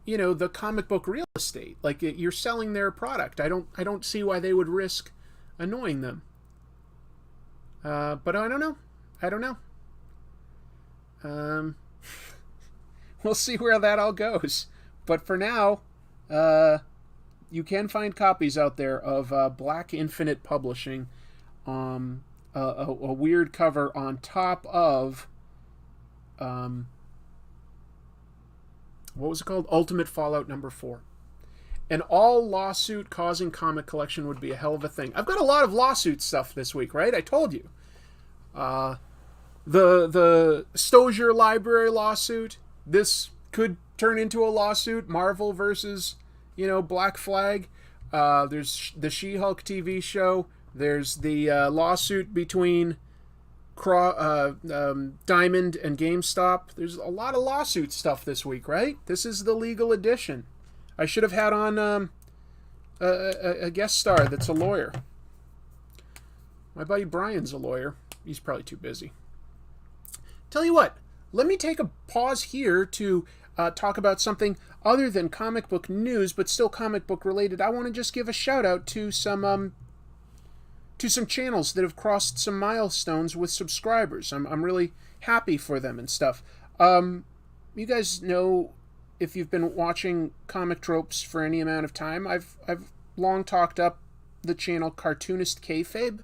the comic book real estate. Like, you're selling their product. I don't see why they would risk annoying them. But I don't know. We'll see where that all goes. But for now, you can find copies out there of Black Infinite Publishing, a weird cover on top of what was it called? Ultimate Fallout number 4. An all lawsuit causing comic collection would be a hell of a thing. I've got a lot of lawsuit stuff this week, right? I told you. The Stozier Library lawsuit. This could turn into a lawsuit. Marvel versus, Black Flag. There's the She-Hulk TV show. There's the lawsuit between Diamond and GameStop. There's a lot of lawsuit stuff this week, right? This is the legal edition. I should have had on a guest star that's a lawyer. My buddy Brian's a lawyer. He's probably too busy. Tell you what, let me take a pause here to talk about something other than comic book news, but still comic book related. I want to just give a shout out to some channels that have crossed some milestones with subscribers. I'm really happy for them and stuff. You guys know, if you've been watching Comic Tropes for any amount of time, I've long talked up the channel Cartoonist Kayfabe.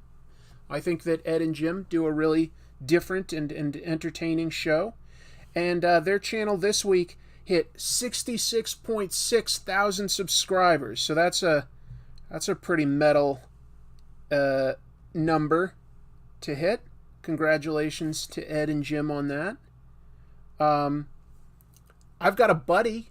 I think that Ed and Jim do a really different and entertaining show. And their channel this week hit 66.6 thousand subscribers. So that's a pretty metal number to hit. Congratulations to Ed and Jim on that. I've got a buddy,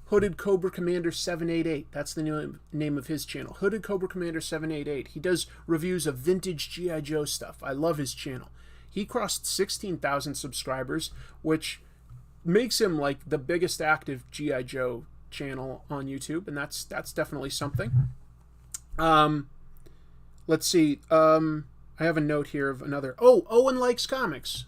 Hooded Cobra Commander 788. That's the name of his channel. Hooded Cobra Commander 788. He does reviews of vintage G.I. Joe stuff. I love his channel. He crossed 16,000 subscribers, which makes him like the biggest active G.I. Joe channel on YouTube, and that's definitely something. Let's see. I have a note here of another. Oh, Owen likes comics.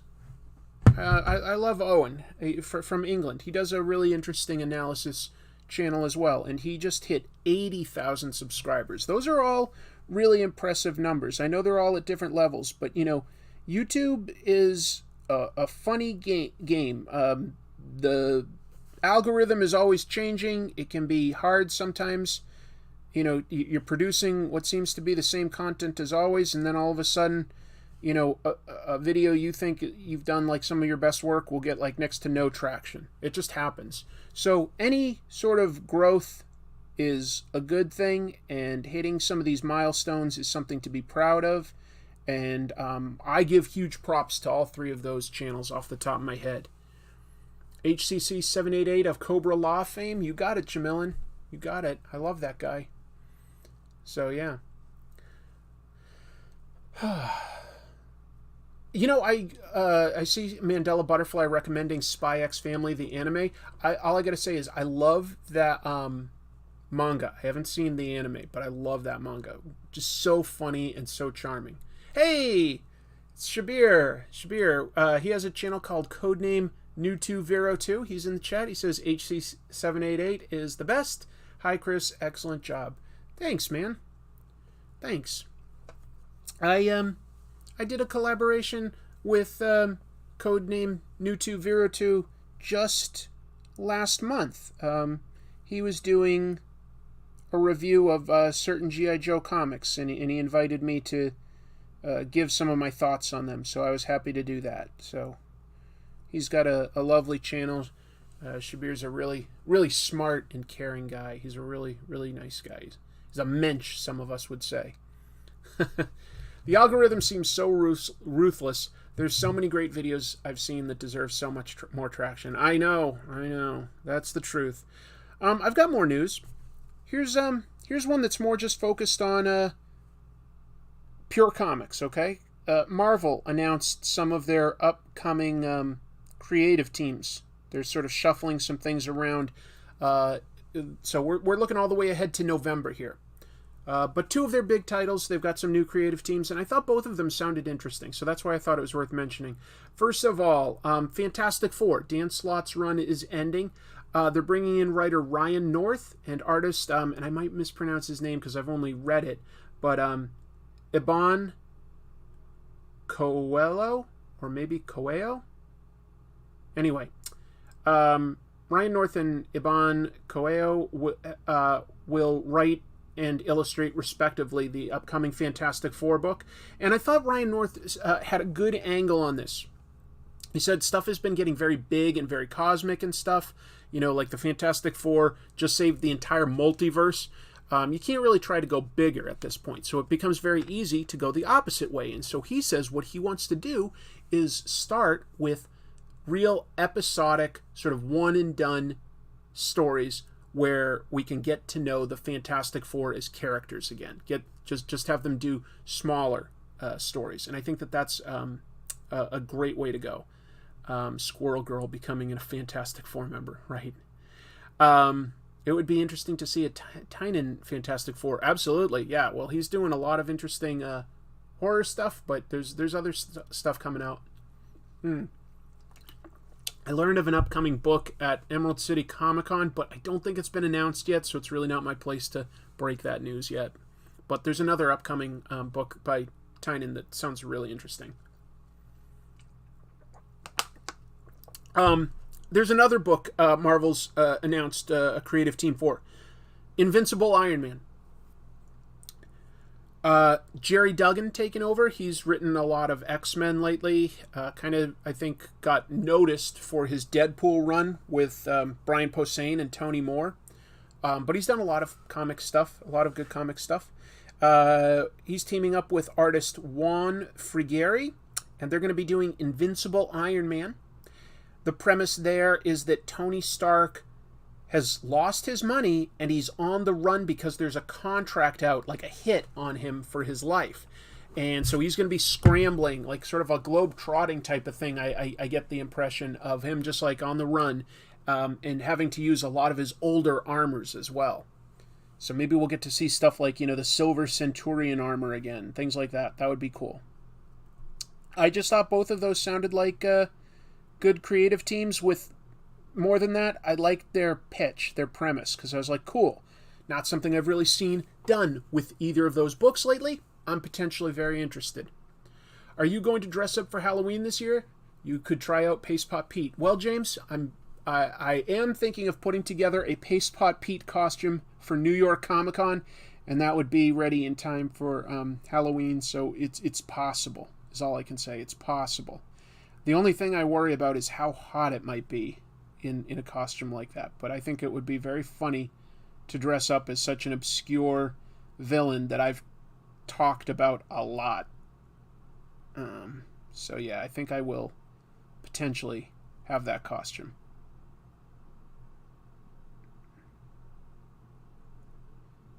I love Owen from England. He does a really interesting analysis channel as well, and he just hit 80,000 subscribers. Those are all really impressive numbers. I know they're all at different levels, but you know, YouTube is a funny game. The algorithm is always changing. It can be hard sometimes. You know, you're producing what seems to be the same content as always, and then all of a sudden, you know, a video you think you've done like some of your best work will get like next to no traction. It just happens. So any sort of growth is a good thing, and hitting some of these milestones is something to be proud of. And I give huge props to all three of those channels off the top of my head. HCC 788 of Cobra Law fame. You got it, Jamilin. You got it. I love that guy. So, yeah. You know, I see Mandela Butterfly recommending Spy X Family, the anime. All I got to say is I love that manga. I haven't seen the anime, but I love that manga. Just so funny and so charming. Hey! It's Shabir. Shabir, he has a channel called Codename New202. He's in the chat. He says HC788 is the best. Hi, Chris. Excellent job. Thanks, man. Thanks. I did a collaboration with Codename New202 just last month. He was doing a review of certain G.I. Joe comics, and he invited me to give some of my thoughts on them, so I was happy to do that. So he's got a lovely channel. Shabir's a really, really smart and caring guy. He's a really, really nice guy. He's a mensch, some of us would say. The algorithm seems so ruthless. There's so many great videos I've seen that deserve so much more traction. I know. That's the truth. I've got more news. Here's one that's more just focused on pure comics, okay? Marvel announced some of their upcoming creative teams. They're sort of shuffling some things around. So we're looking all the way ahead to November here. But two of their big titles, they've got some new creative teams, and I thought both of them sounded interesting, so that's why I thought it was worth mentioning. First of all, Fantastic Four. Dan Slott's run is ending. They're bringing in writer Ryan North and artist, and I might mispronounce his name because I've only read it, but Iban Coelho, or maybe Coelho? Anyway, Ryan North and Iban Coelho will write and illustrate, respectively, the upcoming Fantastic Four book. And I thought Ryan North had a good angle on this. He said stuff has been getting very big and very cosmic and stuff. You know, like the Fantastic Four just saved the entire multiverse. You can't really try to go bigger at this point. So it becomes very easy to go the opposite way. And so he says what he wants to do is start with real episodic, sort of one-and-done stories where we can get to know the Fantastic Four as characters again. Just have them do smaller stories, and I think that's a great way to go. Squirrel Girl becoming a Fantastic Four member, right? It would be interesting to see a Tynan Fantastic Four. Absolutely, yeah. Well, he's doing a lot of interesting horror stuff, but there's other stuff coming out. I learned of an upcoming book at Emerald City Comic Con, but I don't think it's been announced yet, so it's really not my place to break that news yet. But there's another upcoming book by Tynan that sounds really interesting. There's another book Marvel's announced a creative team for. Invincible Iron Man. Jerry Duggan taking over. He's written a lot of X-Men lately. Kind of, I think, got noticed for his Deadpool run with Brian Posehn and Tony Moore. But he's done a lot of comic stuff, a lot of good comic stuff. He's teaming up with artist Juan Frigeri, and they're going to be doing Invincible Iron Man. The premise there is that Tony Stark has lost his money and he's on the run because there's a contract out, like a hit on him for his life. And so he's going to be scrambling, like sort of a globe-trotting type of thing. I get the impression of him just like on the run and having to use a lot of his older armors as well. So maybe we'll get to see stuff like, the Silver Centurion armor again, things like that. That would be cool. I just thought both of those sounded like good creative teams with... More than that, I liked their pitch, their premise, because I was like, cool. Not something I've really seen done with either of those books lately. I'm potentially very interested. Are you going to dress up for Halloween this year? You could try out Paste Pot Pete. Well, James, I am thinking of putting together a Paste Pot Pete costume for New York Comic Con, and that would be ready in time for Halloween, so it's possible, is all I can say. It's possible. The only thing I worry about is how hot it might be in a costume like that. But I think it would be very funny to dress up as such an obscure villain that I've talked about a lot. So yeah, I think I will potentially have that costume.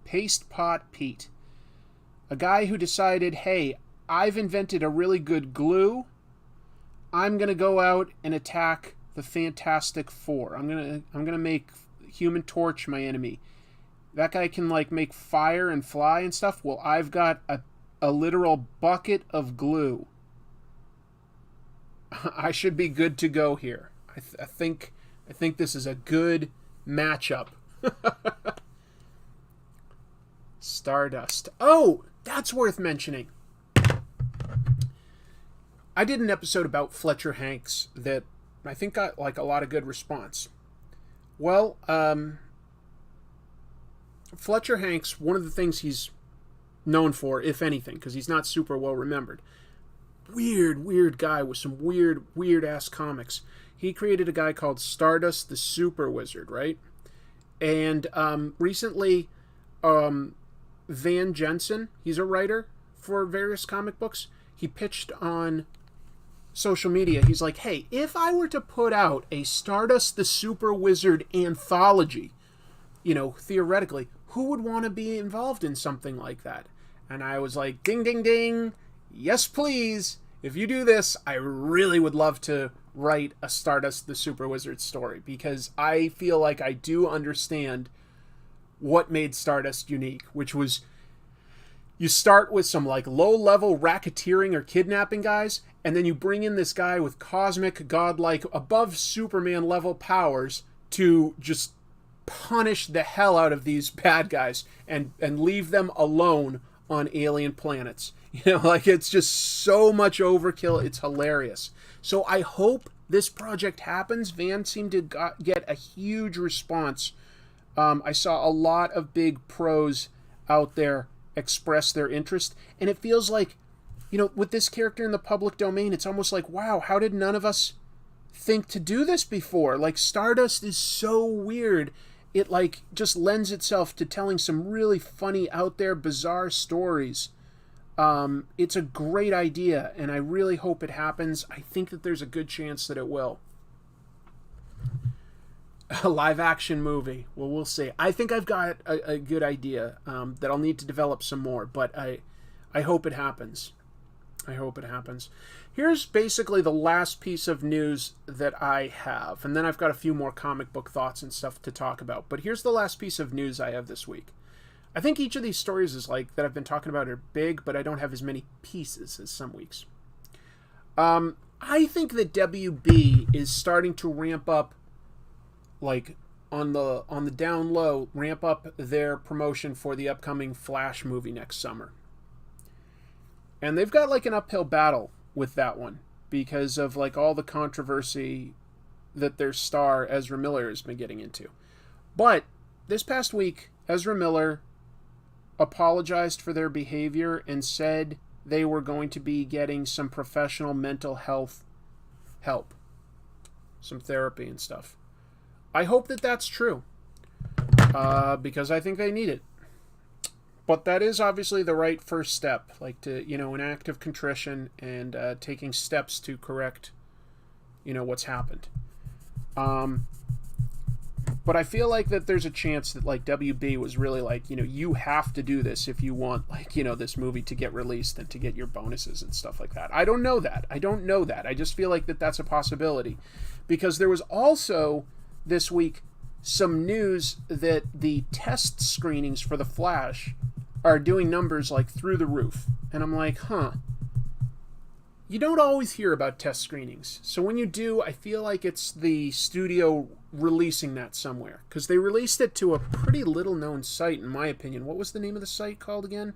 Paste Pot Pete. A guy who decided, hey, I've invented a really good glue. I'm going to go out and attack the Fantastic Four. I'm gonna make Human Torch my enemy. That guy can like make fire and fly and stuff. Well, I've got a literal bucket of glue. I should be good to go here. I think this is a good matchup. Stardust. Oh, that's worth mentioning. I did an episode about Fletcher Hanks that I think got like a lot of good response. Well, Fletcher Hanks, one of the things he's known for, if anything, because he's not super well remembered, weird guy with some weird ass comics. He created a guy called Stardust the Super Wizard, right? And recently, Van Jensen, he's a writer for various comic books. He pitched on social media. He's like, hey, if I were to put out a Stardust the Super Wizard anthology, theoretically, who would want to be involved in something like that? And I was like, ding, ding, ding. Yes, please. If you do this, I really would love to write a Stardust the Super Wizard story, because I feel like I do understand what made Stardust unique, which was you start with some like low-level racketeering or kidnapping guys, and then you bring in this guy with cosmic, godlike, above Superman level powers to just punish the hell out of these bad guys and leave them alone on alien planets. It's just so much overkill. It's hilarious. So I hope this project happens. Van seemed to get a huge response. I saw a lot of big pros out there express their interest, and it feels like, with this character in the public domain, it's almost like, wow, how did none of us think to do this before? Like, Stardust is so weird. It like just lends itself to telling some really funny, out there, bizarre stories. It's a great idea, and I really hope it happens. I think that there's a good chance that it will. A live-action movie. Well, we'll see. I think I've got a good idea that I'll need to develop some more, but I hope it happens. I hope it happens. Here's basically the last piece of news that I have, and then I've got a few more comic book thoughts and stuff to talk about. But here's the last piece of news I have this week. I think each of these stories is like that I've been talking about are big, but I don't have as many pieces as some weeks. I think that WB is starting to ramp up, like on the down low, ramp up their promotion for the upcoming Flash movie next summer. And they've got like an uphill battle with that one because of like all the controversy that their star Ezra Miller has been getting into. But this past week, Ezra Miller apologized for their behavior and said they were going to be getting some professional mental health help, some therapy and stuff. I hope that that's true, because I think they need it. But that is obviously the right first step, like to, an act of contrition and taking steps to correct, what's happened. But I feel like that there's a chance that, like, WB was really like, you have to do this if you want, like, this movie to get released and to get your bonuses and stuff like that. I don't know that. I just feel like that's a possibility. Because there was also, this week, some news that the test screenings for The Flash are doing numbers, like, through the roof. And I'm like, You don't always hear about test screenings. So when you do, I feel like it's the studio releasing that somewhere. Because they released it to a pretty little-known site, in my opinion. What was the name of the site called again?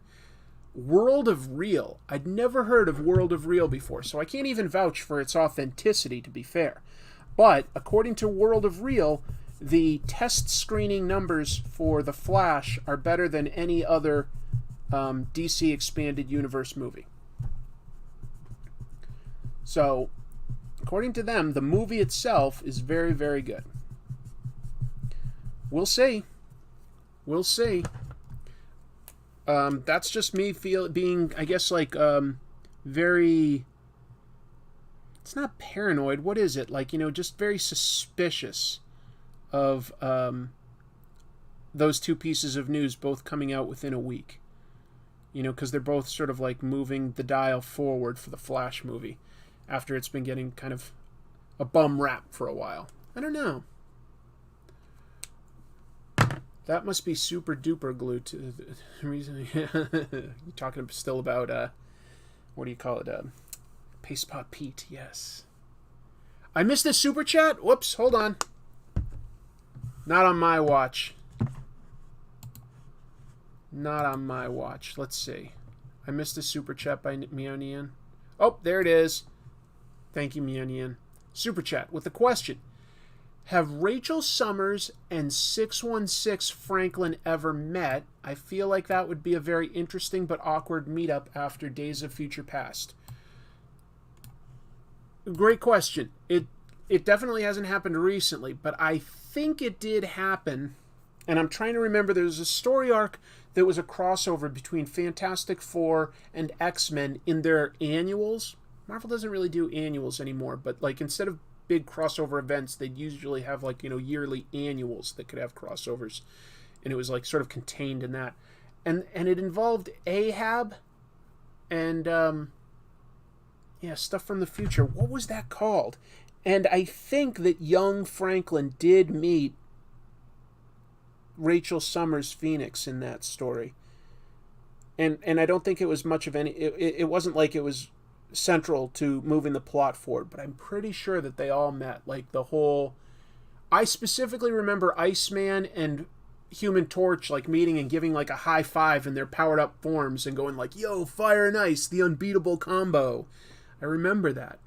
World of Real. I'd never heard of World of Real before, so I can't even vouch for its authenticity, to be fair. But, according to World of Real, the test screening numbers for The Flash are better than any other DC Expanded Universe movie. So, according to them, the movie itself is very, very good. We'll see. We'll see. That's just me being, I guess, like, very... It's not paranoid. What is it? Like, just very suspicious of those two pieces of news both coming out within a week. Because they're both sort of like moving the dial forward for the Flash movie after it's been getting kind of a bum rap for a while. I don't know. That must be super duper glue to the reason. You're talking still about, what do you call it? Paste Pot Pete, yes. I missed a super chat? Whoops, hold on. Not on my watch. Not on my watch. Let's see. I missed a super chat by Mionian. Oh, there it is. Thank you, Mionian. Super chat with a question. Have Rachel Summers and 616 Franklin ever met? I feel like that would be a very interesting but awkward meetup after Days of Future Past. Great question. It definitely hasn't happened recently, but I think it did happen. And I'm trying to remember, there was a story arc that was a crossover between Fantastic Four and X-Men in their annuals. Marvel doesn't really do annuals anymore, but like instead of big crossover events, they'd usually have like, yearly annuals that could have crossovers. And it was like sort of contained in that. And it involved Ahab and stuff from the future. What was that called? And I think that young Franklin did meet Rachel Summers Phoenix in that story. And I don't think it was much of any... It wasn't like it was central to moving the plot forward, but I'm pretty sure that they all met. Like the whole... I specifically remember Iceman and Human Torch like meeting and giving like a high five in their powered up forms and going like, yo, fire and ice, the unbeatable combo. I remember that.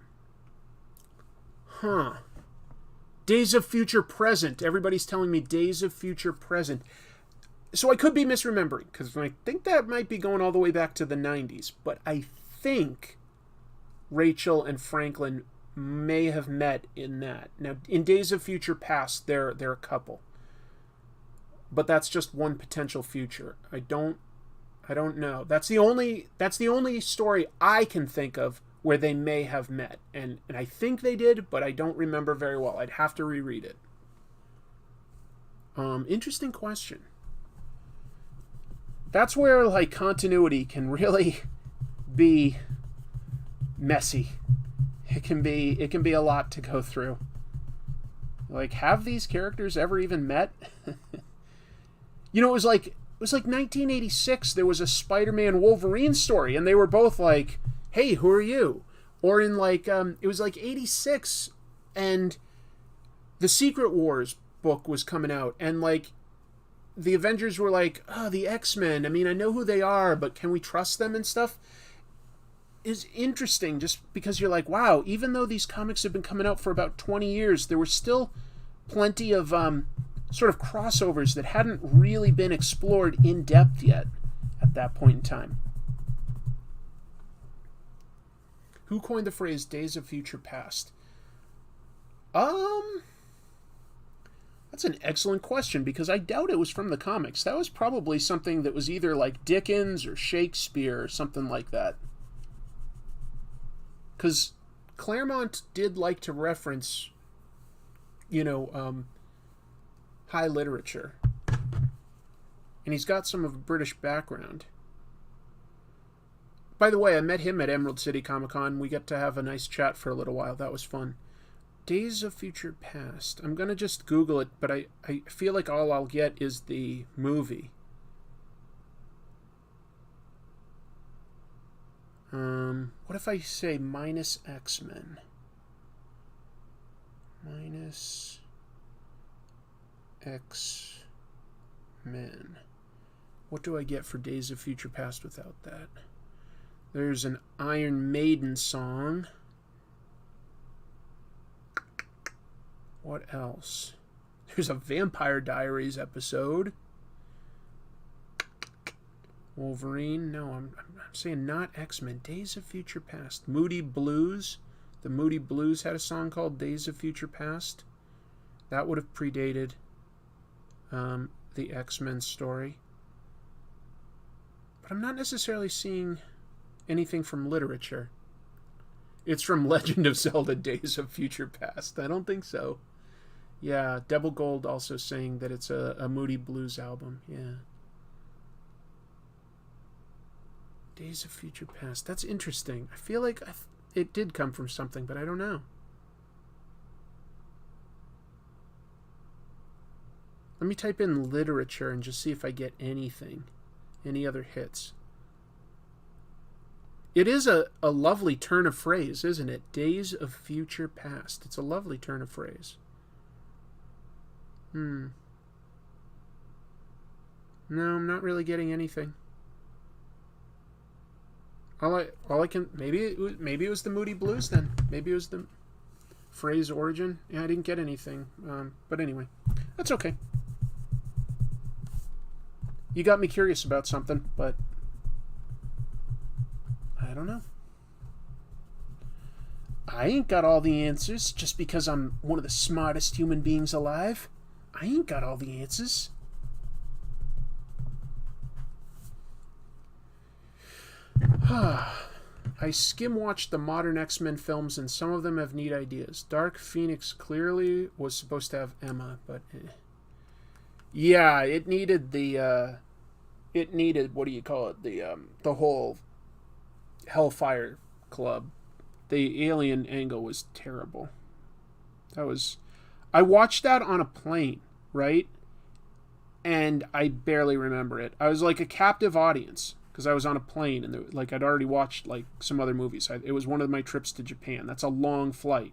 Days of Future Present. Everybody's telling me Days of Future Present. So I could be misremembering, because I think that might be going all the way back to the 90s. But I think Rachel and Franklin may have met in that. Now, in Days of Future Past, they're a couple. But that's just one potential future. I don't know. That's the only story I can think of where they may have met. And I think they did, but I don't remember very well. I'd have to reread it. Interesting question. That's where, like, continuity can really be messy. It can be a lot to go through. Like, have these characters ever even met? It was like 1986, there was a Spider-Man Wolverine story, and they were both like, hey, who are you? Or in like, it was like 86, and the Secret Wars book was coming out, and like, the Avengers were like, oh, the X-Men, I mean, I know who they are, but can we trust them and stuff? Is interesting, just because you're like, wow, even though these comics have been coming out for about 20 years, there were still plenty of sort of crossovers that hadn't really been explored in depth yet. at that point in time. Who coined the phrase Days of Future Past? That's an excellent question, because I doubt it was from the comics. That was probably something that was either like Dickens or Shakespeare or something like that. Because Claremont did like to reference, high literature. And he's got some of a British background. By the way, I met him at Emerald City Comic Con. We got to have a nice chat for a little while. That was fun. Days of Future Past. I'm going to just Google it, but I feel like all I'll get is the movie. What if I say minus X-Men? Minus X-Men. What do I get for Days of Future Past without that? There's an Iron Maiden song. What else? There's a Vampire Diaries episode. Wolverine. No, I'm saying not X-Men. Days of Future Past. Moody Blues. The Moody Blues had a song called Days of Future Past. That would have predated the X-Men story. But I'm not necessarily seeing anything from literature. It's from Legend of Zelda Days of Future Past. I don't think so. Yeah, Devil Gold also saying that it's a Moody Blues album. Yeah. Days of Future Past. That's interesting. I feel like it did come from something, but I don't know. Let me type in literature and just see if I get anything. Any other hits. It is a lovely turn of phrase, isn't it? Days of Future Past. It's a lovely turn of phrase. No, I'm not really getting anything. All I can, maybe it was the Moody Blues then. Maybe it was the phrase origin. Yeah, I didn't get anything. But anyway, that's okay. You got me curious about something, but I don't know. I ain't got all the answers just because I'm one of the smartest human beings alive. I ain't got all the answers. I skim-watched the modern X-Men films, and some of them have neat ideas. Dark Phoenix clearly was supposed to have Emma, but... Yeah, it needed the... what do you call it? The whole Hellfire Club. The alien angle was terrible. I watched that on a plane, right? And I barely remember it. I was like a captive audience because I was on a plane and I'd already watched like some other movies. It was one of my trips to Japan. That's a long flight.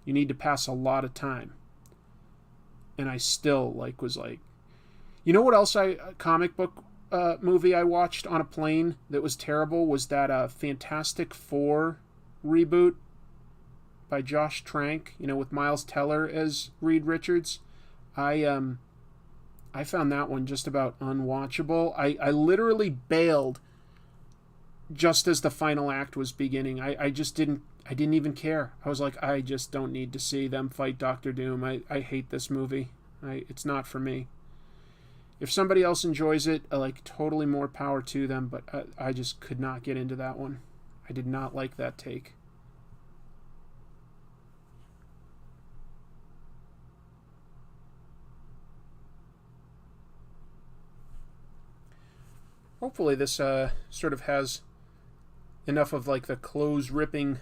You need to pass a lot of time. And I still was like, you know what else comic book movie I watched on a plane that was terrible was that Fantastic Four reboot by Josh Trank, with Miles Teller as Reed Richards. I found that one just about unwatchable. I literally bailed just as the final act was beginning. I didn't even care. I was like, I just don't need to see them fight Doctor Doom. I hate this movie. It's not for me. If somebody else enjoys it, totally more power to them, but I just could not get into that one. I did not like that take. Hopefully this sort of has enough of the clothes ripping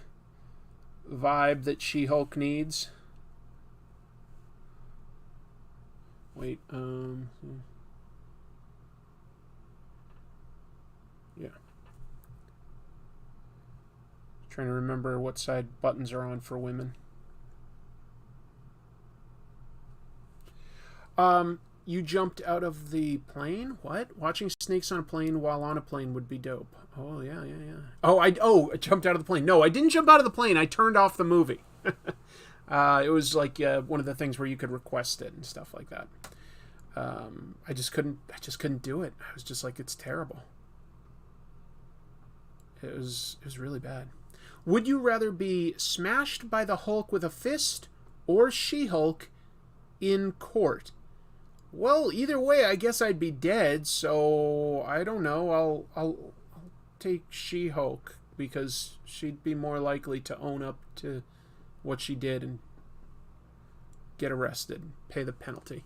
vibe that She-Hulk needs. Wait, yeah. Trying to remember what side buttons are on for women. You jumped out of the plane? What? Watching snakes on a plane while on a plane would be dope. Oh, yeah. Oh, I jumped out of the plane. No, I didn't jump out of the plane. I turned off the movie. It was one of the things where you could request it and stuff like that. I just couldn't do it. I was just like, it's terrible. It was really bad. Would you rather be smashed by the Hulk with a fist or She-Hulk in court? Well, either way, I guess I'd be dead, so I don't know. I'll take She-Hulk because she'd be more likely to own up to what she did and get arrested, pay the penalty.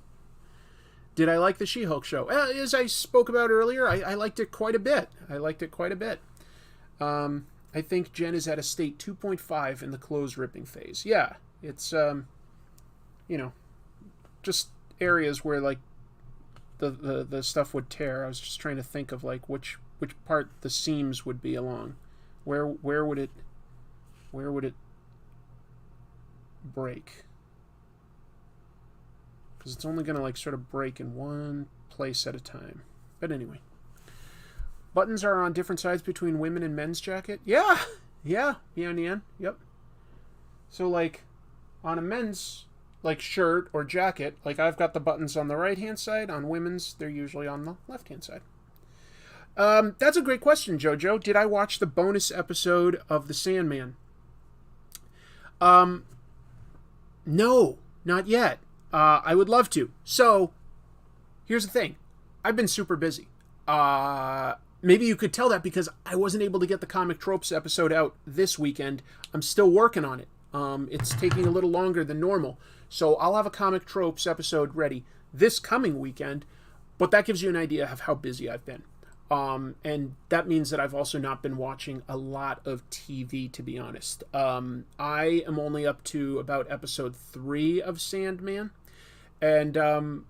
Did I like the She-Hulk show? As I spoke about earlier, I liked it quite a bit. I think Jen is at a state 2.5 in the clothes ripping phase. Yeah, it's, just areas where, like, the stuff would tear. I was just trying to think of, like, which part the seams would be along. Where would it break? Because it's only going to, like, sort of break in one place at a time. But anyway. Buttons are on different sides between women and men's jacket. Yeah, Nian. Yep. So, like, on a men's, like, shirt or jacket, like, I've got the buttons on the right-hand side. On women's, they're usually on the left-hand side. That's a great question, Jojo. Did I watch the bonus episode of The Sandman? No, not yet. I would love to. So, here's the thing. I've been super busy. Maybe you could tell that because I wasn't able to get the Comic Tropes episode out this weekend. I'm still working on it. It's taking a little longer than normal. So I'll have a Comic Tropes episode ready this coming weekend. But that gives you an idea of how busy I've been. And that means that I've also not been watching a lot of TV, to be honest. I am only up to about episode 3 of Sandman. And,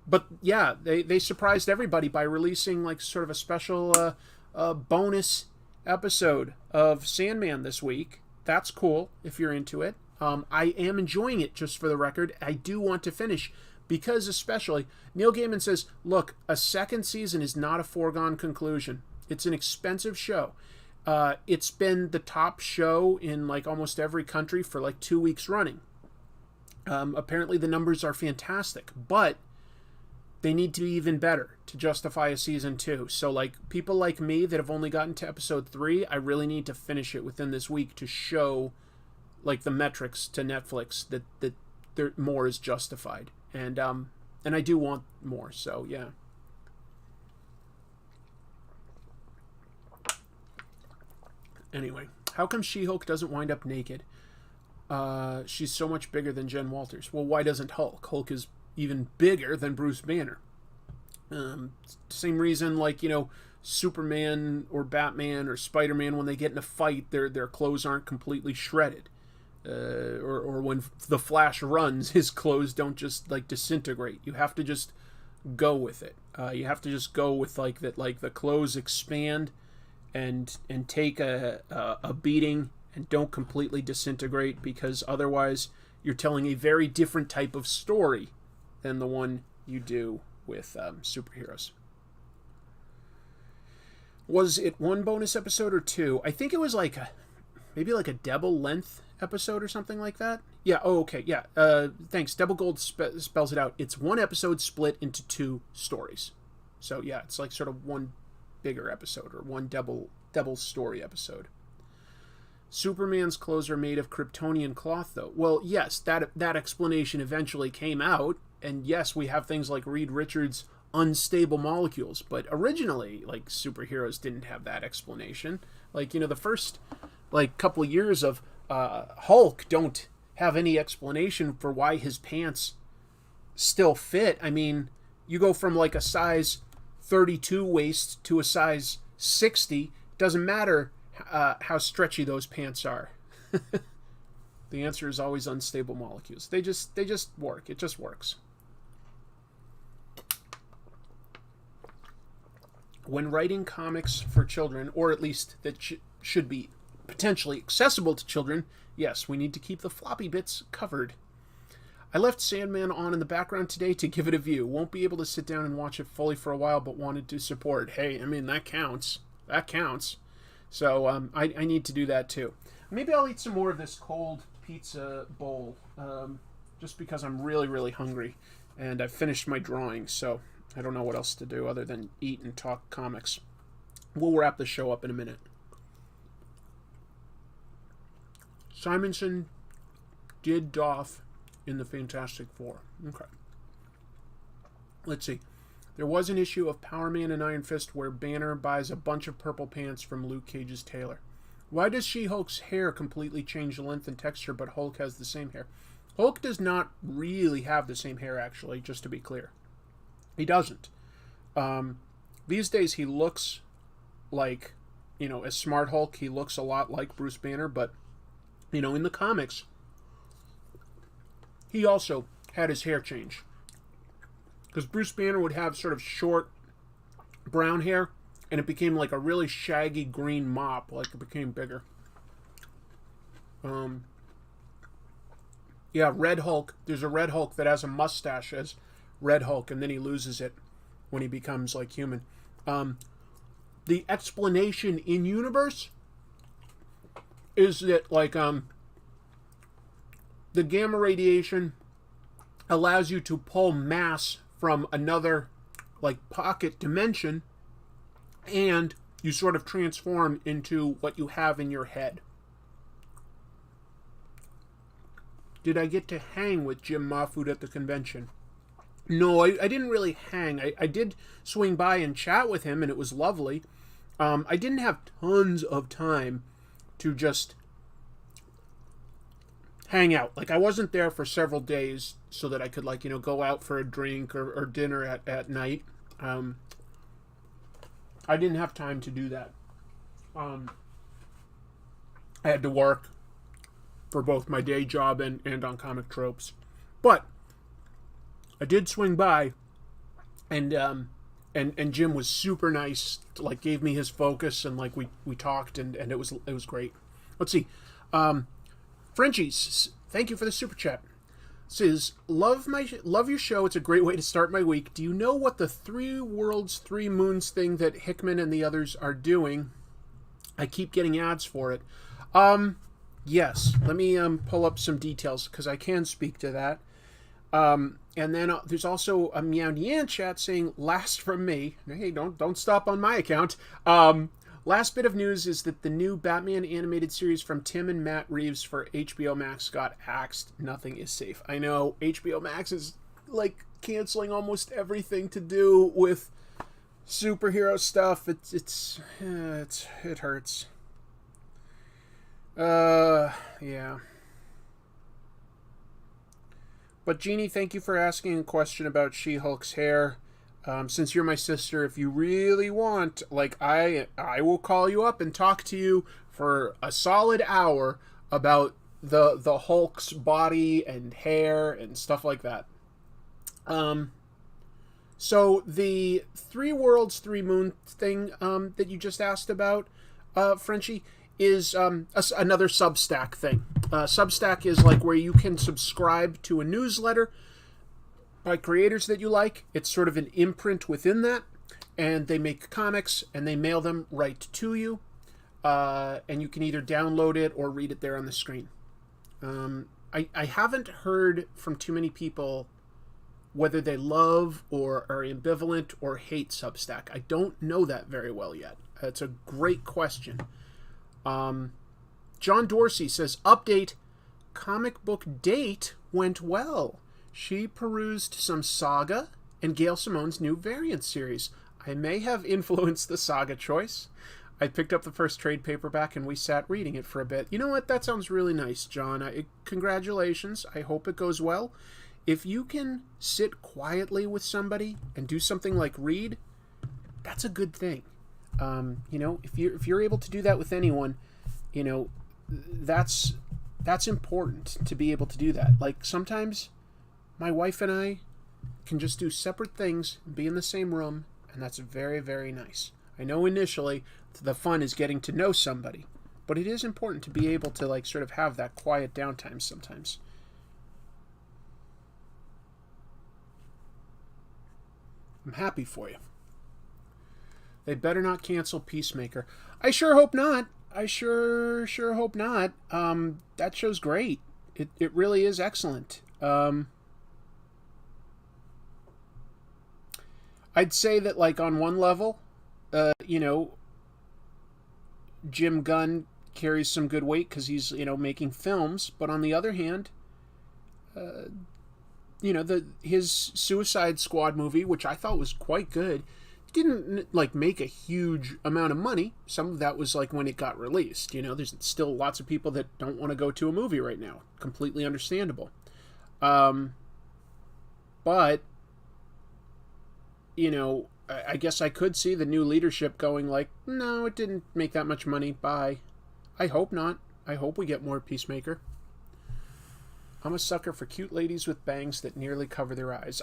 but yeah, they surprised everybody by releasing, like, sort of a special bonus episode of Sandman this week. That's cool if you're into it. I am enjoying it, just for the record. I do want to finish because, especially, Neil Gaiman says, look, a second season is not a foregone conclusion. It's an expensive show. It's been the top show in, like, almost every country for, like, 2 weeks running. Apparently the numbers are fantastic, but they need to be even better to justify a season 2. So, like, people like me that have only gotten to episode 3, I really need to finish it within this week to show, like, the metrics to Netflix that more is justified. And I do want more, so yeah. Anyway, how come She-Hulk doesn't wind up naked? She's so much bigger than Jen Walters. Well, why doesn't Hulk? Hulk is even bigger than Bruce Banner. Same reason, like, Superman or Batman or Spider-Man, when they get in a fight, their clothes aren't completely shredded. Or when the Flash runs, his clothes don't just, like, disintegrate. You have to just go with it. You have to just go with, like, that, like, the clothes expand and take a beating and don't completely disintegrate, because otherwise you're telling a very different type of story than the one you do with superheroes. Was it one bonus episode or 2? I think it was like maybe like a double length episode or something like that. Yeah, oh, okay, yeah. Thanks. Double Gold spells it out. It's one episode split into 2 stories. So yeah, it's like sort of one bigger episode or one double story episode. Superman's clothes are made of Kryptonian cloth, though. Well, yes, that explanation eventually came out, and yes, we have things like Reed Richards' unstable molecules, but originally, like, superheroes didn't have that explanation. Like, the first, like, couple years of Hulk don't have any explanation for why his pants still fit. I mean, you go from, like, a size 32 waist to a size 60, doesn't matter how stretchy those pants are. The answer is always unstable molecules. They just work. It just works. When writing comics for children, or at least that should be potentially accessible to children, yes, we need to keep the floppy bits covered. I left Sandman on in the background today to give it a view. Won't be able to sit down and watch it fully for a while, but wanted to support. Hey, I mean, that counts. That counts. So I need to do that too. Maybe I'll eat some more of this cold pizza bowl, just because I'm really, really hungry. And I've finished my drawing, so I don't know what else to do other than eat and talk comics. We'll wrap the show up in a minute. Simonson did doff in the Fantastic Four. Okay. Let's see. There was an issue of Power Man and Iron Fist where Banner buys a bunch of purple pants from Luke Cage's tailor. Why does She-Hulk's hair completely change length and texture, but Hulk has the same hair? Hulk does not really have the same hair, actually, just to be clear. He doesn't. These days, he looks like, as Smart Hulk, he looks a lot like Bruce Banner, but, in the comics, he also had his hair change. Because Bruce Banner would have sort of short brown hair, and it became like a really shaggy green mop, like it became bigger. Yeah, Red Hulk. There's a Red Hulk that has a mustache as Red Hulk, and then he loses it when he becomes like human. The explanation in universe is that like the gamma radiation allows you to pull mass from another like pocket dimension, and you sort of transform into what you have in your head. Did I get to hang with Jim Mahfood at the convention? No, I didn't really hang. I did swing by and chat with him, and it was lovely. I didn't have tons of time to just hang out. Like, I wasn't there for several days so that I could, like, go out for a drink or dinner at night. I didn't have time to do that. I had to work for both my day job and on Comic Tropes. But I did swing by, and Jim was super nice, like gave me his focus, and like we talked, and it was great. Let's see. Frenchies, thank you for the super chat. Says, love your show. It's a great way to start my week. Do you know what the 3 worlds, 3 moons thing that Hickman and the others are doing? I keep getting ads for it. Yes. Let me pull up some details because I can speak to that. And then there's also a Meow Nyan chat saying, last from me. Hey, don't stop on my account. Last bit of news is that the new Batman animated series from Tim and Matt Reeves for HBO Max got axed. Nothing is safe. I know HBO Max is like canceling almost everything to do with superhero stuff. It hurts. Yeah. But Jeanty, thank you for asking a question about She-Hulk's hair. Since you're my sister, if you really want, like, I will call you up and talk to you for a solid hour about the Hulk's body and hair and stuff like that. So the 3 worlds, 3 moon thing that you just asked about, Frenchie, is another Substack thing. Substack is like where you can subscribe to a newsletter by creators that you like. It's sort of an imprint within that, and they make comics and they mail them right to you, and you can either download it or read it there on the screen. I haven't heard from too many people whether they love or are ambivalent or hate Substack. I don't know that very well yet. It's a great question. John Dorsey says, update, comic book date went well. She perused some Saga and Gail Simone's new Variant series. I may have influenced the Saga choice. I picked up the first trade paperback and we sat reading it for a bit. You know what? That sounds really nice, John. Congratulations. I hope it goes well. If you can sit quietly with somebody and do something like read, that's a good thing. If you're able to do that with anyone, that's important to be able to do that. Like sometimes my wife and I can just do separate things and be in the same room, and that's very, very nice. I know initially the fun is getting to know somebody, but it is important to be able to like sort of have that quiet downtime sometimes. I'm happy for you. They better not cancel Peacemaker. I sure hope not. I sure hope not. That show's great. It really is excellent. I'd say that, like, on one level, Jim Gunn carries some good weight because he's, making films. But on the other hand, his Suicide Squad movie, which I thought was quite good, didn't make a huge amount of money. Some of that was when it got released. There's still lots of people that don't want to go to a movie right now. Completely understandable. But I guess I could see the new leadership going no, it didn't make that much money. Bye. I hope not. I hope we get more Peacemaker. I'm a sucker for cute ladies with bangs that nearly cover their eyes.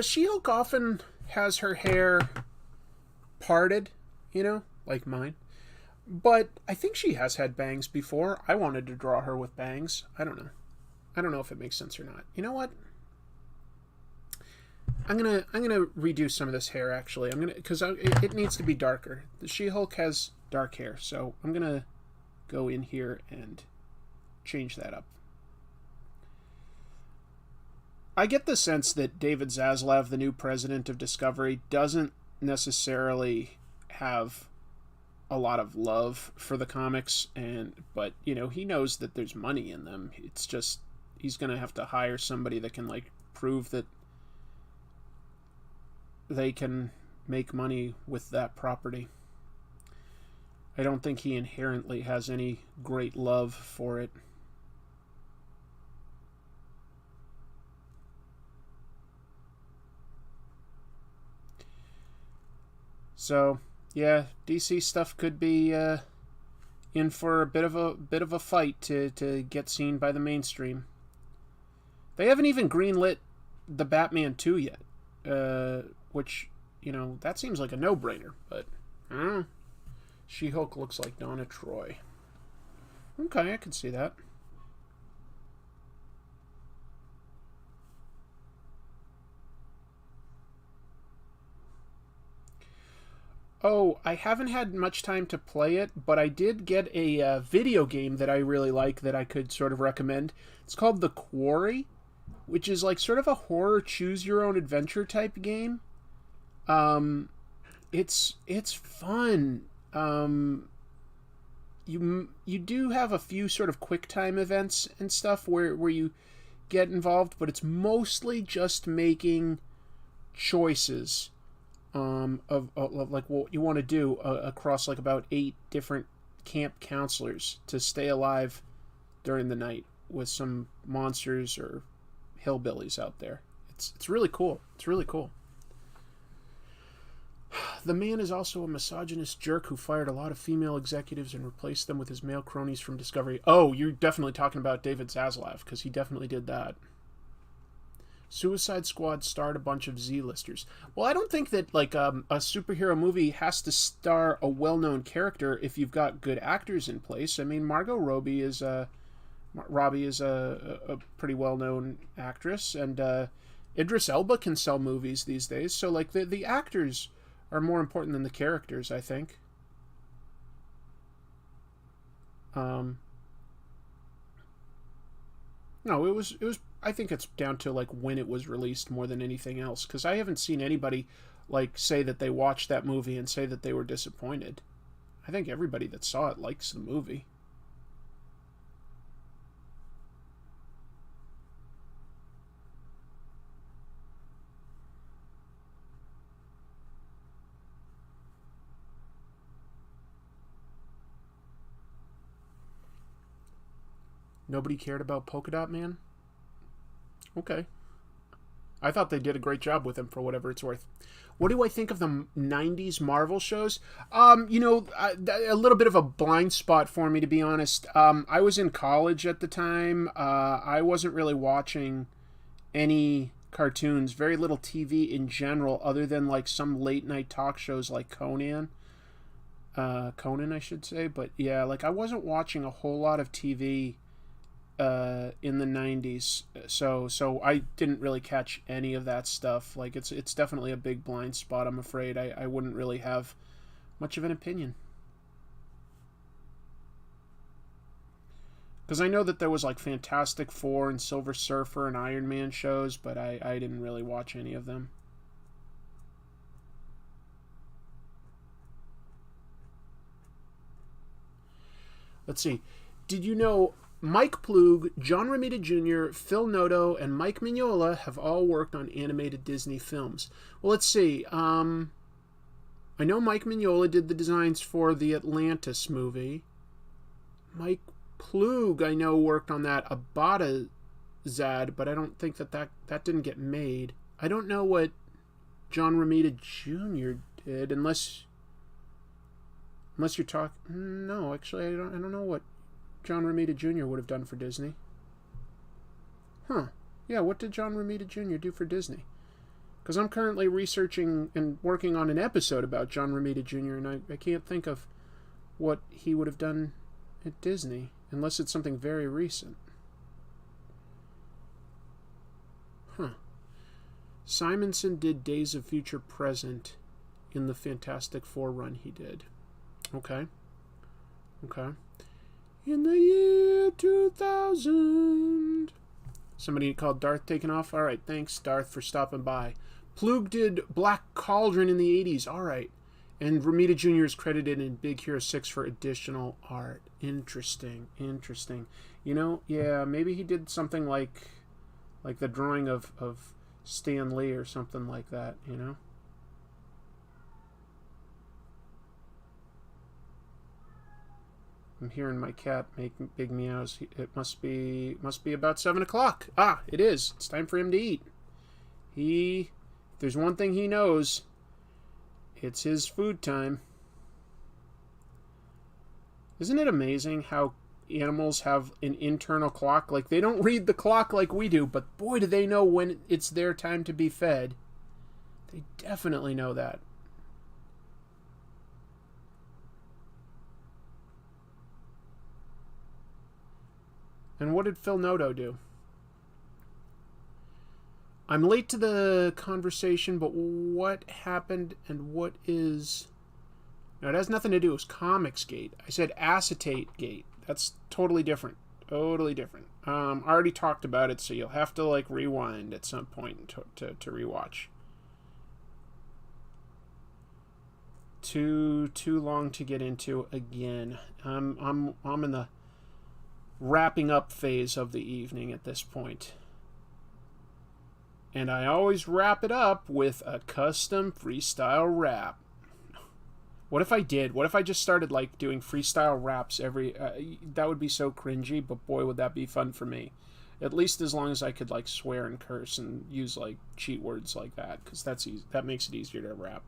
She-Hulk often has her hair parted, like mine. But I think she has had bangs before. I wanted to draw her with bangs. I don't know. I don't know if it makes sense or not. You know what? I'm gonna redo some of this hair, actually. Because it needs to be darker. The She-Hulk has dark hair, so I'm gonna go in here and change that up. I get the sense that David Zaslav, the new president of Discovery, doesn't necessarily have a lot of love for the comics, but he knows that there's money in them. It's just he's gonna have to hire somebody that can prove that they can make money with that property. I don't think he inherently has any great love for it. So, yeah, DC stuff could be in for a bit of a fight to get seen by the mainstream. They haven't even greenlit the Batman 2 yet, which, that seems like a no-brainer, but She-Hulk looks like Donna Troy. Okay, I can see that. Oh, I haven't had much time to play it, but I did get a video game that I really like that I could sort of recommend. It's called The Quarry, which is sort of a horror choose-your-own-adventure type game. It's fun. You do have a few sort of quick time events and stuff where you get involved, but it's mostly just making choices of what you want to do across about 8 different camp counselors to stay alive during the night with some monsters or hillbillies out there. It's really cool. It's really cool. The man is also a misogynist jerk who fired a lot of female executives and replaced them with his male cronies from Discovery. Oh, you're definitely talking about David Zaslav, because he definitely did that. Suicide Squad starred a bunch of Z-listers. Well, I don't think that a superhero movie has to star a well-known character if you've got good actors in place. I mean, Margot Robbie is a pretty well-known actress, and Idris Elba can sell movies these days. So the actors are more important than the characters, I think. No, it was. I think it's down to when it was released more than anything else. Because I haven't seen anybody say that they watched that movie and say that they were disappointed. I think everybody that saw it likes the movie. Nobody cared about Polka Dot Man? Okay. I thought they did a great job with him for whatever it's worth. What do I think of the 90s Marvel shows? A little bit of a blind spot for me, to be honest. I was in college at the time. I wasn't really watching any cartoons, very little TV in general, other than some late night talk shows like Conan, I should say. But yeah, I wasn't watching a whole lot of TV in the 90s, so I didn't really catch any of that stuff. It's definitely a big blind spot, I'm afraid. I wouldn't really have much of an opinion. Because I know that there was Fantastic Four and Silver Surfer and Iron Man shows, but I didn't really watch any of them. Let's see. Did you know Mike Ploog, John Romita Jr., Phil Noto, and Mike Mignola have all worked on animated Disney films? Well, let's see. I know Mike Mignola did the designs for the Atlantis movie. Mike Ploog, I know, worked on that Abatazad, but I don't think that didn't get made. I don't know what John Romita Jr. did, unless you're talking... No, actually, I don't know what John Romita Jr. would have done for Disney. Huh. Yeah, what did John Romita Jr. do for Disney? Because I'm currently researching and working on an episode about John Romita Jr., and I can't think of what he would have done at Disney, unless it's something very recent. Huh. Simonson did Days of Future Present in the Fantastic Four run he did. Okay. In the year 2000. Somebody called Darth taking off? Alright, thanks, Darth, for stopping by. Ploog did Black Cauldron in the 80s. Alright. And Romita Jr. is credited in Big Hero 6 for additional art. Interesting. You know, yeah, maybe he did something like the drawing of Stan Lee or something like that, you know? I'm hearing my cat make big meows. It must be about 7 o'clock. Ah, it is. It's time for him to eat. If there's one thing he knows, it's his food time. Isn't it amazing how animals have an internal clock? Like, they don't read the clock like we do, but boy, do they know when it's their time to be fed. They definitely know that. And what did Phil Noto do? I'm late to the conversation, but what happened and what is... No, it has nothing to do with Comicsgate. I said Acetategate. That's totally different. Totally different. I already talked about it, so you'll have to, like, rewind at some point to rewatch. Too long to get into again. I'm in the wrapping up phase of the evening at this point. And I always wrap it up with a custom freestyle rap. What if I did? What if I just started, like, doing freestyle raps every... that would be so cringy, but boy, would that be fun for me. At least as long as I could, like, swear and curse and use, like, cheat words like that, because that makes it easier to rap.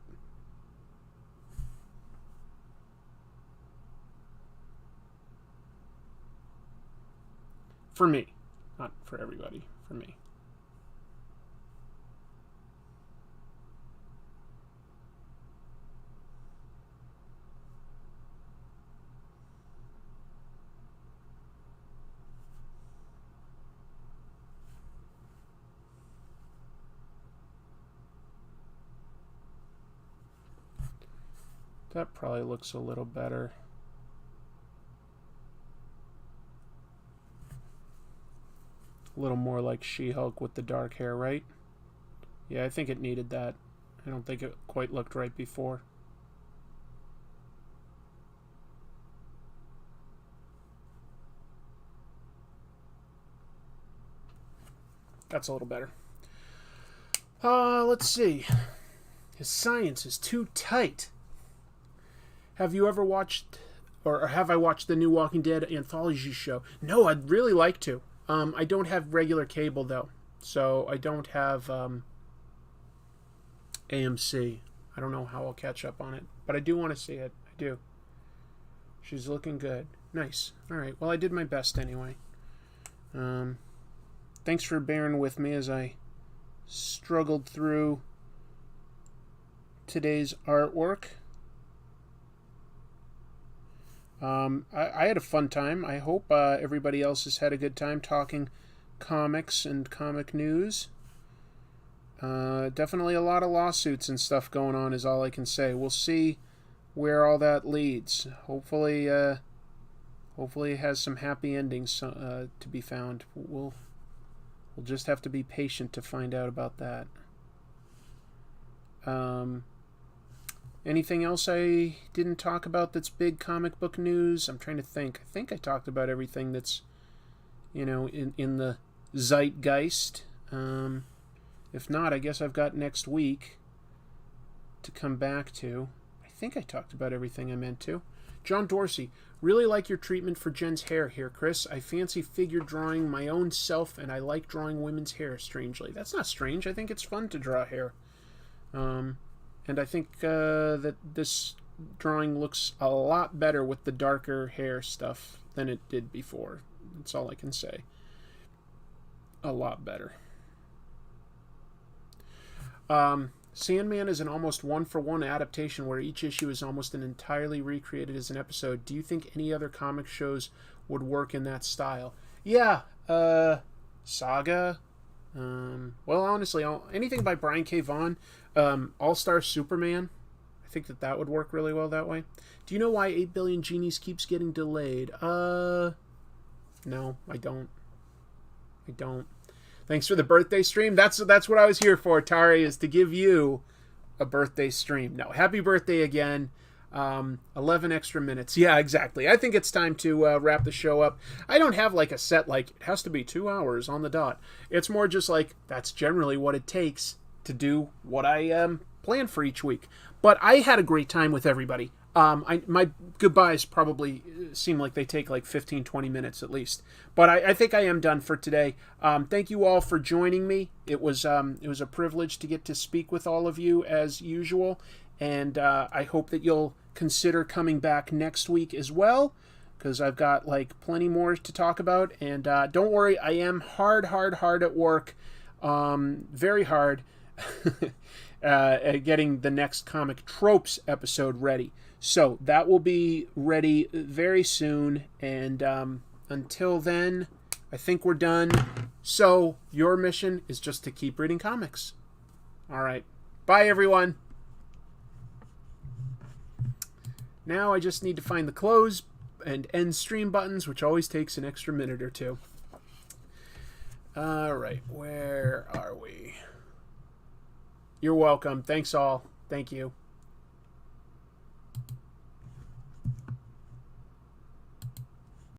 For me. Not for everybody. For me. That probably looks a little better. A little more like She-Hulk with the dark hair, right? Yeah, I think it needed that. I don't think it quite looked right before. That's a little better. Let's see. His science is too tight. Have you ever watched, or have I watched the new Walking Dead anthology show? No, I'd really like to. I don't have regular cable, though. So I don't have AMC. I don't know how I'll catch up on it. But I do want to see it. I do. She's looking good. Nice. Alright, well, I did my best anyway. Thanks for bearing with me as I struggled through today's artwork. I had a fun time. I hope everybody else has had a good time talking comics and comic news. Definitely a lot of lawsuits and stuff going on is all I can say. We'll see where all that leads. Hopefully it has some happy endings to be found. We'll just have to be patient to find out about that. Anything else I didn't talk about that's big comic book news? I'm trying to think. I think I talked about everything that's, in the zeitgeist. If not, I guess I've got next week to come back to. I think I talked about everything I meant to. John Dorsey, really like your treatment for Jen's hair here, Chris. I fancy figure drawing my own self, and I like drawing women's hair, strangely. That's not strange. I think it's fun to draw hair. And I think that this drawing looks a lot better with the darker hair stuff than it did before. That's all I can say. A lot better. Sandman is an almost one-for-one adaptation where each issue is almost entirely recreated as an episode. Do you think any other comic shows would work in that style? Yeah, Saga. Well, honestly, anything by Brian K. Vaughan. All-Star Superman. I think that would work really well that way. Do you know why 8 Billion Genies keeps getting delayed? No, I don't. Thanks for the birthday stream. That's what I was here for, Tari, is to give you a birthday stream. No, happy birthday again. 11 extra minutes. Yeah, exactly. I think it's time to wrap the show up. I don't have like a set, like, it has to be 2 hours on the dot. It's more just like, that's generally what it takes to do what I plan for each week. But I had a great time with everybody. My goodbyes probably seem like they take like 15, 20 minutes at least. But I think I am done for today. Thank you all for joining me. It was a privilege to get to speak with all of you as usual. And I hope that you'll consider coming back next week as well, because I've got like plenty more to talk about. And don't worry, I am hard at work. Very hard at getting the next comic Tropes episode ready. So that will be ready very soon, and until then, I think we're done. So your mission is just to keep reading comics. All right. Bye, everyone. Now I just need to find the close and end stream buttons, which always takes an extra minute or two. All right. Where are we? You're welcome. Thanks all. Thank you.